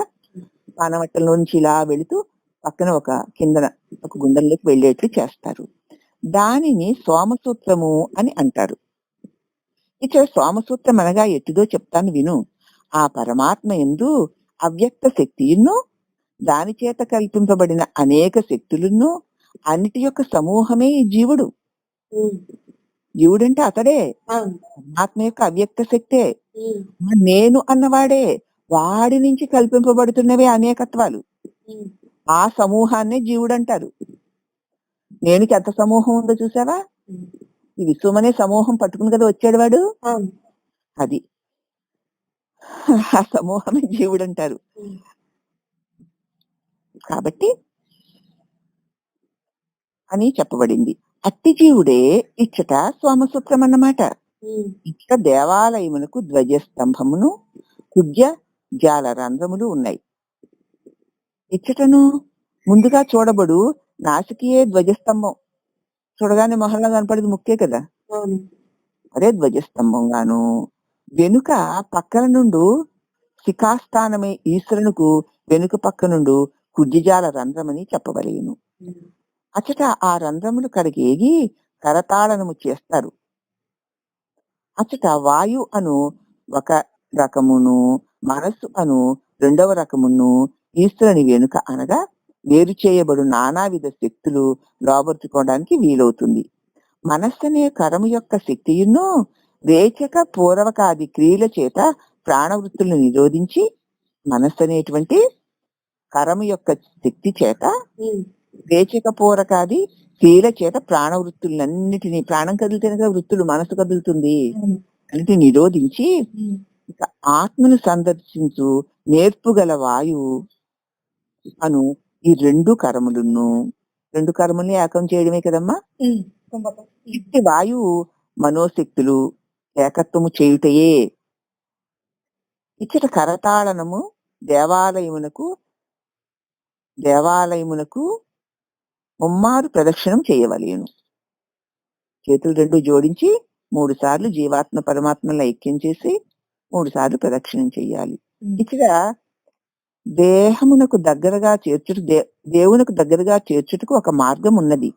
పానవట్టంలో నుంచి ఇలా వెళుతూ పక్కన ఒక కిందన ఒక గుండంలోకి వెళ్ళేట్లు చేస్తారు. దానిని సోమసూత్రము అని అంటారు. ఇక్కడ సోమసూత్రం అనగా ఎట్టిదో చెప్తాను విను. ఆ పరమాత్మ యందు అవ్యక్త శక్తియును, దాని చేత కల్పింపబడిన అనేక శక్తులను, అన్నిటి యొక్క సమూహమే ఈ జీవుడు. జీవుడంటే అతడే, పరమాత్మ యొక్క అవ్యక్త శక్తే. నేను అన్నవాడే, వాడి నుంచి కల్పింపబడుతున్నవే అనేకత్వాలు. ఆ సమూహాన్నే జీవుడు అంటారు. నేనుకి ఎంత సమూహం ఉందో చూసావా? ఈ విశ్వం అనే సమూహం పట్టుకుని కదా వచ్చాడు వాడు. అది ఆ సమూహమే జీవుడు అంటారు. కాబట్టి అని చెప్పబడింది. అట్టి జీవుడే ఇచ్చట సోమసూత్రం అన్నమాట. ఇచ్చట దేవాలయమునకు ధ్వజస్తంభమును కుడ్య జాల రంధ్రములు ఉన్నాయి. ఇచ్చటను ముందుగా చూడబడు నాసికియే ధ్వజస్తంభం. చూడగానే మొహంలో కనపడేది ముక్కే కదా, అవును. అదే ధ్వజస్తంభంగాను. వెనుక పక్కన నుండు శిఖాస్థానమే ఈశ్వరునికి వెనుక పక్క నుండు కుడ్యజాల రంధ్రమని చెప్పవలేను. అచ్చట ఆ రంధ్రములు కడిగేగి కరతాళనము చేస్తారు. అచ్చట వాయు అను ఒక రకమును, మనస్సు అను రెండవ రకమును ఈశ్వరుని వెనుక అనగా వేరు చేయబడు నానావిధ శక్తులు లోబర్చుకోవడానికి వీలవుతుంది. మనస్సు అనే కరము యొక్క శక్తియును రేచక పూర్వకాది క్రియల చేత ప్రాణవృత్తులను నిరోధించి, మనస్సు అనేటువంటి కరము యొక్క శక్తి చేత రేచక పూరకాది క్రియల చేత ప్రాణవృత్తులన్నిటినీ, ప్రాణం కదిలితేనే కదా వృత్తులు, మనసు కదులుతుంది, అన్నిటిని నిరోధించి ఇక ఆత్మను సందర్శించు నేర్పుగల వాయువు అను ఈ రెండు కరముల్ని ఏకం చేయడమే కదమ్మా. ఇట్టి వాయువు మనోశక్తులు ఏకత్వము చేయుటయే. ఇచ్చట కరతాళనము దేవాలయమునకు ముమ్మారు ప్రదక్షిణం చేయవలేను. చేతులు రెండు జోడించి 3 సార్లు జీవాత్మ పరమాత్మల ఐక్యం చేసి 3 సార్లు ప్రదక్షిణం చెయ్యాలి. ఇక్కడ దేహమునకు దగ్గరగా దేవునకు దగ్గరగా చేర్చుటకు ఒక మార్గం ఉన్నది.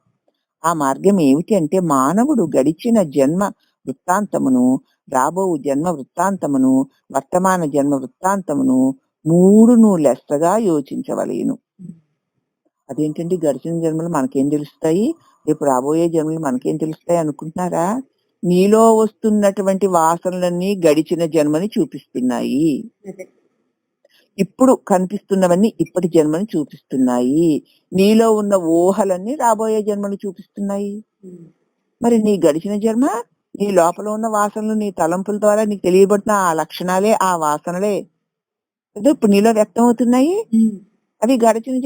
ఆ మార్గం ఏమిటి అంటే, మానవుడు గడిచిన జన్మ వృత్తాంతమును, రాబో జన్మ వృత్తాంతమును, వర్తమాన జన్మ వృత్తాంతమును 3ను లెస్సగా యోచించవలేను. అదేంటండి, గడిచిన జన్మలు మనకేం తెలుస్తాయి, రేపు రాబోయే జన్మలు మనకేం తెలుస్తాయి అనుకుంటున్నారా? నీలో వస్తున్నటువంటి వాసనలన్నీ గడిచిన జన్మని చూపిస్తున్నాయి. ఇప్పుడు కనిపిస్తున్నవన్నీ ఇప్పటి జన్మని చూపిస్తున్నాయి. నీలో ఉన్న ఊహలన్నీ రాబోయే జన్మను చూపిస్తున్నాయి. మరి నీ గడిచిన జన్మ, నీ లోపల ఉన్న వాసనలు, నీ తలంపుల ద్వారా నీకు తెలియబడుతున్న ఆ లక్షణాలే, ఆ వాసనలే ఇప్పుడు నీలో వ్యక్తం అవుతున్నాయి. అవి గడిచిన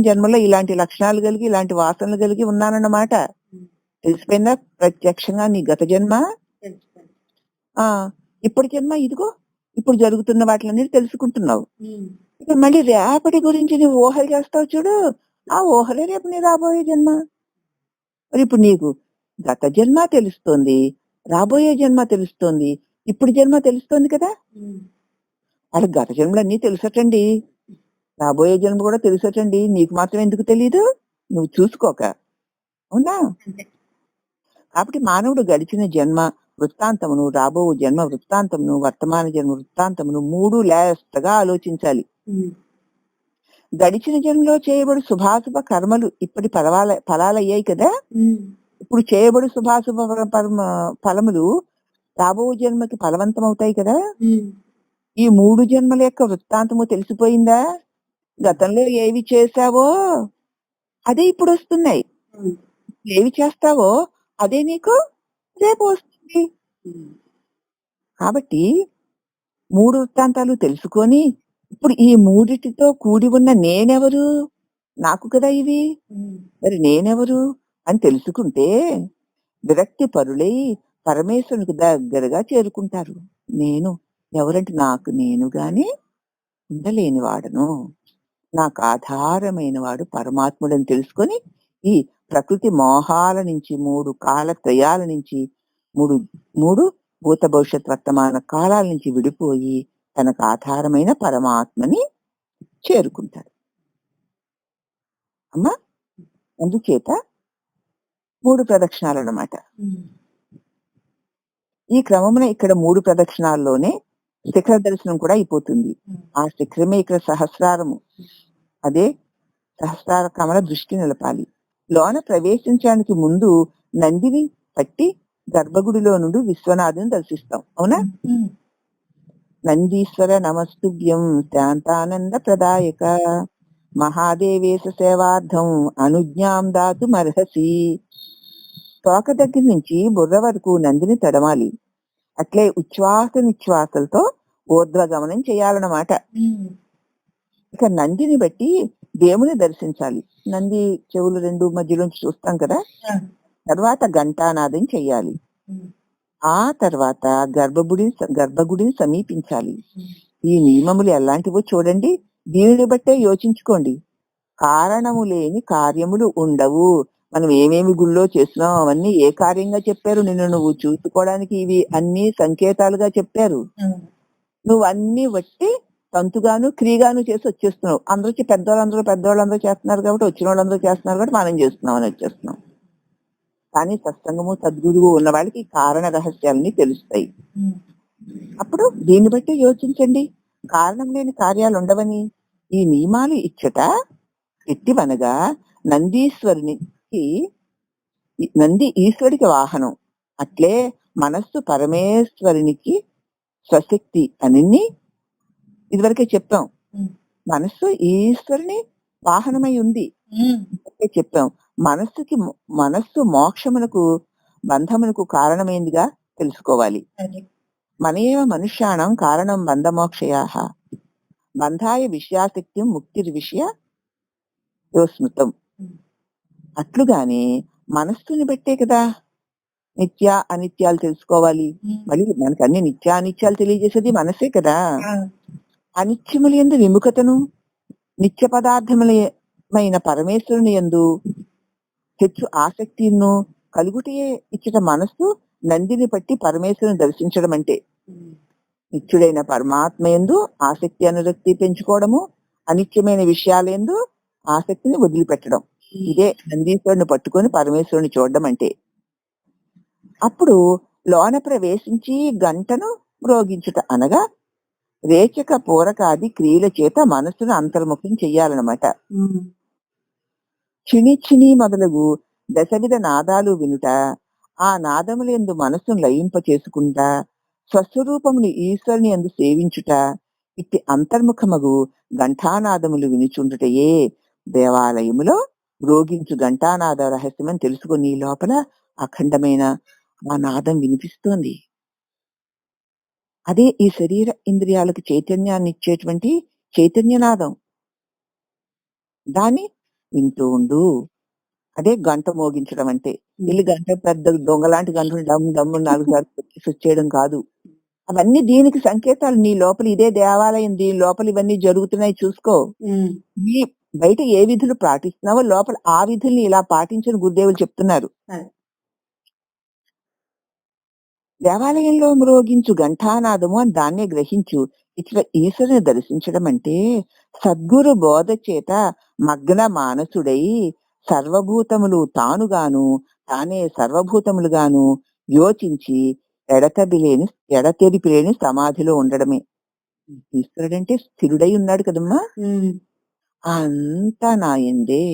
జన్మలో ఇలాంటి లక్షణాలు కలిగి, ఇలాంటి వాసనలు కలిగి ఉన్నానన్నమాట. తెలిసిపోయిందా ప్రత్యక్షంగా నీ గత జన్మ? ఇప్పటి జన్మ ఇదిగో ఇప్పుడు జరుగుతున్న వాటిలన్నీ తెలుసుకుంటున్నావు. ఇప్పుడు మళ్ళీ రేపటి గురించి నువ్వు ఊహలు చేస్తావు చూడు, ఆ ఊహలే రేపు నీ రాబోయే జన్మ. మరి ఇప్పుడు నీకు గత జన్మ తెలుస్తోంది, రాబోయే జన్మ తెలుస్తోంది, ఇప్పుడు జన్మ తెలుస్తోంది కదా. అలా గత జన్మలన్నీ తెలుసటండి, రాబోయే జన్మ కూడా తెలుసటండి. నీకు మాత్రం ఎందుకు తెలీదు? నువ్వు చూసుకోక. అవునా? కాబట్టి మానవుడు గడిచిన జన్మ వృత్తాంతమును, రాబో జన్మ వృత్తాంతమును, వర్తమాన జన్మ వృత్తాంతమును 3 లేస్తగా ఆలోచించాలి. గడిచిన జన్మలో చేయబడు శుభాశుభ కర్మలు ఇప్పటి ఫలాలయ్యాయి కదా. ఇప్పుడు చేయబడు శుభాశుభ ఫలములు రాబో జన్మకి ఫలవంతం అవుతాయి కదా. ఈ 3 జన్మల యొక్క వృత్తాంతము తెలిసిపోయిందా? గతంలో ఏవి చేశావో అదే ఇప్పుడు వస్తున్నాయి, ఏవి చేస్తావో అదే నీకు రేపు వస్తుంది. కాబట్టి 3 వృత్తాంతాలు తెలుసుకొని ఇప్పుడు ఈ 3టితో కూడి ఉన్న నేనెవరు, నాకు కదా ఇవి, మరి నేనెవరు అని తెలుసుకుంటే విరక్తి పరులై పరమేశ్వరునికి దగ్గరగా చేరుకుంటారు. నేను ఎవరంటే, నాకు నేనుగానే ఉండలేని వాడను, నాకు ఆధారమైన వాడు పరమాత్ముడని తెలుసుకొని ఈ ప్రకృతి మోహాల నుంచి, 3 కాలత్రయాల నుంచి, మూడు భూత భవిష్యత్ వర్తమాన కాలాల నుంచి విడిపోయి తనకు ఆధారమైన పరమాత్మని చేరుకుంటాడు. అమ్మా, అందుచేత 3 ప్రదక్షిణాలు అన్నమాట. ఈ క్రమమున ఇక్కడ 3 ప్రదక్షిణాల్లోనే శిఖర దర్శనం కూడా అయిపోతుంది. ఆ శిఖరమే ఇక్కడ సహస్రారము. అదే సహస్రార కమల దృష్టి నిలపాలి. లోన ప్రవేశించడానికి ముందు నందిని పట్టి గర్భగుడిలో నుండి విశ్వనాథుని దర్శిస్తాం. అవునా? నందీశ్వర నమస్తుభ్యం శాంతానంద ప్రదాయక మహాదేవేశ సేవార్థం అనుజ్ఞాం దాతు మర్హసి. తోక దగ్గర నుంచి బుర్ర వరకు నందిని తడమాలి. అట్లే ఉచ్ఛ్వాస నిశ్వాసలతో ఊర్ధ్వగమనం చేయాలన్నమాట. ఇక నందిని బట్టి దేవుని దర్శించాలి. నంది చెవులు 2 మధ్యలోంచి చూస్తాం కదా. ఆ. తర్వాత ఘంటానాదం చెయ్యాలి. ఉమ్. ఆ తర్వాత గర్భగుడిని సమీపించాలి. ఉమ్. ఈ నియమములు ఎలాంటివో చూడండి. దీనిని బట్టే యోచించుకోండి. కారణము లేని కార్యములు ఉండవు. మనం ఏమేమి గుళ్ళో చేస్తున్నాం అవన్నీ ఏ కార్యంగా చెప్పారు? నిన్ను నువ్వు చూసుకోవడానికి ఇవి అన్ని సంకేతాలుగా చెప్పారు. ఉమ్. నువ్వు అన్ని బట్టి తంతుగాను క్రియగాను చేసి వచ్చేస్తున్నావు. అందరికి పెద్దవాళ్ళందరూ చేస్తున్నారు కాబట్టి, వచ్చిన వాళ్ళందరూ చేస్తున్నారు కాబట్టి మనం చేస్తున్నాం అని వచ్చేస్తున్నాం. కానీ సత్సంగము సద్గురువు ఉన్న వాళ్ళకి కారణ రహస్యాలని తెలుస్తాయి. ఉమ్. అప్పుడు దీన్ని బట్టి యోచించండి. కారణం లేని కార్యాలు ఉండవని. ఈ నియమాలు ఇచ్చట ఎట్టివనగా నంది ఈశ్వరుడికి వాహనం, అట్లే మనస్సు పరమేశ్వరునికి స్వశక్తి అని ఇదివరకే చెప్పాం. ఉమ్. మనస్సు ఈశ్వరుని వాహనమై ఉంది ఉమ్. చెప్పాం. మనస్సు మోక్షమునకు బంధమునకు కారణమైందిగా తెలుసుకోవాలి. అది. మనయేవ మనుష్యాణం కారణం బంధమోక్షయాః బంధాయ విషయాసక్త్యం ముక్తిర్విషయ యోస్మృతం. అట్లుగానే మనస్సుని బట్టే కదా నిత్య అనిత్యాలు తెలుసుకోవాలి. ఉమ్. మళ్ళీ మనకు అన్ని నిత్య అనిత్యాలు తెలియజేసేది మనసే కదా. ఆ. అనిత్యముల యందు విముఖతను, నిత్య పదార్థములమైన పరమేశ్వరుని యందు హెచ్చు ఆసక్తిను కలుగుటే ఇచ్చట మనస్సు నందిని పట్టి పరమేశ్వరుని దర్శించడం అంటే. ఉమ్. నిత్యుడైన పరమాత్మ యందు ఆసక్తి అనురక్తి పెంచుకోవడము, అనిత్యమైన విషయాలందు ఆసక్తిని వదిలిపెట్టడం. ఇదే నందీశ్వరుని పట్టుకొని పరమేశ్వరుని చూడడం అంటే. అప్పుడు లోన ప్రవేశించి గంటను మ్రోగించుట అనగా రేచక పూరకాది క్రియల చేత మనస్సును అంతర్ముఖం చెయ్యాలన్నమాట. ఉమ్. చిణి మొదలగు దశవిధ నాదాలు వినుట, ఆ నాదములందు మనస్సును లయింప చేసుకుంటా స్వస్వరూపముని ఈశ్వరుని యందు సేవించుట, ఇట్టి అంతర్ముఖమగు ఘంటానాదములు వినుచుండుటయే దేవాలయములో మ్రోగించు ఘంటానాద రహస్యమని తెలుసుకుని లోపల అఖండమైన ఆ నాదం వినిపిస్తోంది. అదే ఈ శరీర ఇంద్రియాలకు చైతన్యాన్ని ఇచ్చేటువంటి చైతన్యనాదం. దాన్ని వింటూ ఉండు. అదే గంట మోగించడం అంటే. ఇల్లు గంట పెద్ద దొంగలాంటి గంటలు డమ్ డమ్ము 4 సార్లు వచ్చేయడం కాదు. అవన్నీ దీనికి సంకేతాలు. నీ లోపల ఇదే దేవాలయం, దీని లోపల ఇవన్నీ జరుగుతున్నాయి చూసుకో. ఉమ్. నీ బయట ఏ విధులు పాటిస్తున్నావో లోపల ఆ విధుల్ని ఇలా పాటించని గురుదేవులు చెప్తున్నారు. అది. దేవాలయంలో మ్రోగించు ఘంటానాదము అని దాన్నే గ్రహించు. ఇట్లా ఈశ్వరుని దర్శించడం అంటే సద్గురు బోధ చేత మగ్న మానసుడై సర్వభూతములు తానుగాను తానే సర్వభూతములుగాను యోచించి ఎడతెరిపిలేని సమాధిలో ఉండడమే. ఈశ్వరుడంటే స్థిరుడై ఉన్నాడు కదమ్మా. ఉమ్. అంతా నా యందే,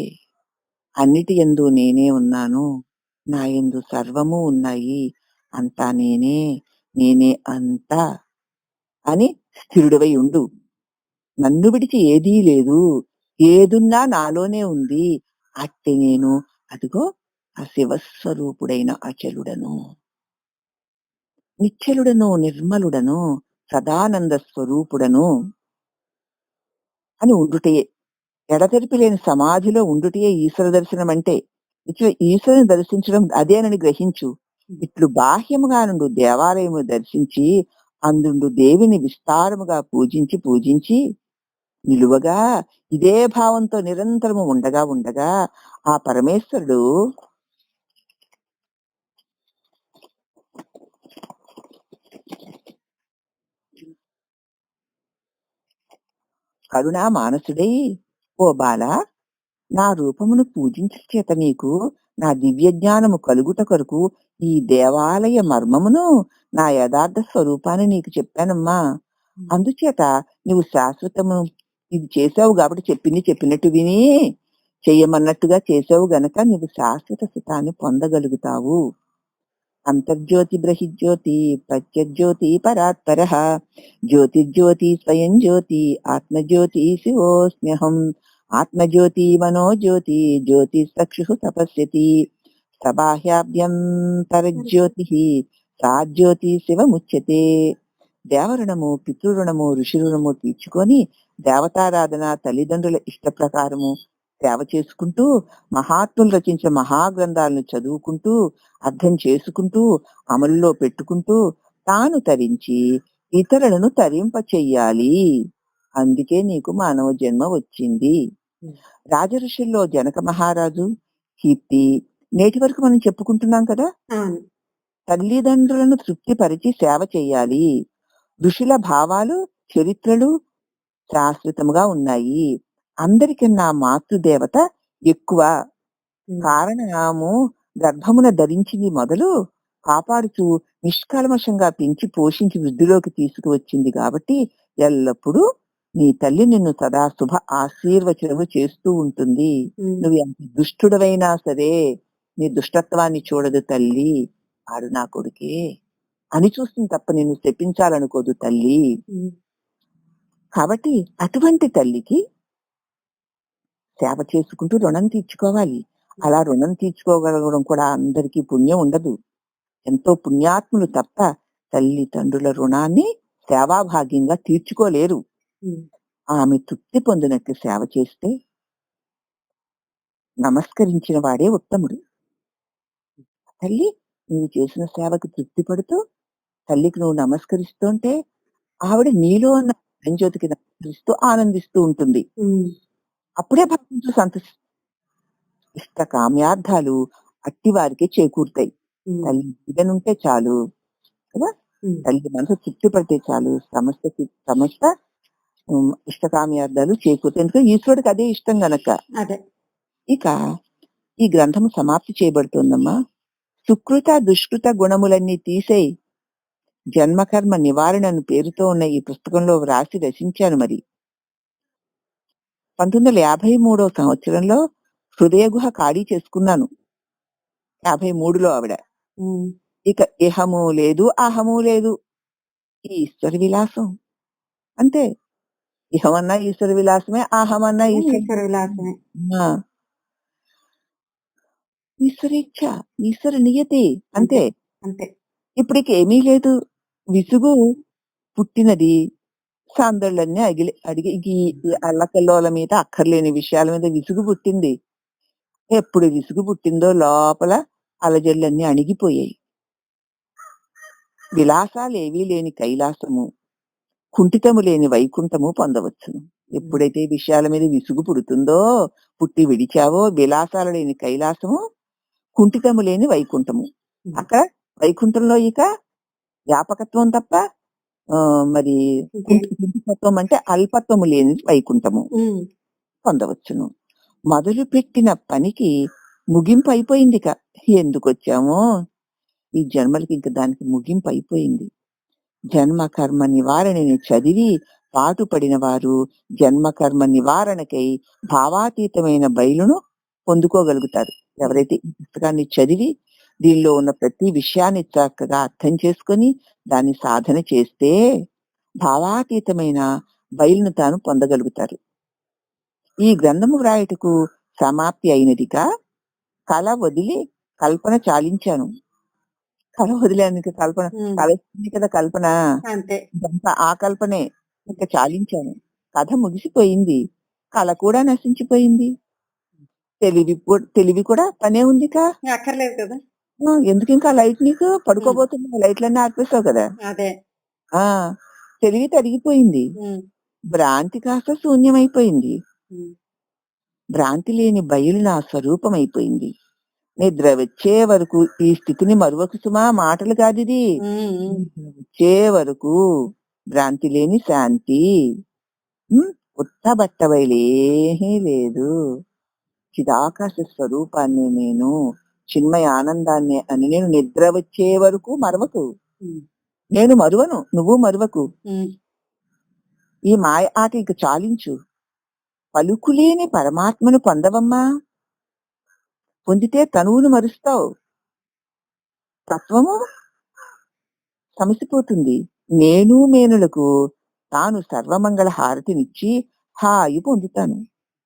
అన్నిటి యందు నేనే ఉన్నాను, నా యందు సర్వము ఉన్నాయి, అంతా నేనే అంతా అని స్థిరుడవై ఉండు. నన్ను విడిచి ఏదీ లేదు, ఏదున్నా నాలోనే ఉంది. అట్టి నేను అదిగో ఆ శివస్వరూపుడైన అచలుడను, నిశ్చలుడను, నిర్మలుడను, సదానంద స్వరూపుడను అని ఉండుటయే. ఎడతెరిపి లేని సమాధిలో ఉండుటయే ఈశ్వర దర్శనం అంటే. ఇట్లా ఈశ్వరుని దర్శించడం అదేనని గ్రహించు. ఇట్లు బాహ్యముగా నుండు దేవాలయము దర్శించి అందుండు దేవిని విస్తారముగా పూజించి నిలువగా ఇదే భావంతో నిరంతరము ఉండగా ఆ పరమేశ్వరుడు కరుణా మానసుడై, ఓ బాల, నా రూపమును పూజించు చేత నీకు నా దివ్య జ్ఞానము కలుగుట కొరకు ఈ దేవాలయ మర్మమును, నా యథార్థ స్వరూపాన్ని నీకు చెప్పానమ్మా. అందుచేత నువ్వు శాశ్వతము ఇది చేసావు కాబట్టి చెప్పినట్టు విని చెయ్యమన్నట్టుగా చేసావు గనక నువ్వు శాశ్వత సుఖాన్ని పొందగలుగుతావు. అంతర్జ్యోతి బ్రహిజ్యోతి ప్రత్యజ్యోతి పరాత్పర జ్యోతిర్జ్యోతి స్వయం జ్యోతి ఆత్మజ్యోతి శివోస్మ్యహం ఆత్మజ్యోతి మనోజ్యోతి జ్యోతి చక్షు తపస్యతి సబాహ్యాభ్యంతరజ్యోతి సా జ్యోతి శివముచ్యతే. దేవరుణము, పితృరుణము, ఋషి రుణము తీర్చుకొని దేవతారాధన, తల్లిదండ్రుల ఇష్ట ప్రకారము సేవ చేసుకుంటూ మహాత్ములు రచించిన మహాగ్రంథాలను చదువుకుంటూ అర్థం చేసుకుంటూ అమలులో పెట్టుకుంటూ తాను తరించి ఇతరులను తరింప చెయ్యాలి. అందుకే నీకు మానవ జన్మ వచ్చింది. రాజఋషుల్లో జనక మహారాజు కీర్తి నేటి వరకు మనం చెప్పుకుంటున్నాం కదా. అవును. తల్లిదండ్రులను తృప్తిపరిచి సేవ చేయాలి. ఋషుల భావాలు చరిత్రలు శాశ్వతముగా ఉన్నాయి. అందరికన్నా మాతృదేవత ఎక్కువ. కారణము గర్భమున ధరించింది మొదలు కాపాడుతూ నిష్కల్మషంగా పెంచి పోషించి వృద్ధిలోకి తీసుకువచ్చింది కాబట్టి ఎల్లప్పుడూ నీ తల్లి నిన్ను సదా శుభ ఆశీర్వచనము చేస్తూ ఉంటుంది. నువ్వు ఎంత దుష్టుడవైనా సరే నీ దుష్టత్వాన్ని చూడదు తల్లి. ఆడు నా కొడుకే అని చూస్తుంది తప్ప నిన్ను శపించాలనుకోదు తల్లి. కాబట్టి అటువంటి తల్లికి సేవ చేసుకుంటూ రుణం తీర్చుకోవాలి. అలా రుణం తీర్చుకోగలగడం కూడా అందరికీ పుణ్యం ఉండదు. ఎంతో పుణ్యాత్ములు తప్ప తల్లిదండ్రుల రుణాన్ని సేవాభాగ్యంగా తీర్చుకోలేరు. ఆమె తృప్తి పొందినట్టు సేవ చేస్తే నమస్కరించిన వాడే ఉత్తముడు. తల్లి నీవు చేసిన సేవకు తృప్తి పడుతూ తల్లికి నువ్వు నమస్కరిస్తుంటే ఆవిడ నీలో ఉన్న జ్యోతికి నమస్కరిస్తూ ఆనందిస్తూ ఉంటుంది. అప్పుడే భగవంతుడు సంతోషి ఇష్ట కామ్యార్థాలు అట్టి వారికి చేకూరుతాయి. తల్లి ఇదనుంటే చాలు కదా. తల్లి మనసు తృప్తి పడితే చాలు సమస్త ఇష్టకామ్యార్థాలు చేకూరుతాయి. ఎందుకంటే ఈశ్వరుడికి అదే ఇష్టం గనక. ఇక ఈ గ్రంథము సమాప్తి చేయబడుతుందమ్మా. సుకృత దుష్కృత గుణములన్నీ తీసేయి జన్మకర్మ నివారణను పేరుతో ఉన్న ఈ పుస్తకంలో వ్రాసి రచించాను. మరి 1953 సంవత్సరంలో హృదయ గుహ ఖాళీ చేసుకున్నాను. 53లో ఆవిడ. ఇక ఇహము లేదు అహము లేదు, ఈ ఈశ్వర విలాసం అంతే. ఇహమన్నా ఈశ్వర విలాసమే, అహమన్నా ఈశ్వర విలాసమే. ఈశ్వరేచ్ఛ, ఈశ్వర నియతి అంతే. ఇప్పటికి ఏమీ లేదు. విసుగు పుట్టినది. సాందోళ్ళన్నీ అడిగి అల్లకల్లోల మీద అక్కర్లేని విషయాల మీద విసుగు పుట్టింది. ఎప్పుడు విసుగు పుట్టిందో లోపల అలజడులన్నీ అణిగిపోయాయి. విలాసాలు ఏవీ లేని కైలాసము, కుంఠితము లేని వైకుంఠము పొందవచ్చును. ఎప్పుడైతే విషయాల మీద విసుగు పుడుతుందో, పుట్టి విడిచావో, విలాసాలు లేని కైలాసము, కుంఠితము లేని వైకుంఠము. అక్కడ వైకుంఠంలో ఇక వ్యాపకత్వం తప్ప మరి కుంఠితత్వం అంటే అల్పత్వము లేని వైకుంఠము పొందవచ్చును. మొదలు పెట్టిన పనికి ముగింపు అయిపోయింది. ఇక ఎందుకు వచ్చామో ఈ జన్మలకి ఇంకా దానికి ముగింపు అయిపోయింది. జన్మ కర్మ నివారణని చదివి పాటుపడిన వారు జన్మ కర్మ నివారణకై భావాతీతమైన బయలును పొందుకోగలుగుతారు. ఎవరైతే ఈ పుస్తకాన్ని చదివి దీనిలో ఉన్న ప్రతి విషయాన్ని చక్కగా అర్థం చేసుకొని దాన్ని సాధన చేస్తే భావాతీతమైన బయలును తాను పొందగలుగుతారు. ఈ గ్రంథము వ్రాయటకు సమాప్తి అయినదిగా కళ వదిలి కల్పన చాలించాను. కళ వదిలేందుకు కల్పన కలుస్తుంది కదా. కల్పన ఇదంతా ఆ కల్పనే. ఇంకా చాలించాను. కథ ముగిసిపోయింది, కళ కూడా నశించిపోయింది. తెలివి కూడా పనే ఉంది అక్కర్లేదు కదా. ఎందుకు ఇంకా లైట్ నీకు పడుకోబోతున్నా లైట్లన్నీ ఆర్పేస్తావు కదా. తెలివి తరిగిపోయింది. భ్రాంతి కాస్త శూన్యమైపోయింది. భ్రాంతి లేని బయలు నా స్వరూపం అయిపోయింది. నిద్ర వచ్చే వరకు ఈ స్థితిని మరువకు సుమా, మాటలు కాదు ఇది. వచ్చే వరకు భ్రాంతి లేని శాంతి, ఉత్తబట్ట బయలేహీ లేదు. చిదాకాశ స్వరూపాన్ని నేను, చిన్మయ ఆనందాన్ని అని నేను నిద్ర వచ్చే వరకు మరవకు. నేను మరువను, నువ్వు మరువకు. ఈ మాయ ఆట ఇక చాలించు. పలుకులేని పరమాత్మను పొందవమ్మా. పొందితే తనువును మరుస్తావు, తత్వము సమసిపోతుంది. నేను మేనులకు తాను సర్వమంగళ హారతినిచ్చి హాయి పొందుతాను.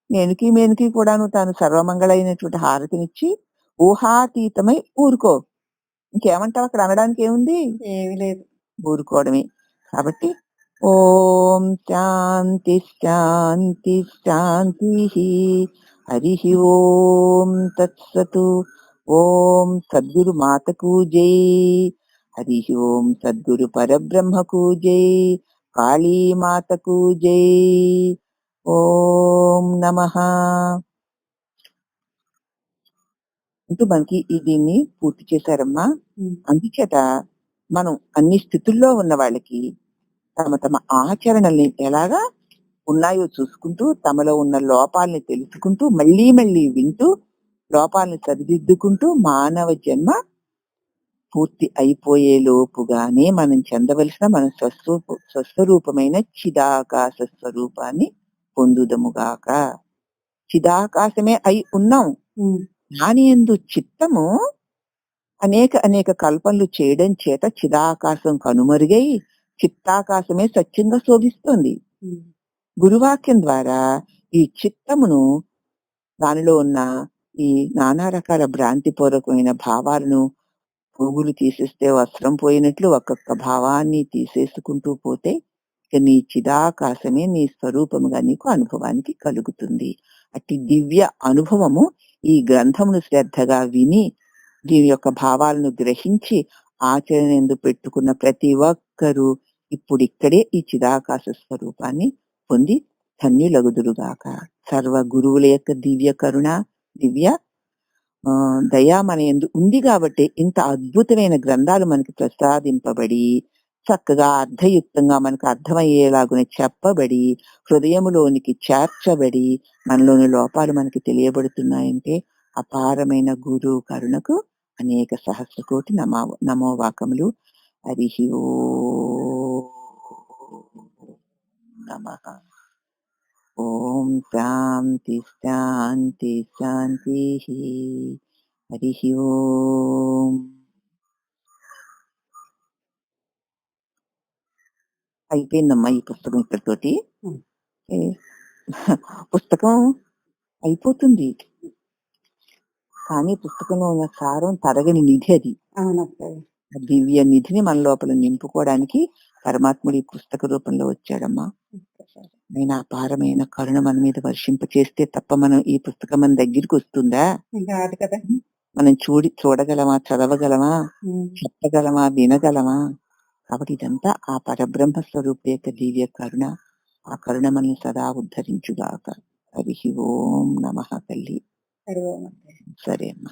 నేనుకి మేనుకి కూడాను తాను సర్వమంగళైనటువంటి హారతినిచ్చి ఊహాతీతమై ఊరుకో. ఇంకేమంటావు? అక్కడ అనడానికి ఏముంది? ఏమీ లేదు, ఊరుకోవడమే. కాబట్టి ఓం శాంతి శాంతి శాంతి. హరి ఓం తత్సతు. ఓం సద్గురు మాతకు జై. హరి ఓం సద్గురు పరబ్రహ్మకు జై. కాళీ మాతకు జై. ఓం నమః అంటూ మనకి దీన్ని పూర్తి చేశారమ్మా. అందుచేత మనం అన్ని స్థితుల్లో ఉన్న వాళ్ళకి తమ తమ ఆచరణల్ని ఎలాగా ఉన్నాయో చూసుకుంటూ, తమలో ఉన్న లోపాలని తెలుసుకుంటూ, మళ్ళీ మళ్ళీ వింటూ, లోపాలను సరిదిద్దుకుంటూ, మానవ జన్మ పూర్తి అయిపోయే లోపుగానే మనం చెందవలసిన మన స్వస్వరూపమైన చిదాకాశ స్వరూపాన్ని పొందుదముగాక. చిదాకాశమే అయి ఉన్నాం. దాని యందు చిత్తము అనేక అనేక కల్పనలు చేయడం చేత చిదాకాశం కనుమరుగై చిత్తాకాశమే సత్యంగా శోభిస్తోంది. గురువాక్యం ద్వారా ఈ చిత్తమును, దానిలో ఉన్న ఈ నానా రకాల భ్రాంతిపూర్వకమైన భావాలను పువ్వులు తీసేస్తే వస్త్రం పోయినట్లు ఒక్కొక్క భావాన్ని తీసేసుకుంటూ పోతే ఇక నీ చిదాకాశమే నీ స్వరూపముగా నీకు అనుభవానికి కలుగుతుంది. అట్టి దివ్య అనుభవము ఈ గ్రంథమును శ్రద్ధగా విని దీని యొక్క భావాలను గ్రహించి ఆచరణ ఎందు పెట్టుకున్న ప్రతి ఒక్కరూ ఇప్పుడు ఇక్కడే ఈ చిదాకాశ స్వరూపాన్ని పొంది ధన్యులగుదురుగాక. సర్వ గురువుల యొక్క దివ్య కరుణ, దివ్య దయా మన యందు ఉంది కాబట్టి ఇంత అద్భుతమైన గ్రంథాలు మనకి ప్రసాదింపబడి చక్కగా అర్థయుక్తంగా మనకు అర్థమయ్యేలాగున చెప్పబడి హృదయములోనికి చేర్చబడి మనలోని లోపాలు మనకి తెలియబడుతున్నాయంటే అపారమైన గురు కరుణకు అనేక సహస్రకోటి నమోవాకములు. హరి ఓం నమః. ఓం శాంతి శాంతి శాంతి. హరి ఓం. అయిపోయిందమ్మా ఈ పుస్తకం ఇక్కడితోటి. పుస్తకం అయిపోతుంది కానీ పుస్తకంలో ఉన్న సారం తరగని నిధి అది. దివ్య నిధిని మన లోపల నింపుకోవడానికి పరమాత్ముడు ఈ పుస్తక రూపంలో వచ్చాడమ్మా. ఆయన అపారమైన కరుణ మన మీద వర్షింప చేస్తే తప్ప మనం ఈ పుస్తకం మన దగ్గరికి వస్తుందా? మనం చూడగలమా, చదవగలమా, చెప్పగలమా, వినగలమా? కాబట్టి ఇదంతా ఆ పరబ్రహ్మ స్వరూప యొక్క దివ్య కరుణ. ఆ కరుణ మనల్ని సదా ఉద్ధరించుగాక. హరి ఓం నమః తల్లి. సరే అమ్మా.